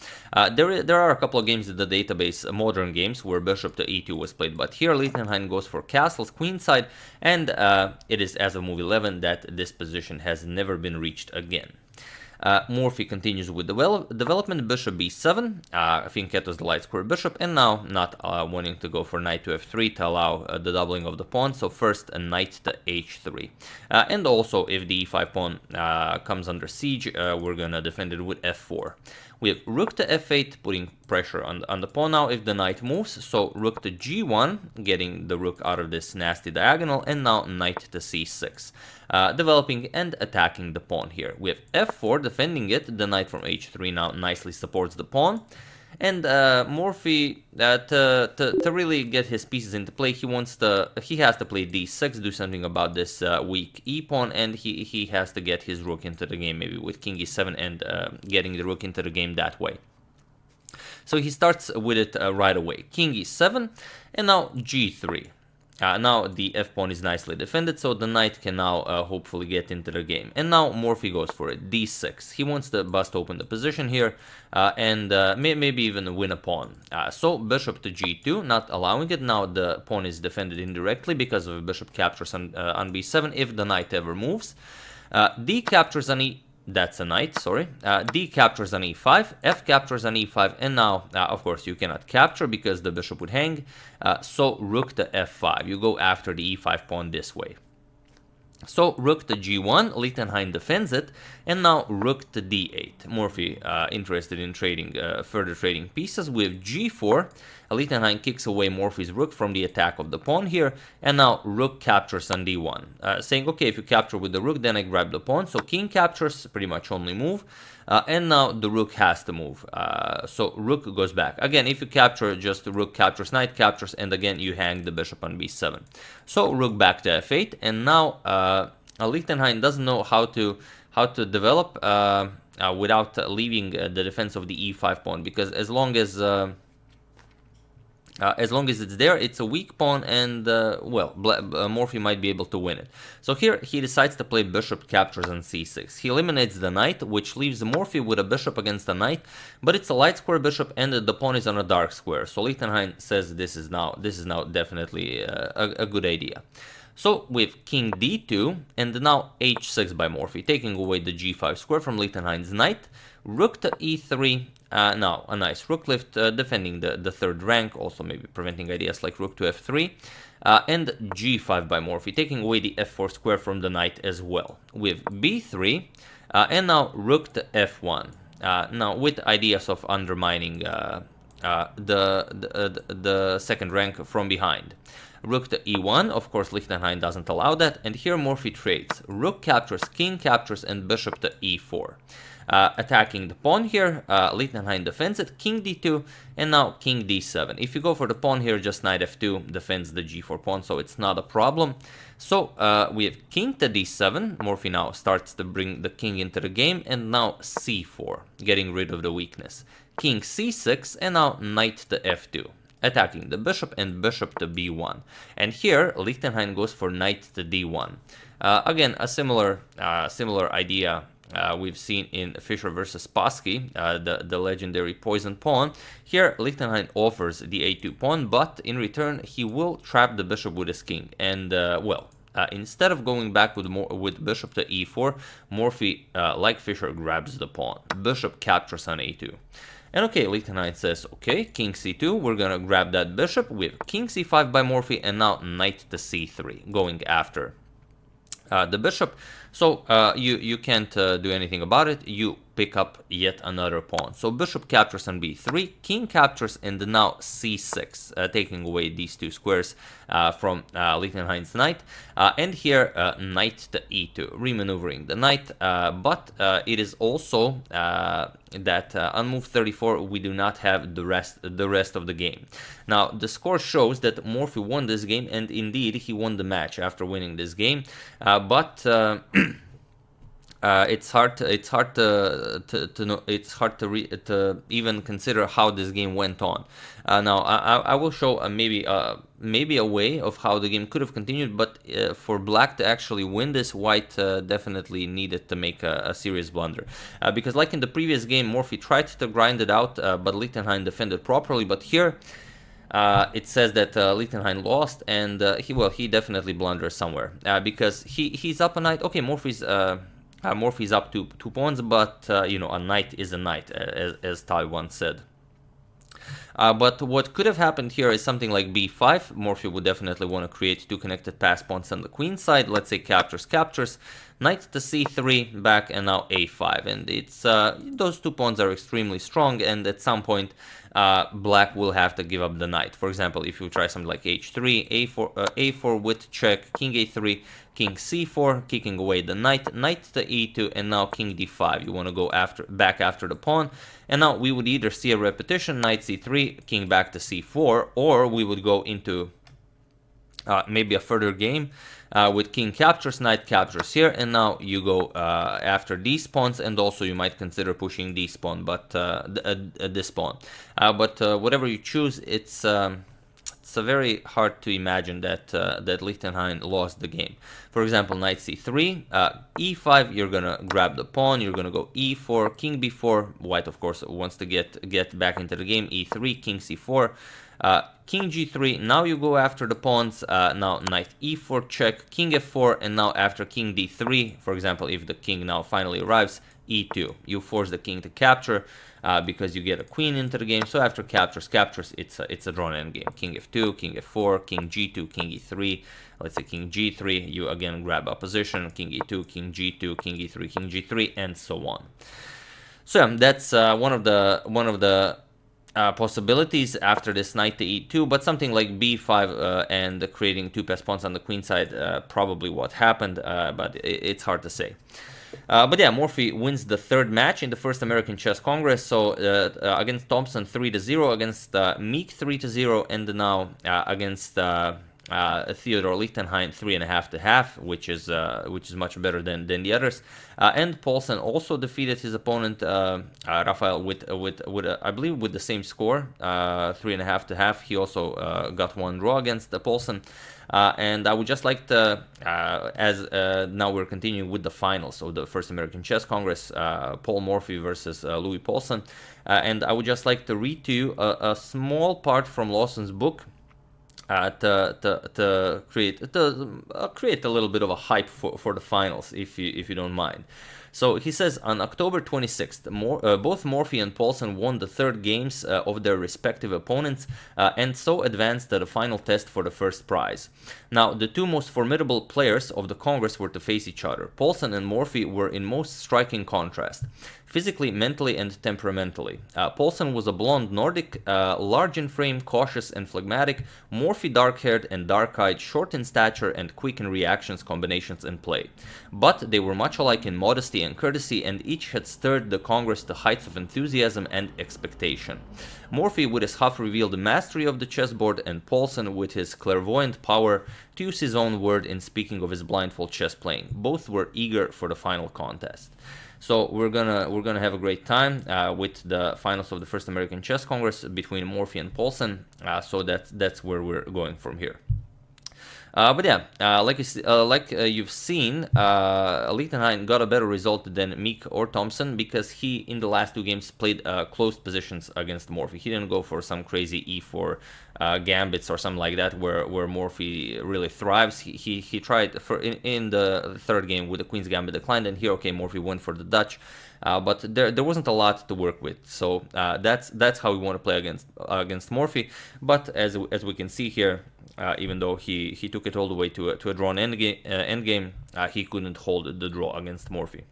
There are a couple of games in the database, modern games, where bishop to e2 was played, but here Lichtenstein goes for castles queenside, and it is as of move 11 that this position has never been reached again. Morphy continues with development, bishop b7, fianchettos the light square bishop, and now not wanting to go for knight to f3 to allow the doubling of the pawn, so first a knight to h3. And also, if the e5 pawn comes under siege, we're gonna defend it with f4. We have rook to f8, putting pressure on the pawn now if the knight moves, so rook to g1, getting the rook out of this nasty diagonal, and now knight to c6. Developing and attacking the pawn here. We have f4, defending it, the knight from h3 now nicely supports the pawn. And Morphy, to really get his pieces into play, he has to play d6, do something about this weak e-pawn, and he has to get his rook into the game, maybe with king e7 and getting the rook into the game that way. So he starts with it right away. King e7, and now g3. Now the f-pawn is nicely defended, so the knight can now hopefully get into the game. And now Morphy goes for it, d6. He wants to bust open the position here, and maybe even win a pawn. So bishop to g2, not allowing it. Now the pawn is defended indirectly because of bishop captures on b7 if the knight ever moves. D captures on e. That's a knight, sorry. D captures on e5, F captures on e5, and now, of course, you cannot capture because the bishop would hang. So rook to f5. You go after the e5 pawn this way. So rook to g1, Lichtenstein defends it, and now rook to d8. Morphy interested in trading, further trading pieces with g4. Lichtenstein kicks away Morphy's rook from the attack of the pawn here, and now rook captures on d1, saying, okay, if you capture with the rook, then I grab the pawn. So king captures, pretty much only move, and now the rook has to move. So rook goes back. Again, if you capture, just the rook captures, knight captures, and again you hang the bishop on b7. So rook back to f8, and now Lichtenstein doesn't know how to develop without leaving the defense of the e5 pawn, because as long as it's there, it's a weak pawn, and Morphy might be able to win it. So here he decides to play bishop captures on c6. He eliminates the knight, which leaves Morphy with a bishop against a knight, but it's a light square bishop, and the pawn is on a dark square. So Lichtenstein says this is now definitely a good idea. So with king d2, and now h6 by Morphy, taking away the g5 square from Lichtenstein's knight. Rook to e3. Now a nice rook lift, defending the third rank, also maybe preventing ideas like rook to f3. And g5 by Morphy, taking away the f4 square from the knight as well. With b3, and now rook to f1. Now with ideas of undermining the second rank from behind. Rook to e1, of course Lichtenstein doesn't allow that, and here Morphy trades. Rook captures, king captures, and bishop to e4. Attacking the pawn here, Lichtenstein defends it, king d2, and now king d7. If you go for the pawn here, just knight f2 defends the g4 pawn, so it's not a problem. So we have king to d7, Morphy now starts to bring the king into the game, and now c4, getting rid of the weakness. King c6, and now knight to f2. Attacking the bishop, and bishop to b1. And here, Lichtenstein goes for knight to d1. Again, a similar idea we've seen in Fischer versus Spassky, the legendary poison pawn. Here, Lichtenstein offers the a2 pawn, but in return, he will trap the bishop with his king. And, instead of going back with bishop to e4, Morphy, like Fischer, grabs the pawn. Bishop captures on a2. And okay, Lichtenstein says, okay, king c2, we're gonna grab that bishop with king c5 by Morphy, and now knight to c3, going after the bishop. So you can't do anything about it. You pick up yet another pawn. So bishop captures on b3, king captures, and now c6, taking away these two squares from Lichtenstein's knight. And here, knight to e2, remaneuvering the knight. But it is also that on move 34, we do not have the rest of the game. Now, the score shows that Morphy won this game, and indeed, he won the match after winning this game. But it's hard to know. It's hard to even consider how this game went on. Now I will show maybe a way of how the game could have continued, but for black to actually win this, white definitely needed to make a serious blunder, because like in the previous game, Morphy tried to grind it out, but Lichtenstein defended properly. But here it says that Lichtenstein lost, and he definitely blundered somewhere, because he's up a knight. Okay, Morphy's up 2 pawns, but a knight is a knight, as Tai once said. But what could have happened here is something like b5. Morphy would definitely want to create 2 connected pass pawns on the queen side. Let's say captures, knight to c3 back, and now a5. And it's those 2 pawns are extremely strong, and at some point black will have to give up the knight. For example, if you try something like h3, a4 with check, king a3, king c4, kicking away the knight, knight to e2, and now king d5. You want to go back after the pawn, and now we would either see a repetition, knight c3, king back to c4, or we would go into maybe a further game with king captures, knight captures here, and now you go after these pawns, and also you might consider pushing this pawn, but this pawn. But whatever you choose, it's very hard to imagine that Lichtenstein lost the game. For example, knight c3, e5, you're gonna grab the pawn, you're gonna go e4, king b4, white of course wants to get back into the game, e3, king c4, king g3, now you go after the pawns, now knight e4 check, king f4, and now after king d3, for example, if the king now finally arrives, e2, you force the king to capture, because you get a queen into the game. So after captures, it's a drawn endgame. King f2, king f4, king g2, king e3. Let's say king g3. You again grab a position. King e2, king g2, king e3, king g3, and so on. So yeah, that's one of the possibilities after this knight to e2. But something like b5 and creating 2 pass pawns on the queen side, probably what happened. But it's hard to say. But yeah, Morphy wins the 3rd match in the first American Chess Congress. So against Thompson 3-0, against Meek 3-0, and now against Theodor Lichtenstein 3.5-1/2, which is much better than the others. And Paulsen also defeated his opponent Rafael with I believe with the same score, 3.5-1/2. He also got 1 draw against Paulsen. And I would just like to, now we're continuing with the finals of the first American Chess Congress, Paul Morphy versus Louis Paulsen, and I would just like to read to you a small part from Lawson's book to create a little bit of a hype for the finals, if you don't mind. So he says, on October 26th, both Morphy and Paulsen won the 3rd games of their respective opponents, and so advanced to the final test for the first prize. Now, the 2 most formidable players of the Congress were to face each other. Paulsen and Morphy were in most striking contrast, physically, mentally, and temperamentally. Paulsen was a blonde Nordic, large in frame, cautious and phlegmatic. Morphy dark-haired and dark-eyed, short in stature, and quick in reactions, combinations, and play. But they were much alike in modesty and courtesy, and each had stirred the Congress to heights of enthusiasm and expectation. Morphy with his huff revealed the mastery of the chessboard, and Paulsen with his clairvoyant power to use his own word in speaking of his blindfold chess playing. Both were eager for the final contest. So we're gonna have a great time with the finals of the first American Chess Congress between Morphy and Paulsen. So that's where we're going from here. But yeah, like you've seen, Lichtenstein got a better result than Meek or Thompson, because he, in the last 2 games, played closed positions against Morphy. He didn't go for some crazy e4 gambits or something like that, where Morphy really thrives. He tried in the 3rd game with the Queen's Gambit declined, and here, okay, Morphy went for the Dutch. But there wasn't a lot to work with, so that's how we want to play against Morphy. But as we can see here, even though he took it all the way to a drawn endgame, he couldn't hold the draw against Morphy.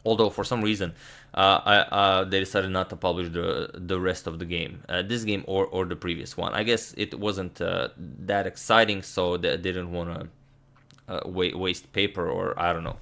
Although for some reason they decided not to publish the rest of the game, this game or the previous one. I guess it wasn't that exciting, so they didn't want to waste paper, or I don't know.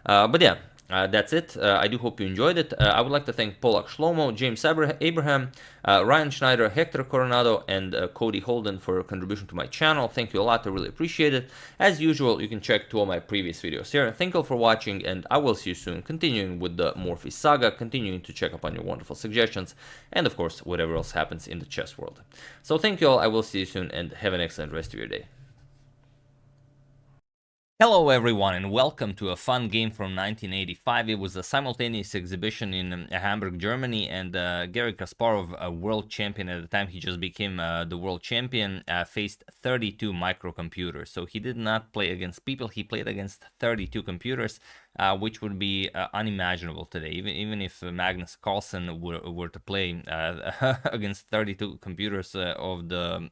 But yeah. That's it. I do hope you enjoyed it. I would like to thank Polak Shlomo, James Abraham, Ryan Schneider, Hector Coronado, and Cody Holden for your contribution to my channel. Thank you a lot. I really appreciate it. As usual, you can check two of my previous videos here. Thank you all for watching, and I will see you soon, continuing with the Morphe saga, continuing to check up on your wonderful suggestions, and of course, whatever else happens in the chess world. So thank you all. I will see you soon, and have an excellent rest of your day. Hello everyone and welcome to a fun game from 1985. It was a simultaneous exhibition in Hamburg, Germany, and Garry Kasparov, a world champion at the time, he just became the world champion, faced 32 microcomputers. So he did not play against people, he played against 32 computers, which would be unimaginable today. Even if Magnus Carlsen were to play against 32 computers of the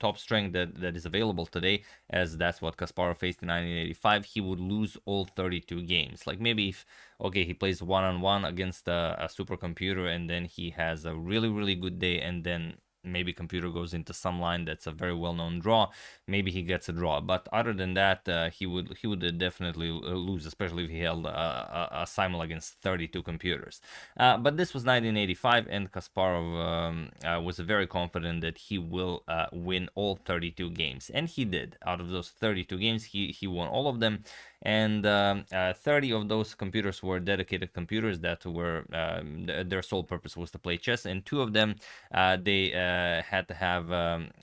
top strength that is available today, as that's what Kasparov faced in 1985, he would lose all 32 games. Like maybe if, okay, he plays one-on-one against a supercomputer and then he has a really good day, and then maybe computer goes into some line that's a very well-known draw, maybe he gets a draw. But other than that, he would definitely lose, especially if he held a simul against 32 computers. But this was 1985, and Kasparov was very confident that he will win all 32 games, and he did. Out of those 32 games, he won all of them, and 30 of those computers were dedicated computers that were their sole purpose was to play chess, and 2 of them they had to have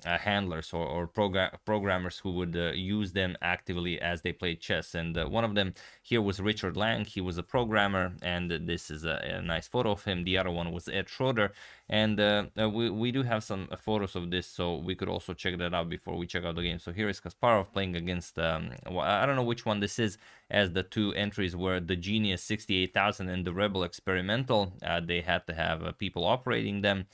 handlers or programmers who would use them actively as they played chess. And one of them here was Richard Lang. He was a programmer, and this is a nice photo of him. The other one was Ed Schroeder, and we do have some photos of this, so we could also check that out before we check out the game. So here is Kasparov playing against I don't know which one this is, as the 2 entries were the Genius 68,000 and the Rebel Experimental. They had to have people operating them.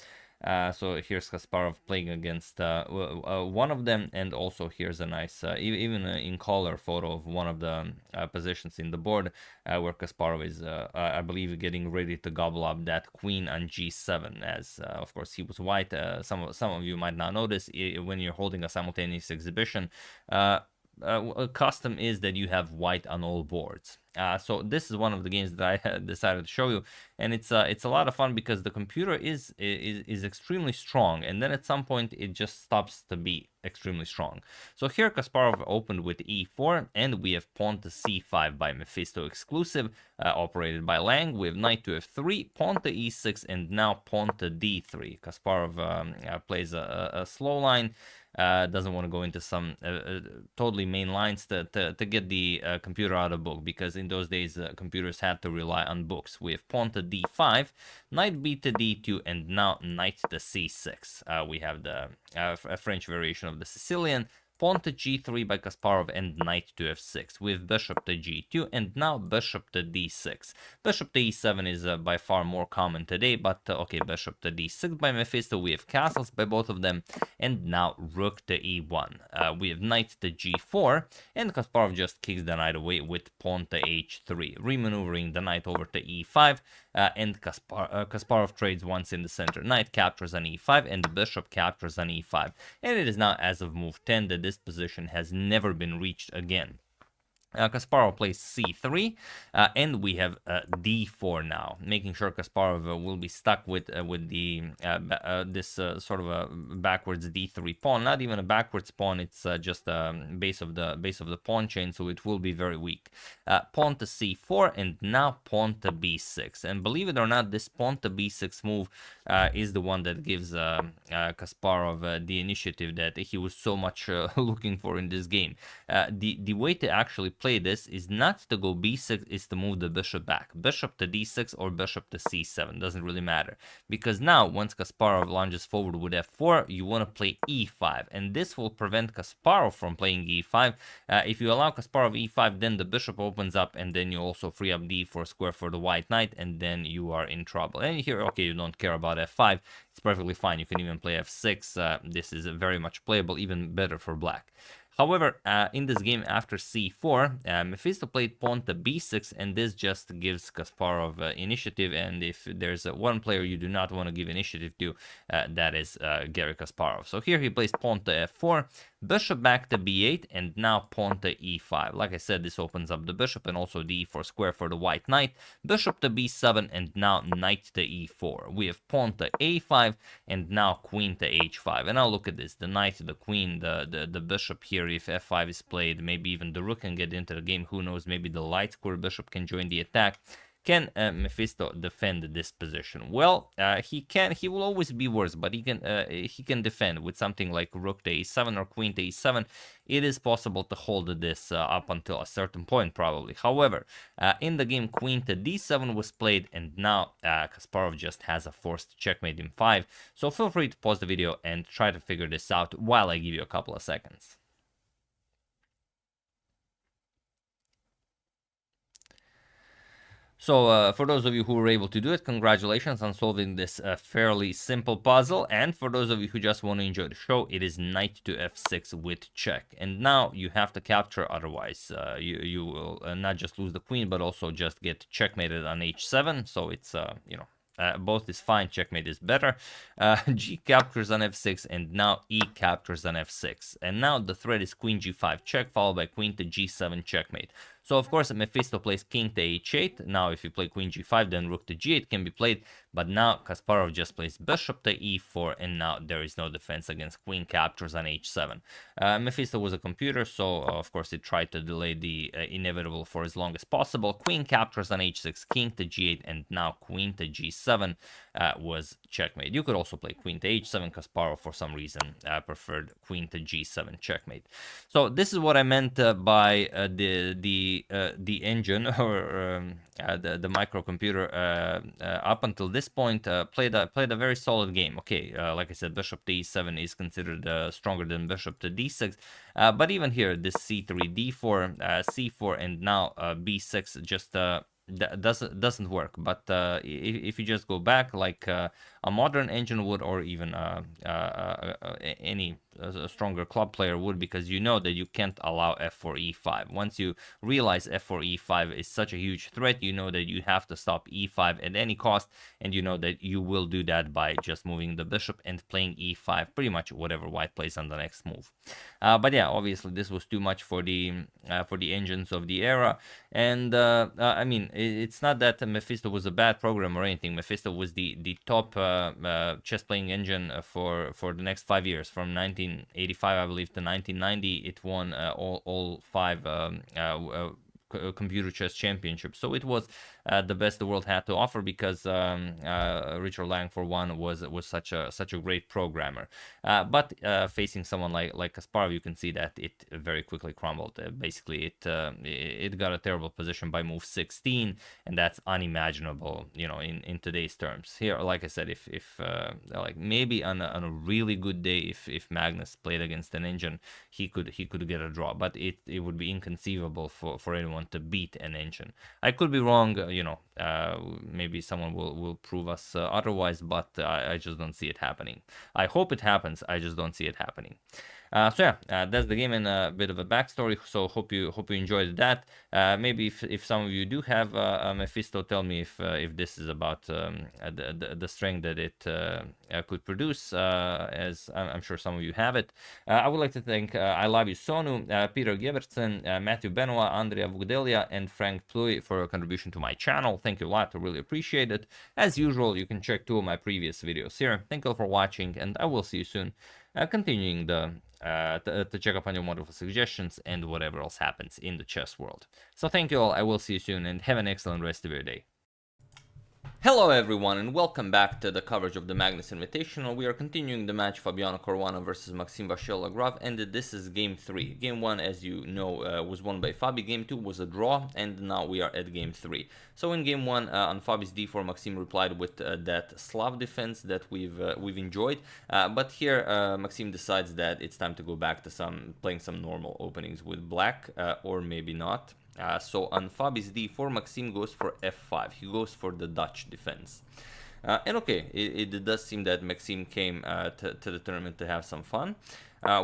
So here's Kasparov playing against one of them, and also here's a nice, even in color photo of one of the positions in the board, where Kasparov is, I believe, getting ready to gobble up that queen on g7, as of course he was white. Some of you might not notice when you're holding a simultaneous exhibition. Custom is that you have white on all boards. So this is one of the games that I decided to show you, and it's a lot of fun because the computer is extremely strong, and then at some point it just stops to be extremely strong. So here Kasparov opened with e4, and we have pawn to c5 by Mephisto exclusive, operated by Lang. We have knight to f3, pawn to e6, and now pawn to d3. Kasparov plays a slow line. Doesn't want to go into some totally main lines to get the computer out of book, because in those days computers had to rely on books. We have pawn to d5, knight b to d2, and now knight to c6. We have the French variation of the Sicilian. Pawn to g3 by Kasparov, and knight to f6 with bishop to g2, and now bishop to d6. Bishop to e7 is by far more common today, but okay, bishop to d6 by Mephisto. We have castles by both of them, and now rook to e1. We have knight to g4, and Kasparov just kicks the knight away with pawn to h3, remaneuvering the knight over to e5, and Kasparov trades once in the center. Knight captures on e5, and the bishop captures on e5, and it is now, as of move 10, that this position has never been reached again. Kasparov plays c3, and we have d4 now, making sure Kasparov will be stuck with the this sort of a backwards d3 pawn. Not even a backwards pawn; it's just base of the pawn chain, so it will be very weak. Pawn to c4, and now pawn to b6. And believe it or not, this pawn to b6 move is the one that gives Kasparov the initiative that he was so much looking for in this game. The way to actually play this is not to go b6, is to move the bishop back. Bishop to d6 or bishop to c7, doesn't really matter. Because now, once Kasparov lunges forward with f4, you want to play e5. And this will prevent Kasparov from playing e5. If you allow Kasparov e5, then the bishop opens up, and then you also free up d4 square for the white knight, and then you are in trouble. And here, okay, you don't care about f5. It's perfectly fine. You can even play f6. This is very much playable, even better for black. However, in this game after c4, Mephisto played pawn to b6, and this just gives Kasparov initiative. And if there's one player you do not want to give initiative to, that is Garry Kasparov. So here he plays pawn to f4, bishop back to b8, and now pawn to e5. Like I said, this opens up the bishop and also the e4 square for the white knight. Bishop to b7, and now knight to e4. We have pawn to a5, and now queen to h5. And now look at this, the knight, the queen, the bishop here. If f5 is played, maybe even the rook can get into the game. Who knows, maybe the light square bishop can join the attack. Can Mephisto defend this position? Well, he can. He will always be worse, but he can defend with something like rook to e7 or queen to e7. It is possible to hold this up until a certain point, probably. However, in the game, queen to d7 was played, and now Kasparov just has a forced checkmate in 5. So feel free to pause the video and try to figure this out while I give you a couple of seconds. So for those of you who were able to do it, congratulations on solving this fairly simple puzzle. And for those of you who just want to enjoy the show, it is knight to f6 with check. And now you have to capture, otherwise you will not just lose the queen, but also just get checkmated on h7. So it's, both is fine, checkmate is better. G captures on f6, and now E captures on f6. And now the threat is queen g5 check, followed by queen to g7 checkmate. So of course Mephisto plays king to h8. Now if you play queen g5, then rook to g8 can be played. But now Kasparov just plays bishop to e4, and now there is no defense against queen captures on h7. Mephisto was a computer, so of course it tried to delay the inevitable for as long as possible. Queen captures on h6, king to g8, and now queen to g7 was checkmate. You could also play queen to h7. Kasparov, for some reason, preferred queen to g7 checkmate. So this is what I meant by the engine, or the microcomputer. Up until this point, played a very solid game. Okay, like I said, bishop to e7 is considered stronger than bishop to d6, but even here, this c3, d4, c4, and now b6 just doesn't work. But if you just go back like a modern engine would, or even any stronger club player would, because you know that you can't allow f4 e5. Once you realize f4 e5 is such a huge threat, you know that you have to stop e5 at any cost, and you know that you will do that by just moving the bishop and playing e5, pretty much whatever white plays on the next move. But yeah, obviously this was too much for the engines of the era. And I mean, it's not that Mephisto was a bad program or anything. Mephisto was the top chess playing engine for the next 5 years, from 1985, I believe, to 1990. It won all 5 computer chess championships. So it was the best the world had to offer, because Richard Lang, for one, was such a great programmer. But facing someone like Kasparov, you can see that it very quickly crumbled. Basically, it got a terrible position by move 16, and that's unimaginable, in today's terms. Here, like I said, if like maybe on a really good day, if Magnus played against an engine, he could get a draw. But it would be inconceivable for anyone to beat an engine. I could be wrong, maybe someone will prove us otherwise, but I just don't see it happening. I hope it happens, I just don't see it happening. So yeah, that's the game and a bit of a backstory. So hope you enjoyed that. Maybe if some of you do have a Mephisto, tell me if this is about the strength that it could produce, as I'm sure some of you have it. I would like to thank I Love You Sonu, Peter Gebertsen, Matthew Benoit, Andrea Vugdelia, and Frank Pluy for a contribution to my channel. Thank you a lot, I really appreciate it. As usual, you can check 2 of my previous videos here. Thank you all for watching, and I will see you soon. Continuing to check up on your wonderful suggestions and whatever else happens in the chess world. So thank you all, I will see you soon, and have an excellent rest of your day. Hello everyone, and welcome back to the coverage of the Magnus Invitational. We are continuing the match Fabiano Caruana versus Maxime Vachier-Lagrave, and this is game 3. Game 1, as you know, was won by Fabi. Game 2 was a draw, and now we are at game 3. So in game 1, on Fabi's d4, Maxime replied with that Slav defense that we've enjoyed. But here, Maxime decides that it's time to go back to playing some normal openings with black, or maybe not. So on Fabi's d4, Maxime goes for f5. He goes for the Dutch defense. And okay, it does seem that Maxime came to the tournament to have some fun.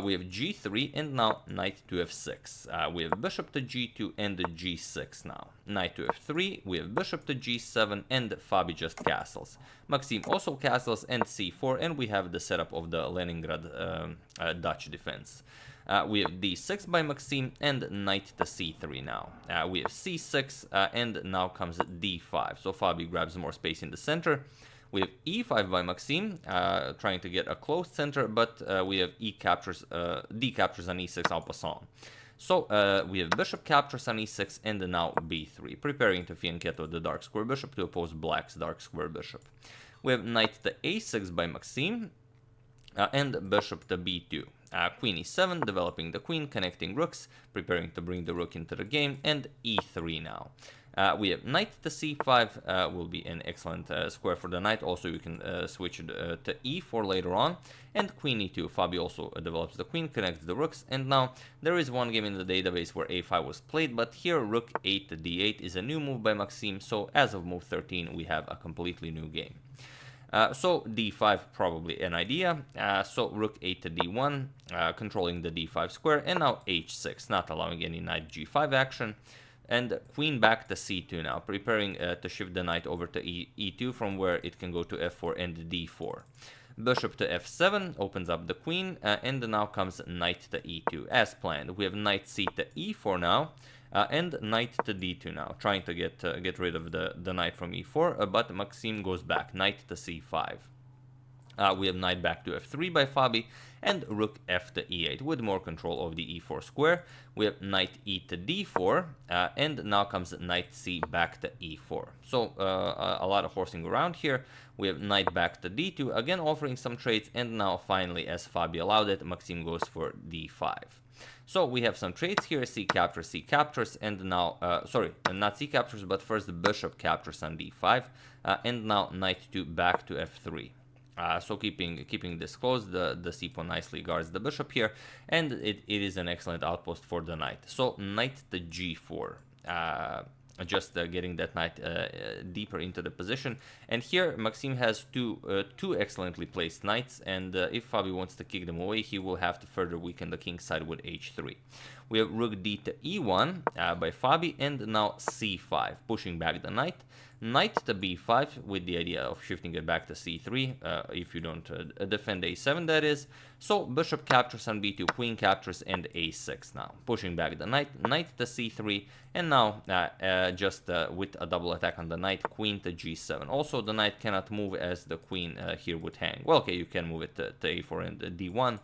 We have g3, and now knight to f6. We have bishop to g2 and the g6 now. Knight to f3, we have bishop to g7, and Fabi just castles. Maxime also castles, and c4, and we have the setup of the Leningrad Dutch defense. We have d6 by Maxim and knight to c3 now. We have c6 and now comes d5. So Fabi grabs more space in the center. We have e5 by Maxim, trying to get a closed center, but we have d captures on e6 en passant. So we have bishop captures on e6 and now b3, preparing to fianchetto the dark square bishop to oppose black's dark square bishop. We have knight to a6 by Maxim and bishop to b2. Queen e7, developing the queen, connecting rooks, preparing to bring the rook into the game, and e3 now. We have knight to c5, will be an excellent square for the knight. Also, you can switch it to e4 later on. And queen e2. Fabi also develops the queen, connects the rooks. And now there is one game in the database where a5 was played, but here rook 8 to d8 is a new move by Maxim. So as of move 13, we have a completely new game. So d5 probably an idea. So rook 8 to d1, controlling the d5 square, and now h6, not allowing any knight g5 action. And queen back to c2 now, preparing to shift the knight over to e2, from where it can go to f4 and d4. Bishop to f7 opens up the queen, and now comes knight to e2 as planned. We have knight c to e4 now, and knight to d2 now, trying to get rid of the knight from e4, but Maxim goes back, knight to c5. We have knight back to f3 by Fabi, and rook f to e8 with more control of the e4 square. We have knight e to d4, and now comes knight c back to e4. So a lot of horsing around here. We have knight back to d2, again offering some trades, and now finally, as Fabi allowed it, Maxim goes for d5. So we have some trades here, c captures, and now, sorry, not c captures, but first the bishop captures on d5, and now knight 2 back to f3. So keeping this close, the c pawn nicely guards the bishop here, and it is an excellent outpost for the knight. So knight to g4. Just getting that knight deeper into the position. And here Maxim has two excellently placed knights, and if Fabi wants to kick them away, he will have to further weaken the king side with h3. We have rook d to e1 by Fabi, and now c5, pushing back the knight. Knight to b5 with the idea of shifting it back to c3 if you don't defend a7, that is. So bishop captures on b2, queen captures, and a6 now, pushing back the knight. Knight to c3, and now just with a double attack on the knight, queen to g7. Also, the knight cannot move as the queen here would hang. Well, okay, you can move it to a4 and d1.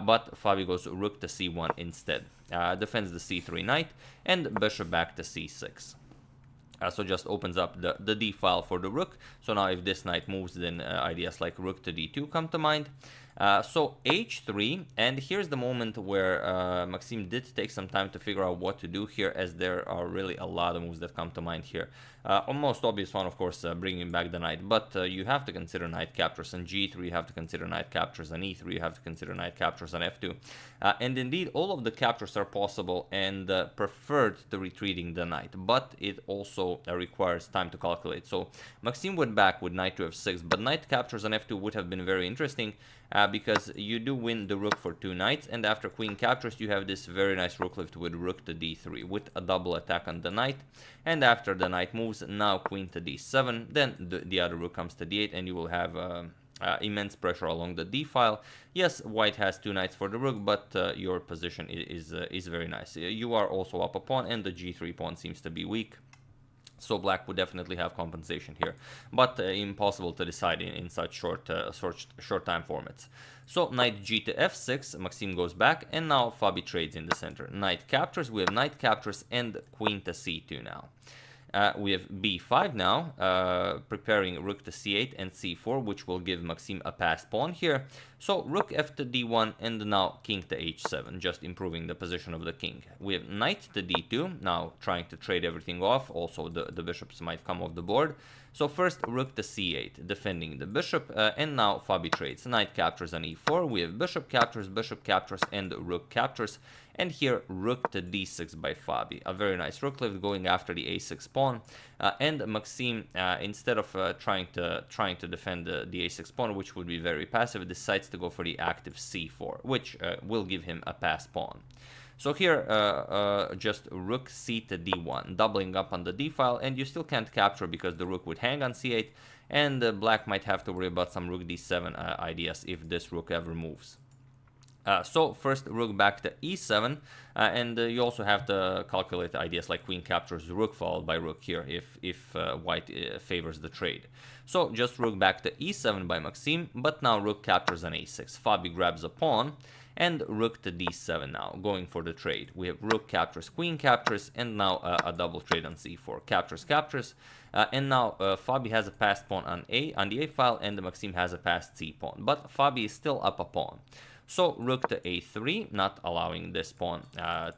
But Fabi goes rook to c1 instead. Defends the c3 knight, and bishop back to c6. So just opens up the d file for the rook. So now if this knight moves, then ideas like rook to d2 come to mind. So h3, and here's the moment where Maxim did take some time to figure out what to do here, as there are really a lot of moves that come to mind here. Most obvious one, of course, bringing back the knight, but you have to consider knight captures on g3, you have to consider knight captures on e3, you have to consider knight captures on f2. And indeed, all of the captures are possible and preferred to retreating the knight, but it also requires time to calculate. So Maxim went back with knight to f6, but knight captures on f2 would have been very interesting, because you do win the rook for 2 knights, and after queen captures you have this very nice rook lift with rook to d3 with a double attack on the knight, and after the knight moves, now queen to d7, then the other rook comes to d8, and you will have immense pressure along the d file. Yes, white has 2 knights for the rook, but your position is very nice. You are also up a pawn, and the g3 pawn seems to be weak. So black would definitely have compensation here, but impossible to decide in such short time formats. So knight g to f6, Maxim goes back, and now Fabi trades in the center. Knight captures, we have knight captures, and queen to c2 now. We have b5 now, preparing rook to c8 and c4, which will give Maxim a passed pawn here. So rook f to d1, and now king to h7, just improving the position of the king. We have knight to d2, now trying to trade everything off. Also, the bishops might come off the board. So first, rook to c8, defending the bishop, and now Fabi trades. Knight captures on e4, we have bishop captures, and rook captures. And here, rook to d6 by Fabi. A very nice rook lift going after the a6 pawn. And Maxim, instead of trying to defend the a6 pawn, which would be very passive, decides to go for the active c4, which will give him a passed pawn. So here, just rook c to d1, doubling up on the d file, and you still can't capture because the rook would hang on c8, and black might have to worry about some rook d7 ideas if this rook ever moves. So first rook back to e7, and you also have to calculate ideas like queen captures rook followed by rook here if white favors the trade. So just rook back to e7 by Maxime, but now rook captures on a6. Fabi grabs a pawn, and rook to d7 now, going for the trade. We have rook captures, queen captures, and now a double trade on c4. Captures, captures, and now Fabi has a passed pawn on the a file, and Maxime has a passed c pawn. But Fabi is still up a pawn. So rook to a3, not allowing this pawn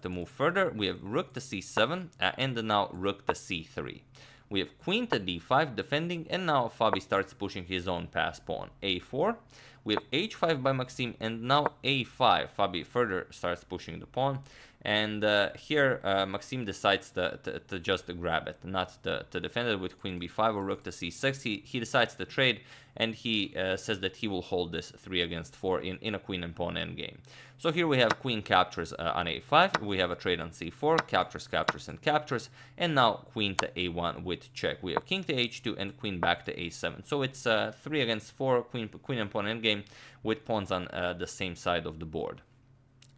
to move further. We have rook to c7, and now rook to c3. We have queen to d5 defending, and now Fabi starts pushing his own passed pawn. a4. We have h5 by Maxime, and now a5. Fabi further starts pushing the pawn. And here Maxime decides to just grab it, not to defend it with queen b5 or rook to c6. He decides to trade, and he says that he will hold this 3 against 4 in a queen and pawn endgame. So here we have queen captures on a5, we have a trade on c4, captures, captures, and captures, and now queen to a1 with check. We have king to h2 and queen back to a7. So it's 3 against 4, queen and pawn endgame with pawns on the same side of the board.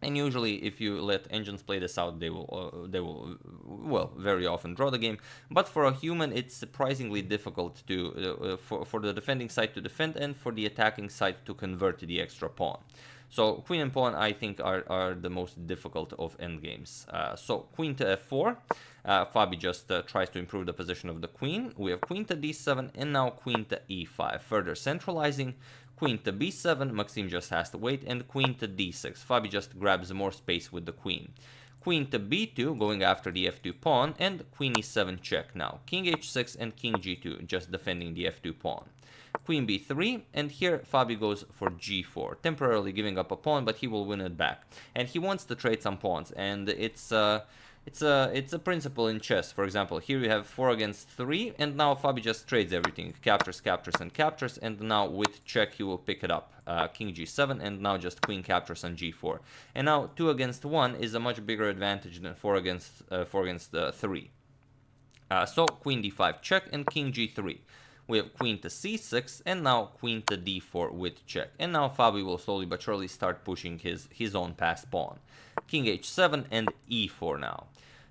And usually, if you let engines play this out, they will, well, very often draw the game. But for a human, it's surprisingly difficult to for the defending side to defend and for the attacking side to convert the extra pawn. So queen and pawn, I think, are the most difficult of endgames. So queen to f4. Fabi just tries to improve the position of the queen. We have queen to d7 and now queen to e5, further centralizing. Queen to b7, Maxime just has to wait, and queen to d6. Fabi just grabs more space with the queen. Queen to b2, going after the f2 pawn, and queen e7 check now. King h6 and king g2, just defending the f2 pawn. Queen b3, and here Fabi goes for g4, temporarily giving up a pawn, but he will win it back. And he wants to trade some pawns, and it's a principle in chess. For example, here you have 4 against 3, and now Fabi just trades everything. Captures, captures, and captures, and now with check he will pick it up. King g7, and now just queen captures on g4. And now 2 against 1 is a much bigger advantage than 4 against 3. So queen d5 check and king g3. We have queen to c6, and now queen to d4 with check. And now Fabi will slowly but surely start pushing his own passed pawn. King h7 and e4 now.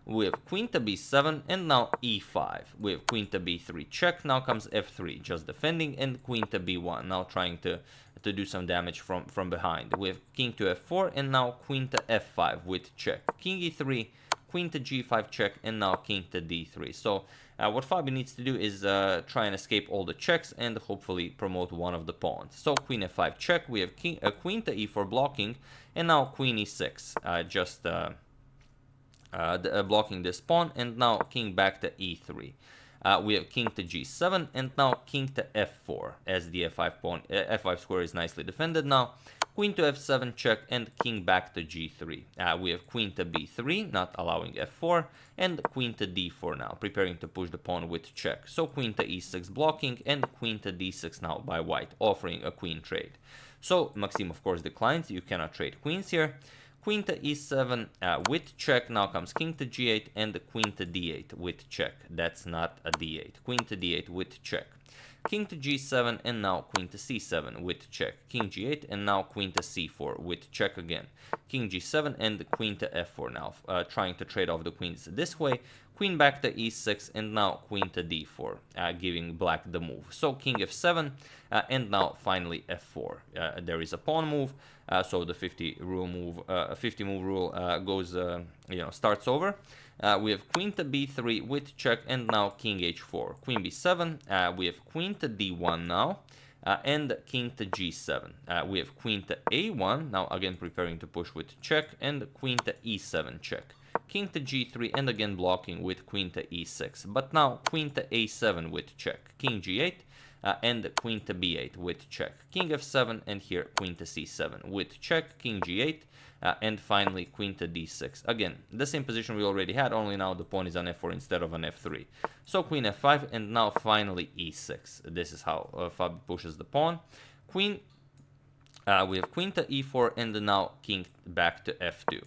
We have queen to b7 and now e5. We have queen to b3 check. Now comes f3, just defending, and queen to b1, now trying to do some damage from behind. We have king to f4 and now queen to f5 with check. King e3, queen to g5 check, and now king to d3. So what Fabi needs to do is try and escape all the checks and hopefully promote one of the pawns. So queen f5 check, we have queen to e4 blocking, and now queen e6, just blocking this pawn, and now king back to e3. We have king to g7, and now king to f4, as the f5 square is nicely defended now. Queen to f7 check, and king back to g3. We have queen to b3, not allowing f4, and queen to d4 now, preparing to push the pawn with check. So queen to e6 blocking, and queen to d6 now by white, offering a queen trade. So Maxime, of course, declines. You cannot trade queens here. Queen to e7 with check. Now comes king to g8 and the queen to d8 with check. That's not a d8. Queen to d8 with check. King to g7 and now queen to c7 with check. King g8 and now queen to c4 with check again. King g7 and queen to f4 now, trying to trade off the queens this way. Queen back to e6 and now queen to d4, giving black the move. So king f7 and now finally f4. There is a pawn move, so the 50 move rule goes, starts over. We have queen to b3 with check, and now king h4. Queen b7. We have queen to d1 now. And king to g7. We have queen to a1, now again preparing to push with check, and queen to e7 check. King to g3, and again blocking with queen to e6. But now queen to a7 with check. King g8, and queen to b8 with check. King f7, and here queen to c7 with check. King g8, and finally queen to d6. Again, the same position we already had, only now the pawn is on f4 instead of on f3. So queen f5, and now finally e6. This is how Fabi pushes the pawn. Queen, we have queen to e4, and now king back to f2.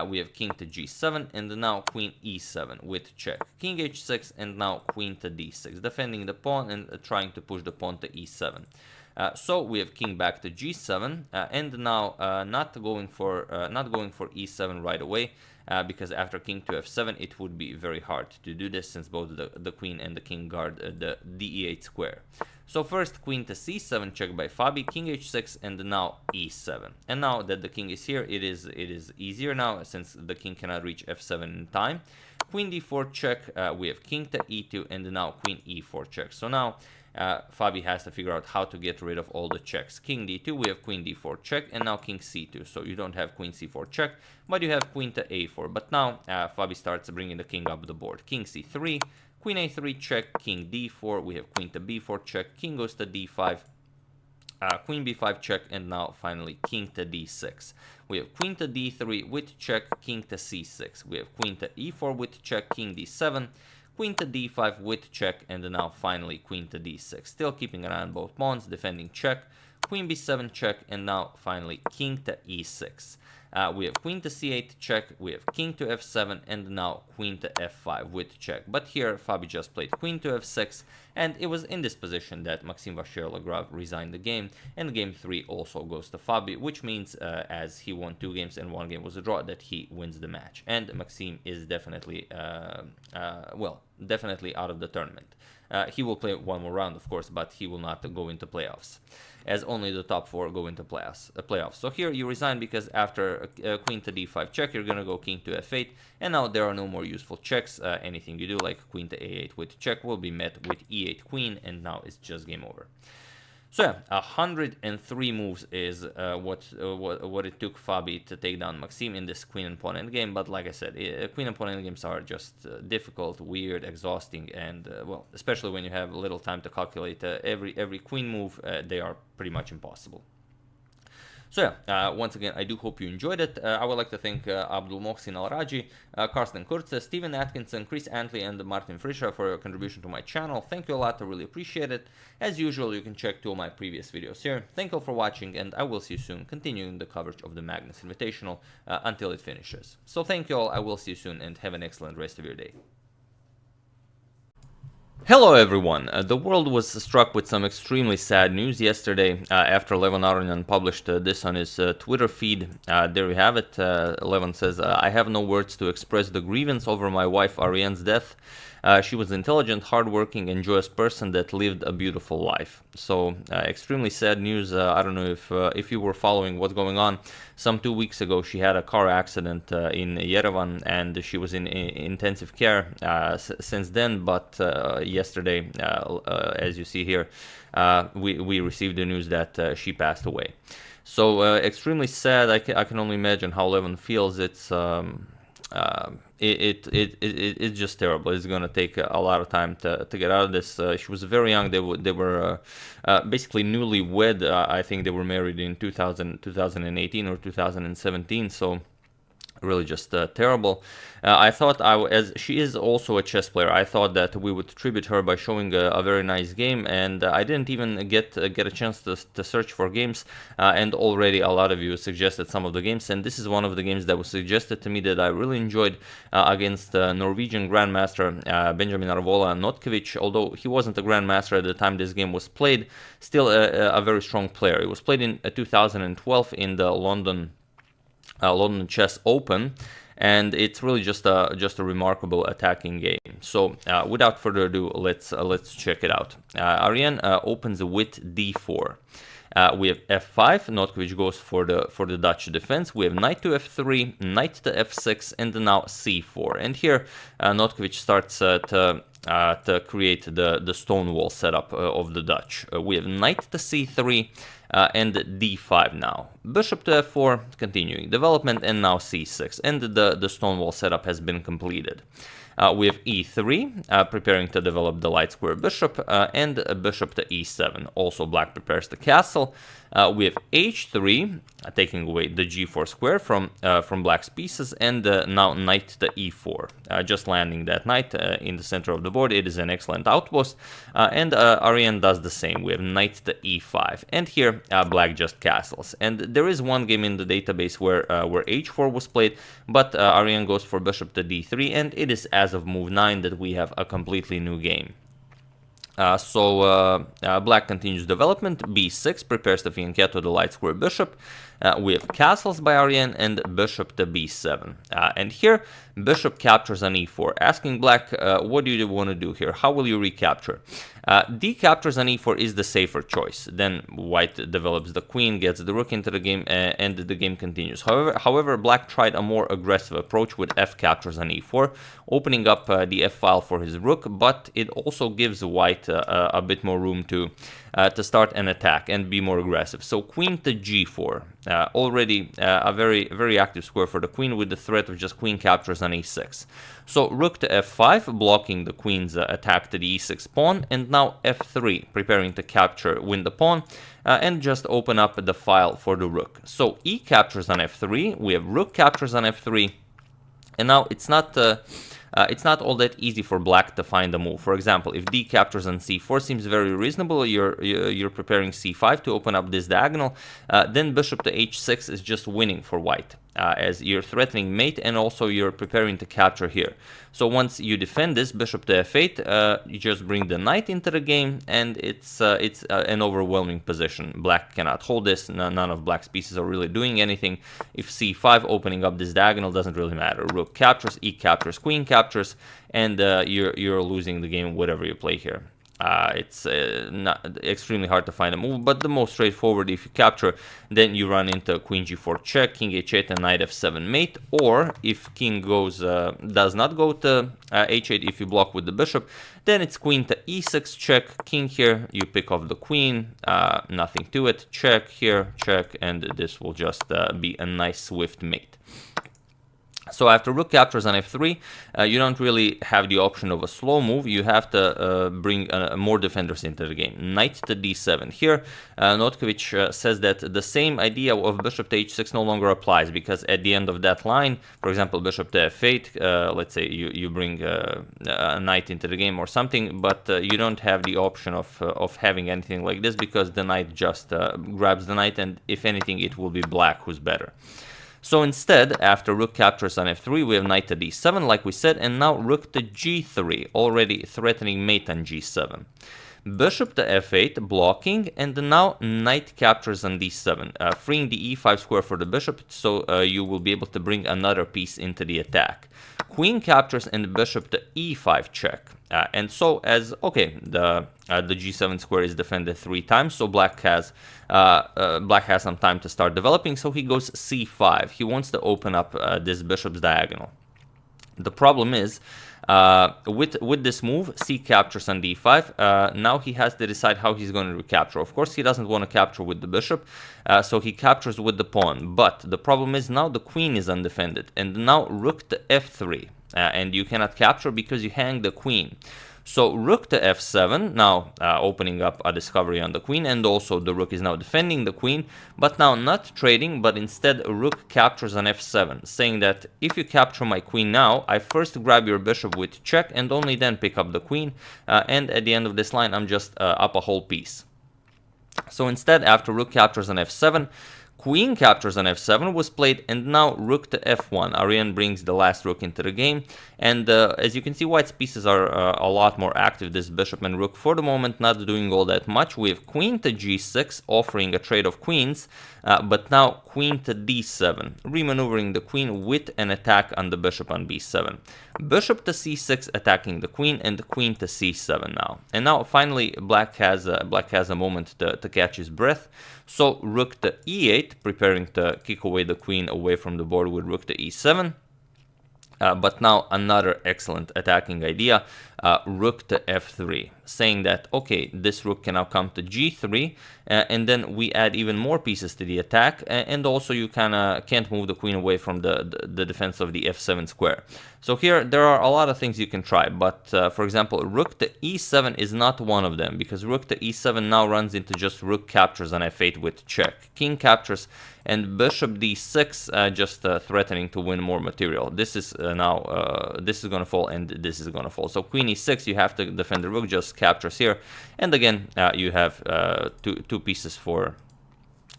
We have king to g7, and now queen e7 with check. King h6, and now queen to d6, defending the pawn and trying to push the pawn to e7. So we have king back to g7, and now not going for e7 right away, because after king to f7 it would be very hard to do this, since both the queen and the king guard the e8 square. So first queen to c7 check by Fabi, king h6, and now e7. And now that the king is here, it is easier now, since the king cannot reach f7 in time. Queen d4 check, we have king to e2, and now queen e4 check. So now Fabi has to figure out how to get rid of all the checks. King d2, we have queen d4 check, and now king c2. So you don't have queen c4 check, but you have queen to a4. But now Fabi starts bringing the king up the board. King c3, queen a3 check, king d4, we have queen to b4 check, king goes to d5, queen b5 check, and now finally king to d6. We have queen to d3 with check, king to c6. We have queen to e4 with check, king d7, queen to d5 with check, and now finally queen to d6. Still keeping an eye on both pawns, defending check, queen b7 check, and now finally king to e6. We have queen to c8 check, we have king to f7, and now queen to f5 with check. But here Fabi just played queen to f6, and it was in this position that Maxime Vachier-Lagrave resigned the game, and game 3 also goes to Fabi, which means as he won 2 games and 1 game was a draw, that he wins the match. And Maxime is definitely, definitely out of the tournament. He will play one more round, of course, but he will not go into playoffs, as only the top 4 go into playoffs. So here you resign because after queen to d5 check, you're going to go king to f8, and now there are no more useful checks. Anything you do, like queen to a8 with check, will be met with e8 queen, and now it's just game over. So yeah, 103 moves is what it took Fabi to take down Maxime in this queen and pawn endgame. But like I said, queen and pawn endgames are just difficult, weird, exhausting, and well, especially when you have little time to calculate every queen move, they are pretty much impossible. So yeah, once again, I do hope you enjoyed it. I would like to thank Abdul Mohsin Al-Raji, Karsten Kurze, Stephen Atkinson, Chris Antley, and Martin Frischer for your contribution to my channel. Thank you a lot, I really appreciate it. As usual, you can check 2 of my previous videos here. Thank you all for watching, and I will see you soon, continuing the coverage of the Magnus Invitational until it finishes. So thank you all, I will see you soon, and have an excellent rest of your day. Hello everyone! The world was struck with some extremely sad news yesterday after Levon Aronian published this on his Twitter feed. There you have it. Levon says, I have no words to express the grievance over my wife Ariane's death. She was an intelligent, hardworking, and joyous person that lived a beautiful life. So, extremely sad news. I don't know if you were following what's going on. Some 2 weeks ago, she had a car accident in Yerevan, and she was in intensive care since then. But yesterday, as you see here, we received the news that she passed away. So, extremely sad. I can only imagine how Levon feels. It's just terrible. It's gonna take a lot of time to get out of this. She was very young. They were basically newly wed. I think they were married in 2018 or 2017. So really just terrible. I thought, as she is also a chess player, I thought that we would tribute her by showing a very nice game, and I didn't even get a chance to search for games, and already a lot of you suggested some of the games, and this is one of the games that was suggested to me that I really enjoyed against Norwegian Grandmaster Benjamin Arvola Notkovic. Although he wasn't a Grandmaster at the time this game was played, still a very strong player. It was played in 2012 in the London Chess Open, and it's really just a remarkable attacking game. So without further ado, let's check it out. Ariane opens with d4. We have f5. Notkovic goes for the Dutch defense. We have knight to f3, knight to f6, and now c4. And here Notkovic starts to create the Stonewall setup of the Dutch. We have knight to c3 and d5 now. Bishop to f4, continuing development, and now c6. And the Stonewall setup has been completed. We have e3, preparing to develop the light square bishop, and bishop to e7. Also, black prepares the castle. We have h3, taking away the g4 square from black's pieces, and now knight to e4. Just landing that knight in the center of the board. It is an excellent outpost, and Ariane does the same. We have knight to e5, and here black just castles. And there is one game in the database where h4 was played, but Ariane goes for bishop to d3, and it is as of move 9 that we have a completely new game. Black continues development. b6 prepares to fianchetto the light square bishop. We have castles by Ariane and bishop to b7. And here, bishop captures on e4, asking Black, what do you want to do here? How will you recapture? D captures on e4 is the safer choice. Then White develops the queen, gets the rook into the game, and the game continues. However, Black tried a more aggressive approach with f captures on e4, opening up the f file for his rook, but it also gives White a bit more room to start an attack and be more aggressive. So queen to g4, already a very active square for the queen, with the threat of just queen captures on e6. So rook to f5, blocking the queen's attack to the e6 pawn, and now f3, preparing to win the pawn, and just open up the file for the rook. So e captures on f3, we have rook captures on f3, and now it's not all that easy for Black to find a move. For example, if d captures on c4 seems very reasonable, you're preparing c5 to open up this diagonal, then bishop to h6 is just winning for White, as you're threatening mate and also you're preparing to capture here. So once you defend this, bishop to f8, you just bring the knight into the game, and it's an overwhelming position. Black cannot hold this. None of Black's pieces are really doing anything. If c5, opening up this diagonal doesn't really matter. Rook captures, e captures, queen captures, and you're losing the game whatever you play here. It's not extremely hard to find a move, but the most straightforward, if you capture, then you run into queen g4 check, king h8, and knight f7 mate. Or if king does not go to h8, if you block with the bishop, then it's queen to e6 check, king here, you pick off the queen, nothing to it, check here, check, and this will just be a nice swift mate. So after rook captures on f3, you don't really have the option of a slow move. You have to bring more defenders into the game. Knight to d7. Here, Notkovic says that the same idea of bishop to h6 no longer applies, because at the end of that line, for example, bishop to f8, let's say you bring a knight into the game or something, but you don't have the option of having anything like this, because the knight just grabs the knight, and if anything, it will be Black who's better. So instead, after rook captures on f3, we have knight to d7, like we said, and now rook to g3, already threatening mate on g7. Bishop to f8, blocking, and now knight captures on d7, freeing the e5 square for the bishop, so you will be able to bring another piece into the attack. Queen captures and bishop to e5 check. And so as, okay, the g7 square is defended 3 times, so Black has some time to start developing, so he goes c5. He wants to open up this bishop's diagonal. The problem is, with this move, c captures on d5, now he has to decide how he's going to recapture. Of course, he doesn't want to capture with the bishop, so he captures with the pawn. But the problem is now the queen is undefended, and now rook to f3, and you cannot capture because you hang the queen. So rook to f7, now opening up a discovery on the queen, and also the rook is now defending the queen, but now not trading, but instead rook captures on f7, saying that if you capture my queen now, I first grab your bishop with check and only then pick up the queen, and at the end of this line I'm just up a whole piece. So instead, after rook captures on f7, queen captures on f7 was played, and now rook to f1. Ariane brings the last rook into the game, and as you can see, White's pieces are a lot more active. This bishop and rook for the moment not doing all that much. We have queen to g6, offering a trade of queens, but now queen to d7, remaneuvering the queen with an attack on the bishop on b7. Bishop to c6, attacking the queen, and the queen to c7 now. And now finally Black has a moment to catch his breath. So rook to e8, preparing to kick away the queen away from the board with rook to e7. But now another excellent attacking idea, rook to f3, saying that, okay, this rook can now come to g3, and then we add even more pieces to the attack, and also you can't move the queen away from the defense of the f7 square. So here there are a lot of things you can try, but for example, rook to e7 is not one of them, because rook to e7 now runs into just rook captures on f8 with check, king captures, and bishop d6, just threatening to win more material. This is now this is going to fall, and this is going to fall. So queen e6, you have to defend the rook, just captures here, and again you have two pieces for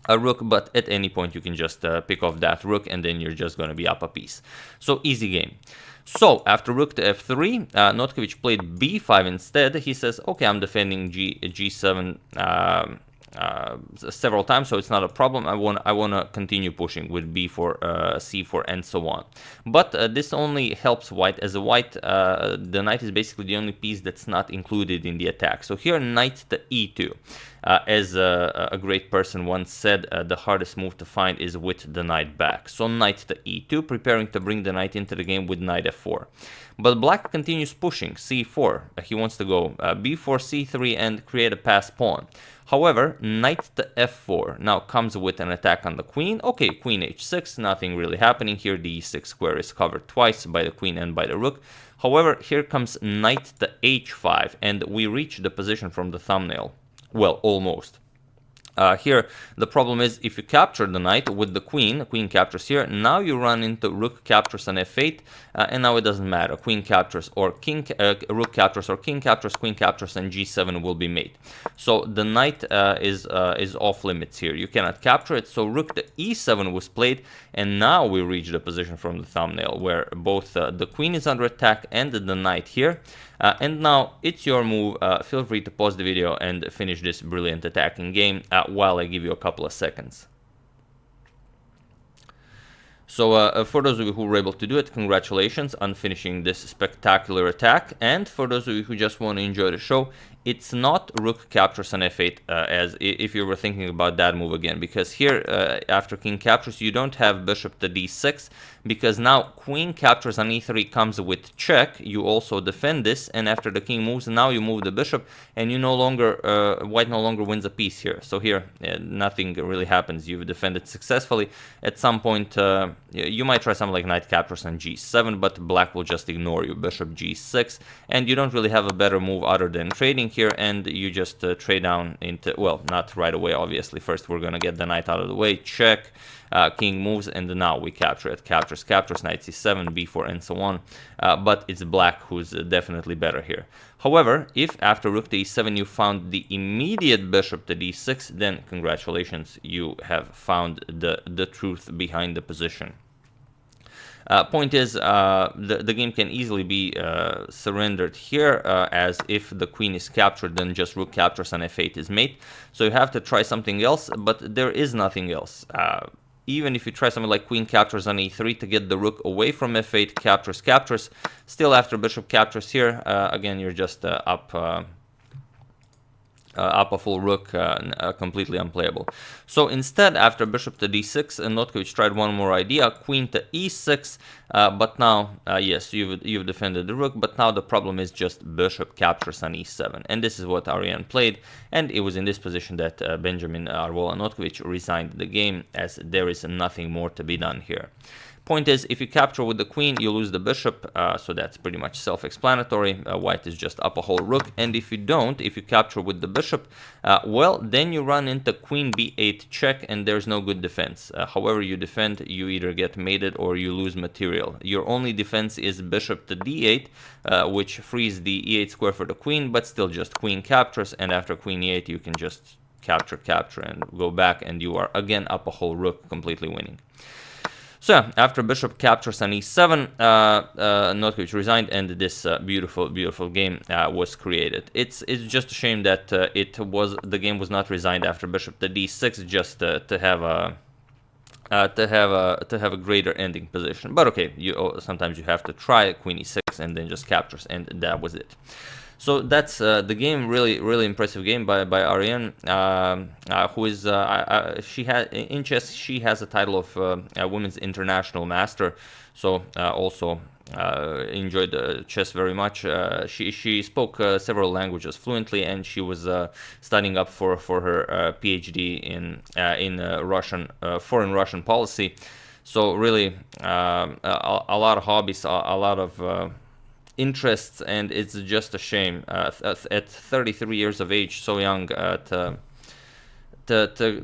a rook, but at any point you can just pick off that rook, and then you're just going to be up a piece. So easy game. So after rook to f3, Notkovic played b5 instead. He says, okay, I'm defending g7 several times, so it's not a problem. I want to continue pushing with b4, c4, and so on. But this only helps white, as a white, the knight is basically the only piece that's not included in the attack. So here, knight to e2. As a great person once said, the hardest move to find is with the knight back. So knight to e2, preparing to bring the knight into the game with knight f4. But black continues pushing, c4. He wants to go b4, c3, and create a passed pawn. However, knight to f4 now comes with an attack on the queen. Okay, queen h6, nothing really happening here. The e6 square is covered twice by the queen and by the rook. However, here comes knight to h5, and we reach the position from the thumbnail. Well, almost. Here, the problem is if you capture the knight with the queen captures here, now you run into rook captures on f8, and now it doesn't matter. Queen captures or king, rook captures or king captures, queen captures, and g7 will be mate. So the knight is off limits here. You cannot capture it. So rook to e7 was played, and now we reach the position from the thumbnail where both the queen is under attack and the knight here. And now it's your move. Feel free to pause the video and finish this brilliant attacking game while I give you a couple of seconds. So for those of you who were able to do it, congratulations on finishing this spectacular attack. And for those of you who just want to enjoy the show, it's not rook captures on f8 as if you were thinking about that move again, because here after king captures you don't have bishop to d6, because now queen captures on e3 comes with check. You also defend this, and after the king moves, now you move the bishop, and you no longer white no longer wins a piece here. So here nothing really happens. You've defended successfully. At some point you might try something like knight captures on g7, but black will just ignore you. Bishop g6, and you don't really have a better move other than trading here, and you just trade down into, well, not right away, obviously. First we're gonna get the knight out of the way, check, king moves, and now we capture it. Captures, knight c7, b4, and so on. But it's black who's definitely better here. However, if after rook to e7 you found the immediate bishop to d6, then congratulations, you have found the truth behind the position. Point is, the game can easily be surrendered here, as if the queen is captured, then just rook captures on f8 is mate. So you have to try something else, but there is nothing else. Even if you try something like queen captures on e3 to get the rook away from f8, captures, still after bishop captures here, again, you're just up a full rook, completely unplayable. So instead, after bishop to d6, Notkovic tried one more idea, queen to e6, but now, yes, you've defended the rook, but now the problem is just bishop captures on e7, and this is what Ariane played, and it was in this position that Benjamin Arvola Notkovic resigned the game, as there is nothing more to be done here. Point is, if you capture with the queen, you lose the bishop, so that's pretty much self-explanatory. White is just up a whole rook, and if you don't, if you capture with the bishop, well, then you run into queen b8 check, and there's no good defense. However you defend, you either get mated or you lose material. Your only defense is bishop to d8, which frees the e8 square for the queen, but still just queen captures, and after queen e8 you can just capture, and go back, and you are again up a whole rook, completely winning. So yeah, after bishop captures on e7, Notkovic resigned, and this beautiful game was created. It's just a shame that the game was not resigned after bishop to d6, just to have a greater ending position. But okay, sometimes you have to try queen e6 and then just captures, and that was it. So that's the game. Really impressive game by Ariane, who is she has in chess. She has a title of women's international master. So also enjoyed chess very much. She spoke several languages fluently, and she was studying up for her PhD in Russian foreign Russian policy. So really a lot of hobbies, a lot of interests, and it's just a shame at 33 years of age, so young, to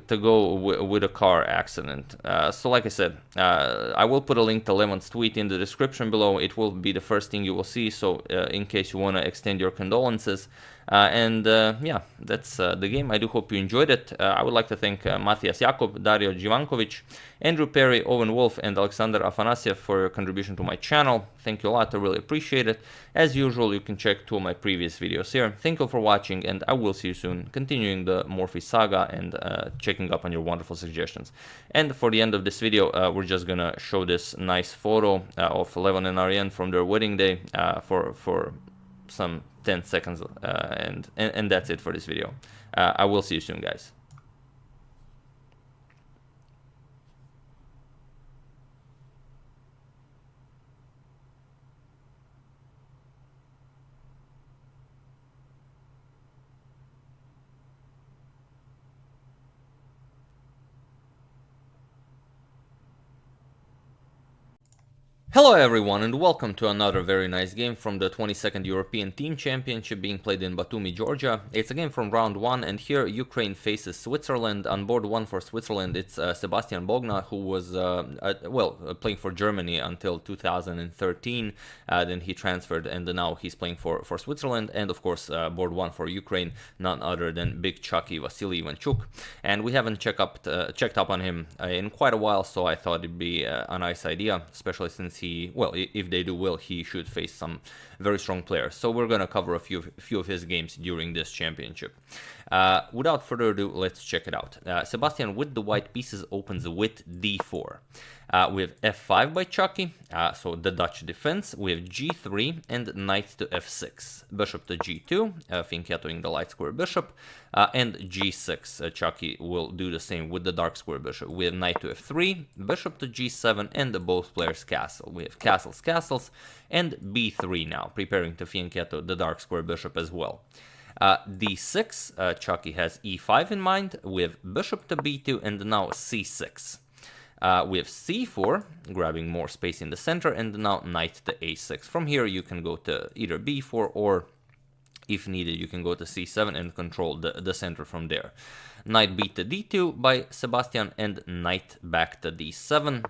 go with a car accident. So like I said, I will put a link to Lemon's tweet in the description below. It will be the first thing you will see, so in case you want to extend your condolences. Yeah, that's the game. I do hope you enjoyed it. I would like to thank Matthias Jakob, Dario Jivankovic, Andrew Perry, Owen Wolf, and Alexander Afanasyev for your contribution to my channel. Thank you a lot, I really appreciate it. As usual, you can check 2 of my previous videos here. Thank you for watching, and I will see you soon, continuing the Morphy saga and checking up on your wonderful suggestions. And for the end of this video, we're just gonna show this nice photo of Levon and Ariane from their wedding day for some 10 seconds, and that's it for this video. I will see you soon, guys. Hello everyone and welcome to another very nice game from the 22nd European Team Championship being played in Batumi, Georgia. It's a game from round 1 and here Ukraine faces Switzerland. On board 1 for Switzerland it's Sebastian Bogna, who was playing for Germany until 2013. Then he transferred and now he's playing for Switzerland. And of course board 1 for Ukraine, none other than Big Chucky Vasily Ivanchuk. And we haven't checked up on him in quite a while, so I thought it'd be a nice idea, especially since if they do well, he should face some very strong players. So we're gonna cover a few of his games during this championship. Without further ado, let's check it out. Sebastian with the white pieces opens with d4. We have f5 by Chucky, so the Dutch defense. We have g3 and knight to f6. Bishop to g2, fianchettoing the light square bishop, and g6. Chucky will do the same with the dark square bishop. We have knight to f3, bishop to g7, and both players castle. We have castles, and b3 now, preparing to fianchetto the dark square bishop as well. d6, Chucky has e5 in mind. We have bishop to b2, and now c6. We have c4, grabbing more space in the center, and now knight to a6. From here you can go to either b4 or, if needed, you can go to c7 and control the center from there. Knight b to d2 by Sebastian and knight back to d7.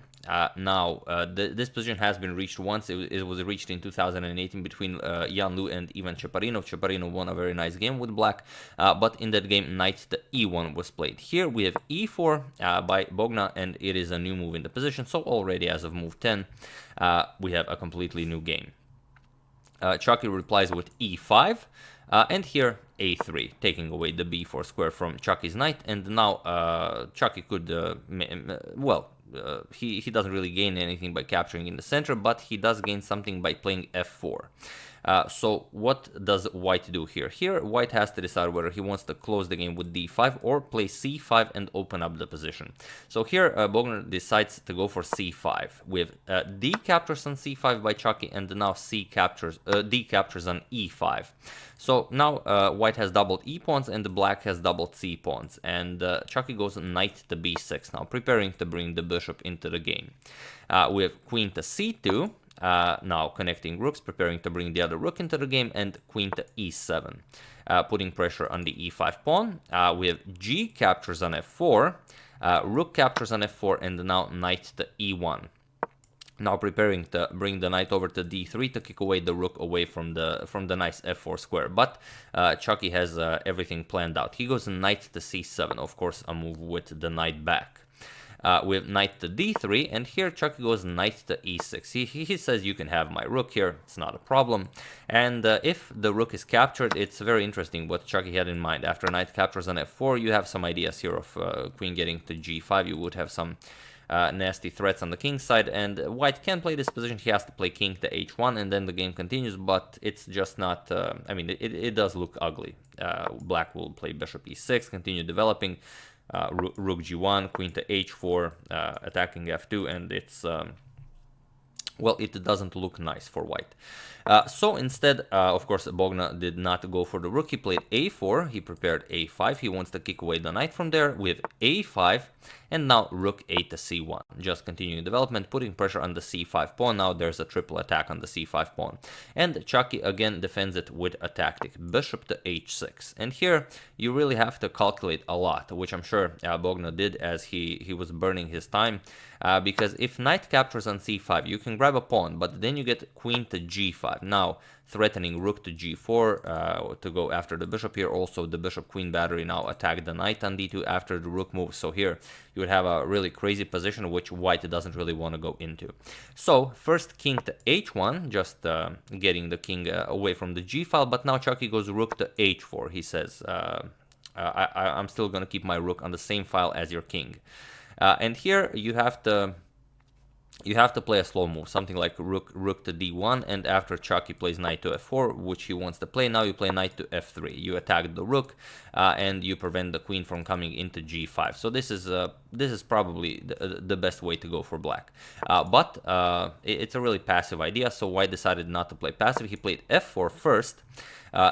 This position has been reached once. It was reached in 2018 between Yan Lu and Ivan Cheparinov. Cheparinov won a very nice game with black, but in that game knight to e1 was played. Here we have e4 by Bogna, and it is a new move in the position, so already as of move 10 we have a completely new game. Chucky replies with e5, and here a3, taking away the b4 square from Chucky's knight, and now Chucky could, he doesn't really gain anything by capturing in the center, but he does gain something by playing f4. So what does white do here? Here white has to decide whether he wants to close the game with d5 or play c5 and open up the position. So here Bogner decides to go for c5 with d captures on c5 by Chucky, and now d captures on e5. So now white has doubled e pawns and black has doubled c pawns, and Chucky goes knight to b6 now, preparing to bring the bishop into the game. We have queen to c2. Now connecting rooks, preparing to bring the other rook into the game, and queen to e7, putting pressure on the e5 pawn. We have g captures on f4, rook captures on f4, and now knight to e1. Now preparing to bring the knight over to d3 to kick away the rook away from the nice f4 square. But Chucky has everything planned out. He goes knight to c7, of course a move with the knight back. We have knight to d3, and here Chucky goes knight to e6. He says you can have my rook here, it's not a problem. And if the rook is captured, it's very interesting what Chucky had in mind. After knight captures on f4, you have some ideas here of queen getting to g5. You would have some nasty threats on the king side, and white can play this position. He has to play king to h1, and then the game continues, but it's just not, it does look ugly. Black will play bishop e6, continue developing. Rook g1, queen to h4, attacking f2, and it's it doesn't look nice for white. So instead, of course, Bogna did not go for the rook. He played a4, he prepared a5, he wants to kick away the knight from there with a5, and now rook a to c1. Just continuing development, putting pressure on the c5 pawn. Now there's a triple attack on the c5 pawn. And Chucky again defends it with a tactic, bishop to h6. And here you really have to calculate a lot, which I'm sure Bogna did as he was burning his time. Because if knight captures on c5, you can grab a pawn, but then you get queen to g5. Now, threatening rook to g4 to go after the bishop here. Also, the bishop-queen battery now attack the knight on d2 after the rook moves. So here you would have a really crazy position which white doesn't really want to go into. So first king to h1, just getting the king away from the g file, but now Chucky goes rook to h4. He says, I'm still going to keep my rook on the same file as your king. And here you have to play a slow move, something like rook to d1, and after Chucky plays knight to f4, which he wants to play, now you play knight to f3. You attack the rook, and you prevent the queen from coming into g5. So this is probably the best way to go for black. But it's a really passive idea, so white decided not to play passive. He played f4 first.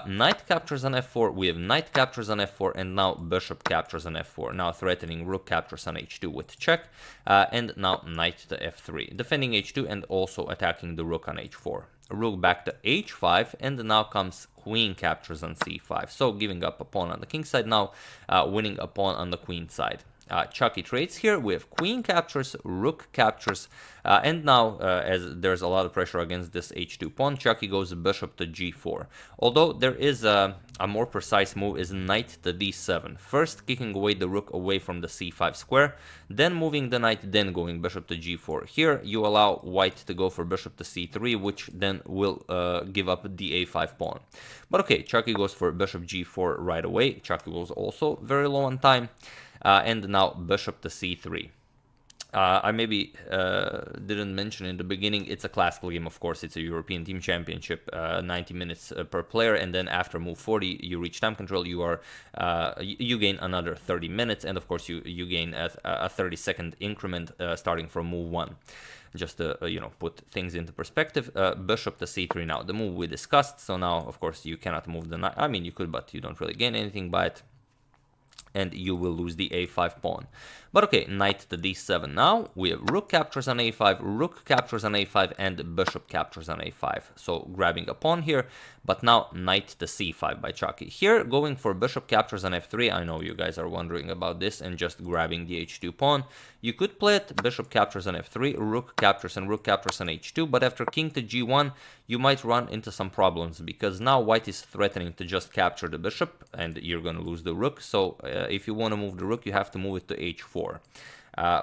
Knight captures on f4, we have knight captures on f4, and now bishop captures on f4, now threatening rook captures on h2 with check, and now knight to f3, defending h2 and also attacking the rook on h4. Rook back to h5, and now comes queen captures on c5, so giving up a pawn on the king side, now winning a pawn on the queen side. Chucky trades here. We have queen captures, rook captures, and now as there's a lot of pressure against this h2 pawn, Chucky goes bishop to g4. Although there is a more precise move is knight to d7. First kicking away the rook away from the c5 square, then moving the knight, then going bishop to g4. Here you allow white to go for bishop to c3, which then will give up the a5 pawn. But okay, Chucky goes for bishop g4 right away. Chucky was also very low on time. And now bishop to c3. I maybe didn't mention in the beginning, it's a classical game, of course. It's a European Team Championship, 90 minutes per player, and then after move 40, you reach time control, you gain another 30 minutes, and of course you gain a 30-second increment starting from move 1. Just to put things into perspective, bishop to c3 now, the move we discussed. So now, of course, you cannot move the knight. I mean, you could, but you don't really gain anything by it, and you will lose the a5 pawn. But okay, knight to d7 now. We have rook captures on a5, rook captures on a5, and bishop captures on a5. So grabbing a pawn here, but now knight to c5 by Chucky. Here, going for bishop captures on f3. I know you guys are wondering about this, and just grabbing the h2 pawn. You could play it, bishop captures on f3, rook captures and rook captures on h2, but after king to g1, you might run into some problems, because now white is threatening to just capture the bishop, and you're going to lose the rook. So if you want to move the rook, you have to move it to h4.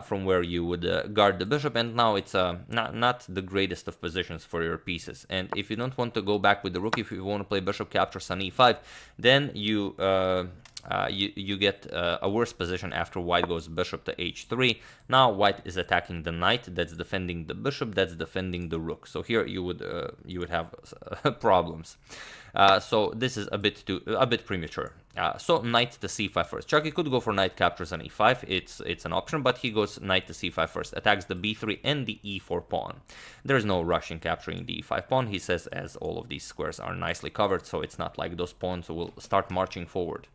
From where you would guard the bishop, and now it's not the greatest of positions for your pieces. And if you don't want to go back with the rook, if you want to play bishop captures on e5, then you get a worse position after white goes bishop to h3. Now white is attacking the knight, that's defending the bishop, that's defending the rook. So here you would have problems. So this is a bit premature. So knight to c5 first. Chucky could go for knight captures on e5. It's an option, but he goes knight to c5 first. Attacks the b3 and the e4 pawn. There's no rush in capturing the e5 pawn. He says, as all of these squares are nicely covered, so it's not like those pawns will start marching forward.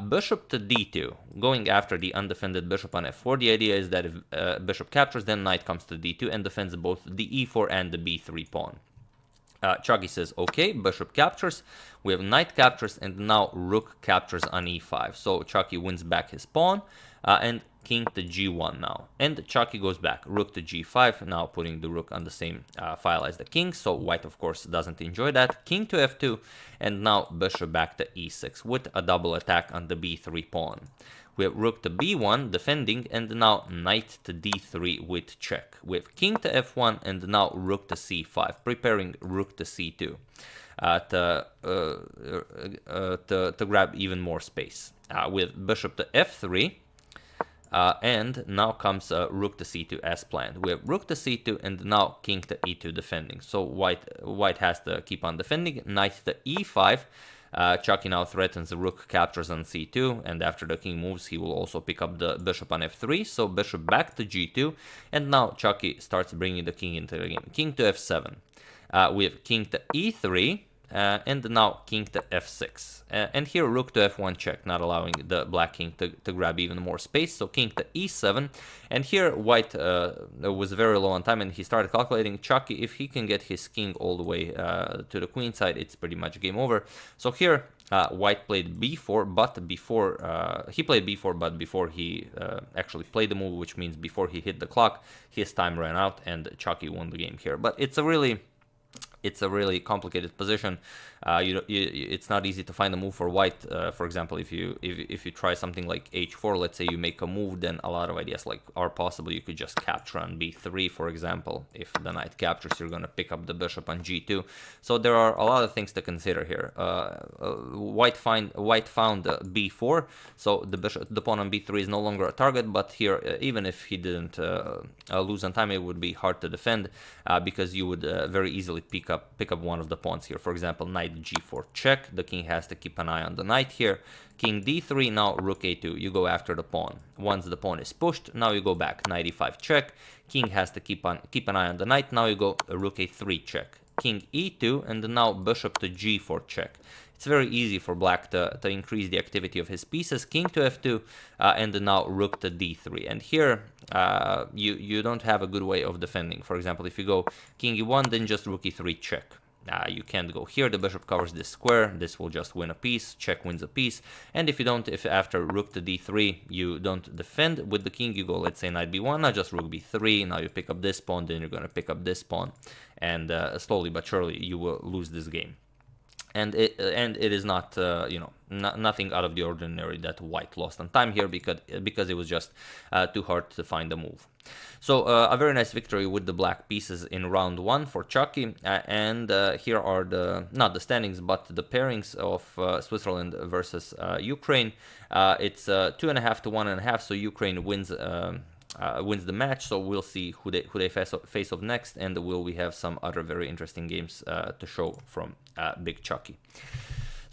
Bishop to d2, going after the undefended bishop on f4. The idea is that if bishop captures, then knight comes to d2 and defends both the e4 and the b3 pawn. Chucky says, okay, bishop captures, we have knight captures, and now rook captures on e5. So Chucky wins back his pawn, and king to g1 now. And Chucky goes back, rook to g5, now putting the rook on the same file as the king. So white, of course, doesn't enjoy that. King to f2, and now bishop back to e6 with a double attack on the b3 pawn. We have rook to b1 defending, and now knight to d3 with check. We have king to f1, and now rook to c5, preparing rook to c2 to grab even more space. With bishop to f3, and now comes rook to c2 as planned. We have rook to c2, and now king to e2 defending. So white has to keep on defending. Knight to e5. Chucky now threatens the rook captures on c2, and after the king moves, he will also pick up the bishop on f3. So bishop back to g2, and now Chucky starts bringing the king into the game. King to f7. We have king to e3, and now king to f6. And here rook to f1 check, not allowing the black king to grab even more space. So king to e7, and here white was very low on time, and he started calculating Chucky, if he can get his king all the way to the queen side, it's pretty much game over. So here white played b4, but before he played b4, but before he actually played the move, which means before he hit the clock, his time ran out, and Chucky won the game here. But it's a really it's a really complicated position. It's not easy to find a move for white. For example, if you try something like h4, let's say you make a move, then a lot of ideas like are possible. You could just capture on b3, for example. If the knight captures, you're going to pick up the bishop on g2. So there are a lot of things to consider here. White found b4, so the pawn on b3 is no longer a target. But here, even if he didn't lose on time, it would be hard to defend because you would very easily pick up one of the pawns here. For example, knight g4 check. The king has to keep an eye on the knight here. King d3, now rook a2. You go after the pawn. Once the pawn is pushed, now you go back. Knight e5 check. King has to keep an eye on the knight. Now you go rook a3 check. King e2, and now bishop to g4 check. It's very easy for black to increase the activity of his pieces. King to f2, and now rook to d3. And here you don't have a good way of defending. For example, if you go king e1, then just rook e3 check. You can't go here. The bishop covers this square. This will just win a piece. Check wins a piece. And if after rook to d3 you don't defend with the king, you go, let's say, knight b1, now just rook b3. Now you pick up this pawn, then you're going to pick up this pawn, and slowly but surely you will lose this game. And it is not nothing out of the ordinary that white lost on time here, because it was just too hard to find a move. So a very nice victory with the black pieces in round 1 for Chucky. And here are not the standings, but the pairings of Switzerland versus Ukraine. It's 2.5 to 1.5, so Ukraine wins the match. So we'll see who they face off next, and we have some other very interesting games to show from Big Chucky.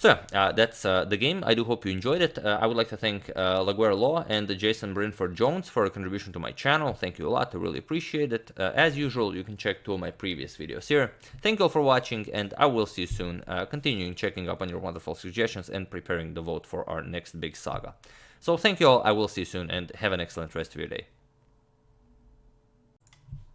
So that's the game. I do hope you enjoyed it. I would like to thank Laguerre Law and Jason Brinford Jones for a contribution to my channel. Thank you a lot. I really appreciate it. As usual, you can check 2 of my previous videos here. Thank you all for watching, and I will see you soon, continuing checking up on your wonderful suggestions and preparing the vote for our next big saga. So thank you all. I will see you soon, and have an excellent rest of your day.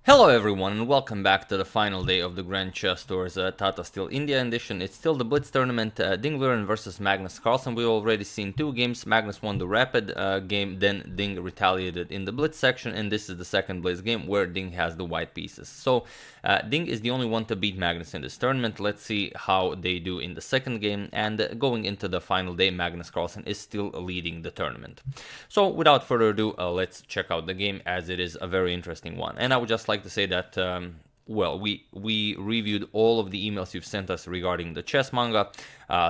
Hello everyone, and welcome back to the final day of the Grand Chess Tour's Tata Steel India edition. It's still the Blitz tournament, Ding Liren versus Magnus Carlsen. We've already seen 2 games. Magnus won the Rapid game, then Ding retaliated in the Blitz section, and this is the second Blitz game where Ding has the white pieces. So Ding is the only one to beat Magnus in this tournament. Let's see how they do in the second game, and going into the final day, Magnus Carlsen is still leading the tournament. So without further ado, let's check out the game, as it is a very interesting one. And I would just like to say that well, we reviewed all of the emails you've sent us regarding the chess manga,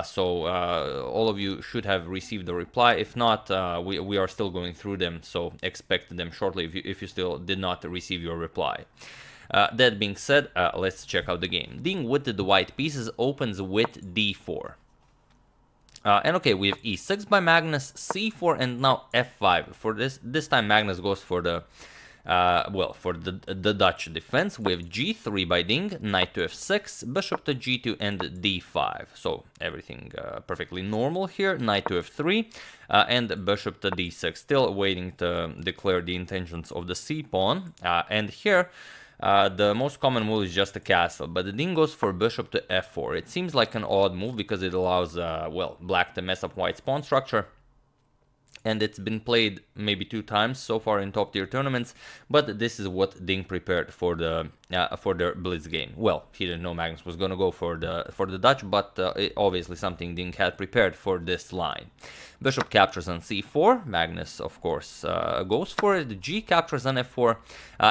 so all of you should have received the reply. If not, we are still going through them, so expect them shortly if you still did not receive your reply. That being said, let's check out the game. Ding with the white pieces opens with d4. And okay, we have e6 by Magnus, c4, and now f5. For this time Magnus goes for the for the Dutch defense. We have g3 by Ding, knight to f6, bishop to g2, and d5. So everything perfectly normal here. Knight to f3, and bishop to d6. Still waiting to declare the intentions of the c pawn. And here the most common move is just a castle, but the Ding goes for bishop to f4. It seems like an odd move because it allows well, black to mess up white's pawn structure. And it's been played maybe 2 times so far in top tier tournaments, but this is what Ding prepared for their Blitz game. Well, he didn't know Magnus was gonna go for the Dutch, but obviously something Ding had prepared for this line. Bishop captures on c4. Magnus, of course, goes for it. G captures on f4,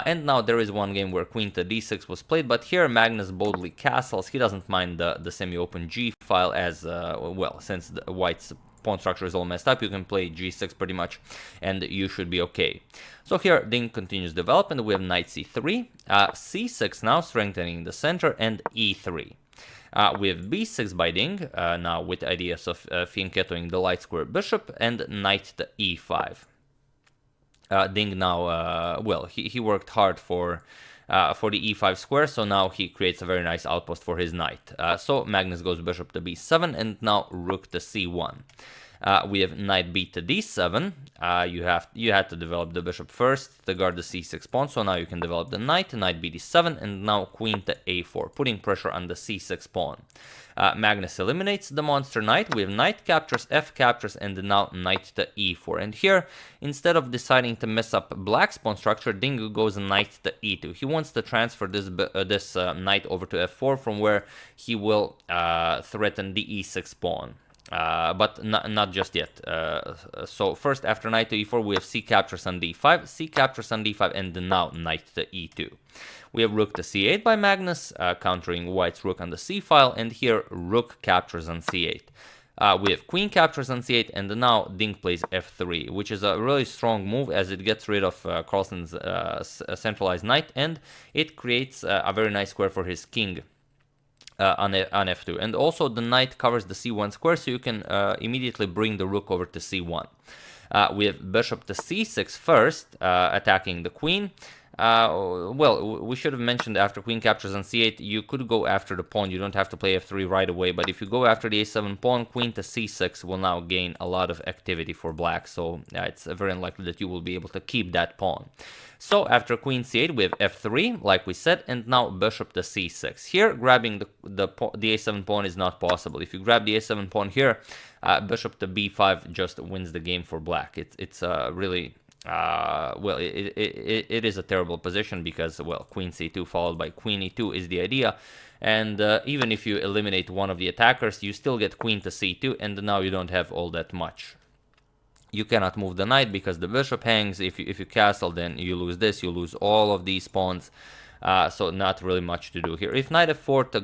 and now there is one game where queen to d6 was played, but here Magnus boldly castles. He doesn't mind the semi-open g file, as well, since the white's pawn structure is all messed up, you can play g6 pretty much, and you should be okay. So here Ding continues development. We have knight c3, c6 now strengthening the center, and e3. We have b6 by Ding, now with ideas of fianchettoing the light square bishop, and knight to e5. Ding now, well, he worked hard for the e5 square, so now he creates a very nice outpost for his knight. So Magnus goes bishop to b7, and now rook to c1. We have knight b to d7. You had to develop the bishop first to guard the c6 pawn, so now you can develop the knight b d7, and now queen to a4, putting pressure on the c6 pawn. Magnus eliminates the monster knight. We have knight captures, f captures, and now knight to e4. And here, instead of deciding to mess up black's pawn structure, Ding goes knight to e2. He wants to transfer this knight over to f4, from where he will threaten the e6 pawn. But not just yet. So first, after knight to e4, we have c captures on d5, c captures on d5, and now knight to e2. We have rook to c8 by Magnus, countering white's rook on the c file, and here rook captures on c8. We have queen captures on c8, and now Ding plays f3, which is a really strong move as it gets rid of Carlsen's centralized knight, and it creates a very nice square for his king. On f2, and also the knight covers the c1 square, so you can immediately bring the rook over to c1. We have bishop to c6 first, attacking the queen. Well, we should have mentioned after queen captures on c8, you could go after the pawn. You don't have to play f3 right away, but if you go after the a7 pawn, queen to c6 will now gain a lot of activity for black, so it's very unlikely that you will be able to keep that pawn. So after queen c8, we have f3, like we said, and now bishop to c6. Here, grabbing the a7 pawn is not possible. If you grab the a7 pawn here, bishop to b5 just wins the game for black. It's really... well, it is a terrible position because, well, queen c2 followed by queen e2 is the idea, and even if you eliminate one of the attackers, you still get queen to c2, and now you don't have all that much. You cannot move the knight because the bishop hangs. If you castle, then you lose this, you lose all of these pawns. So not really much to do here. If knight f4 to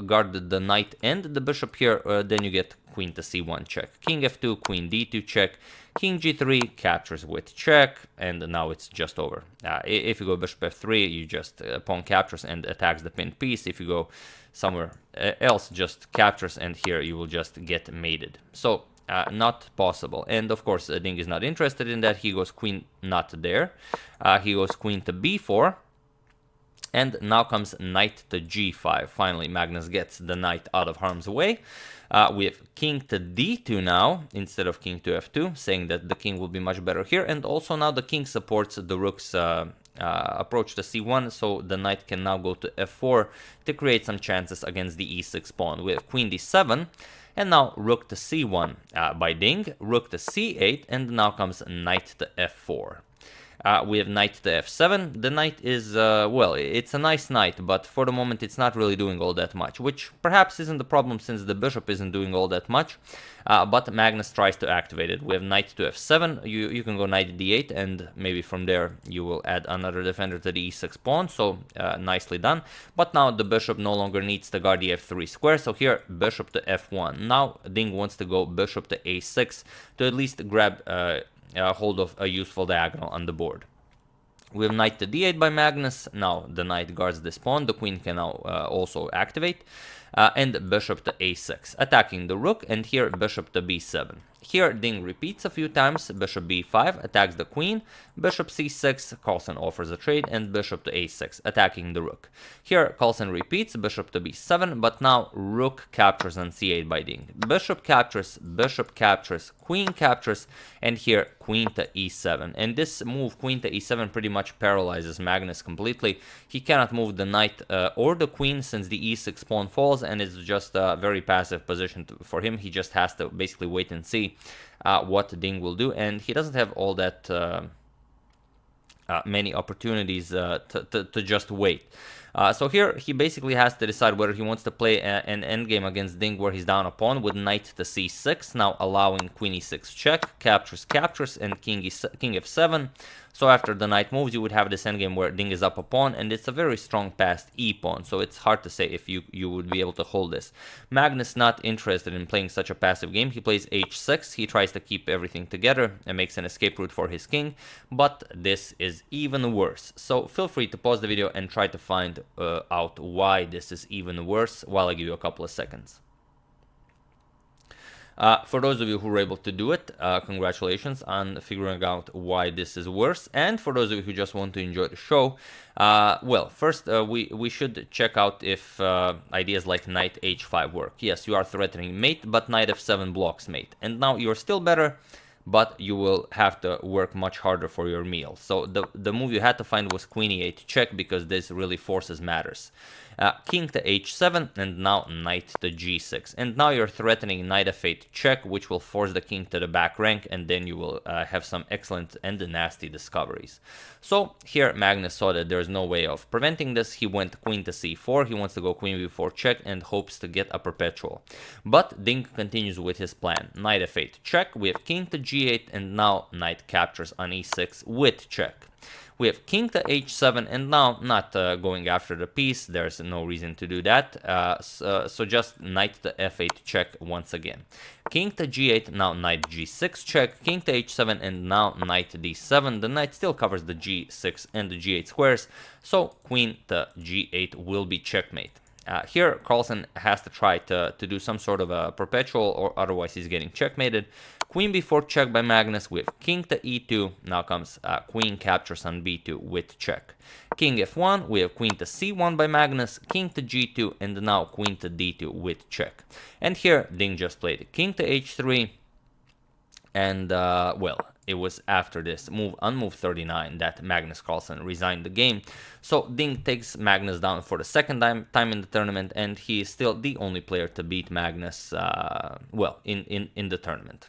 guard the knight and the bishop here, then you get queen to c1 check. King f2, queen d2 check. King g3 captures with check, and now it's just over. If you go bishop f3, you just pawn captures and attacks the pinned piece. If you go somewhere else, just captures, and here you will just get mated. So not possible. And of course, Ding is not interested in that. He goes queen not there. He goes queen to b4. And now comes knight to g5. Finally, Magnus gets the knight out of harm's way. We have king to d2 now, instead of king to f2, saying that the king will be much better here. And also now the king supports the rook's approach to c1, so the knight can now go to f4 to create some chances against the e6 pawn. We have queen d7, and now rook to c1 by Ding, rook to c8, and now comes knight to f4. We have knight to f7. The knight is, well, it's a nice knight, but for the moment it's not really doing all that much, which perhaps isn't the problem since the bishop isn't doing all that much, but Magnus tries to activate it. We have knight to f7. You can go knight d8, and maybe from there you will add another defender to the e6 pawn, so nicely done. But now the bishop no longer needs to guard the f3 square, so here bishop to f1. Now Ding wants to go bishop to a6 to at least grab hold of a useful diagonal on the board. We have knight to d8 by Magnus. Now the knight guards this pawn. The queen can now also activate. And bishop to a6, attacking the rook, and here bishop to b7. Here Ding repeats a few times, bishop b5, attacks the queen, bishop c6, Carlsen offers a trade, and bishop to a6, attacking the rook. Here Carlsen repeats, bishop to b7, but now rook captures on c8 by Ding. Bishop captures, queen captures, and here queen to e7. And this move, queen to e7, pretty much paralyzes Magnus completely. He cannot move the knight or the queen since the e6 pawn falls, and it's just a very passive position for him. He just has to basically wait and see what Ding will do, and he doesn't have all that many opportunities to just wait. So here he basically has to decide whether he wants to play an endgame against Ding where he's down a pawn with knight to c6, now allowing queen e6 check, captures, and king f7. So after the knight moves, you would have this endgame where Ding is up a pawn, and it's a very strong passed e-pawn, so it's hard to say if you would be able to hold this. Magnus not interested in playing such a passive game. He plays h6, he tries to keep everything together and makes an escape route for his king, but this is even worse. So feel free to pause the video and try to find out why this is even worse while I give you a couple of seconds. For those of you who were able to do it, congratulations on figuring out why this is worse. And for those of you who just want to enjoy the show, well, first we should check out if ideas like knight h5 work. Yes, you are threatening mate, but knight f7 blocks mate. And now you're still better, but you will have to work much harder for your meal. So the move you had to find was queen e8 check, because this really forces matters. King to h7, and now knight to g6. And now you're threatening knight f8 check, which will force the king to the back rank, and then you will have some excellent and nasty discoveries. So here Magnus saw that there's no way of preventing this. He went queen to c4, he wants to go queen b4 check and hopes to get a perpetual. But Ding continues with his plan. Knight f8 check, we have king to g8, and now knight captures on e6 with check. We have king to h7, and now not going after the piece, there's no reason to do that, so just knight to f8 check once again. King to g8, now knight g6 check, king to h7, and now knight d7. The knight still covers the g6 and the g8 squares, so queen to g8 will be checkmate. Here, Carlsen has to try to do some sort of a perpetual, or otherwise he's getting checkmated. Queen b4 check by Magnus with king to e2. Now comes queen captures on b2 with check. King f1, we have queen to c1 by Magnus, king to g2, and now queen to d2 with check. And here, Ding just played king to h3, and well, it was after this move, on move 39, that Magnus Carlsen resigned the game. So Ding takes Magnus down for the second time in the tournament, and he is still the only player to beat Magnus, well, in the tournament.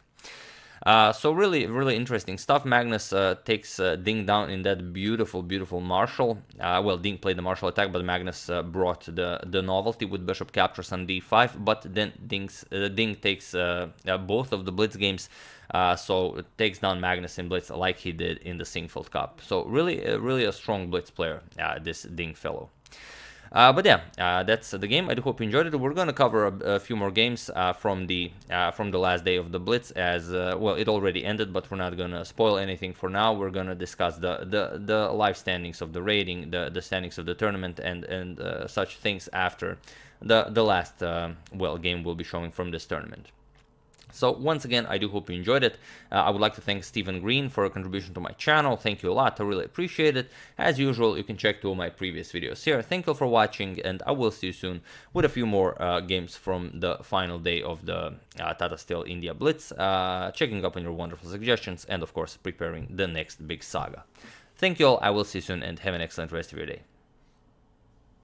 So really interesting stuff. Magnus takes Ding down in that beautiful marshal. Well, Ding played the marshal attack, but Magnus brought the novelty with bishop captures on d5. But then Ding takes both of the blitz games, so it takes down Magnus in blitz like he did in the Sinquefield Cup. So really a strong blitz player, this Ding fellow. But yeah, that's the game. I do hope you enjoyed it. We're going to cover a few more games from the last day of the Blitz, as well, it already ended, but we're not going to spoil anything for now. We're going to discuss the live standings of the rating, the standings of the tournament, and such things after the last well, game we'll be showing from this tournament. So once again, I do hope you enjoyed it. I would like to thank Stephen Green for a contribution to my channel. Thank you a lot. I really appreciate it. As usual, you can check two of my previous videos here. Thank you for watching, and I will see you soon with a few more games from the final day of the Tata Steel India Blitz, checking up on your wonderful suggestions, and of course, preparing the next big saga. Thank you all. I will see you soon, and have an excellent rest of your day.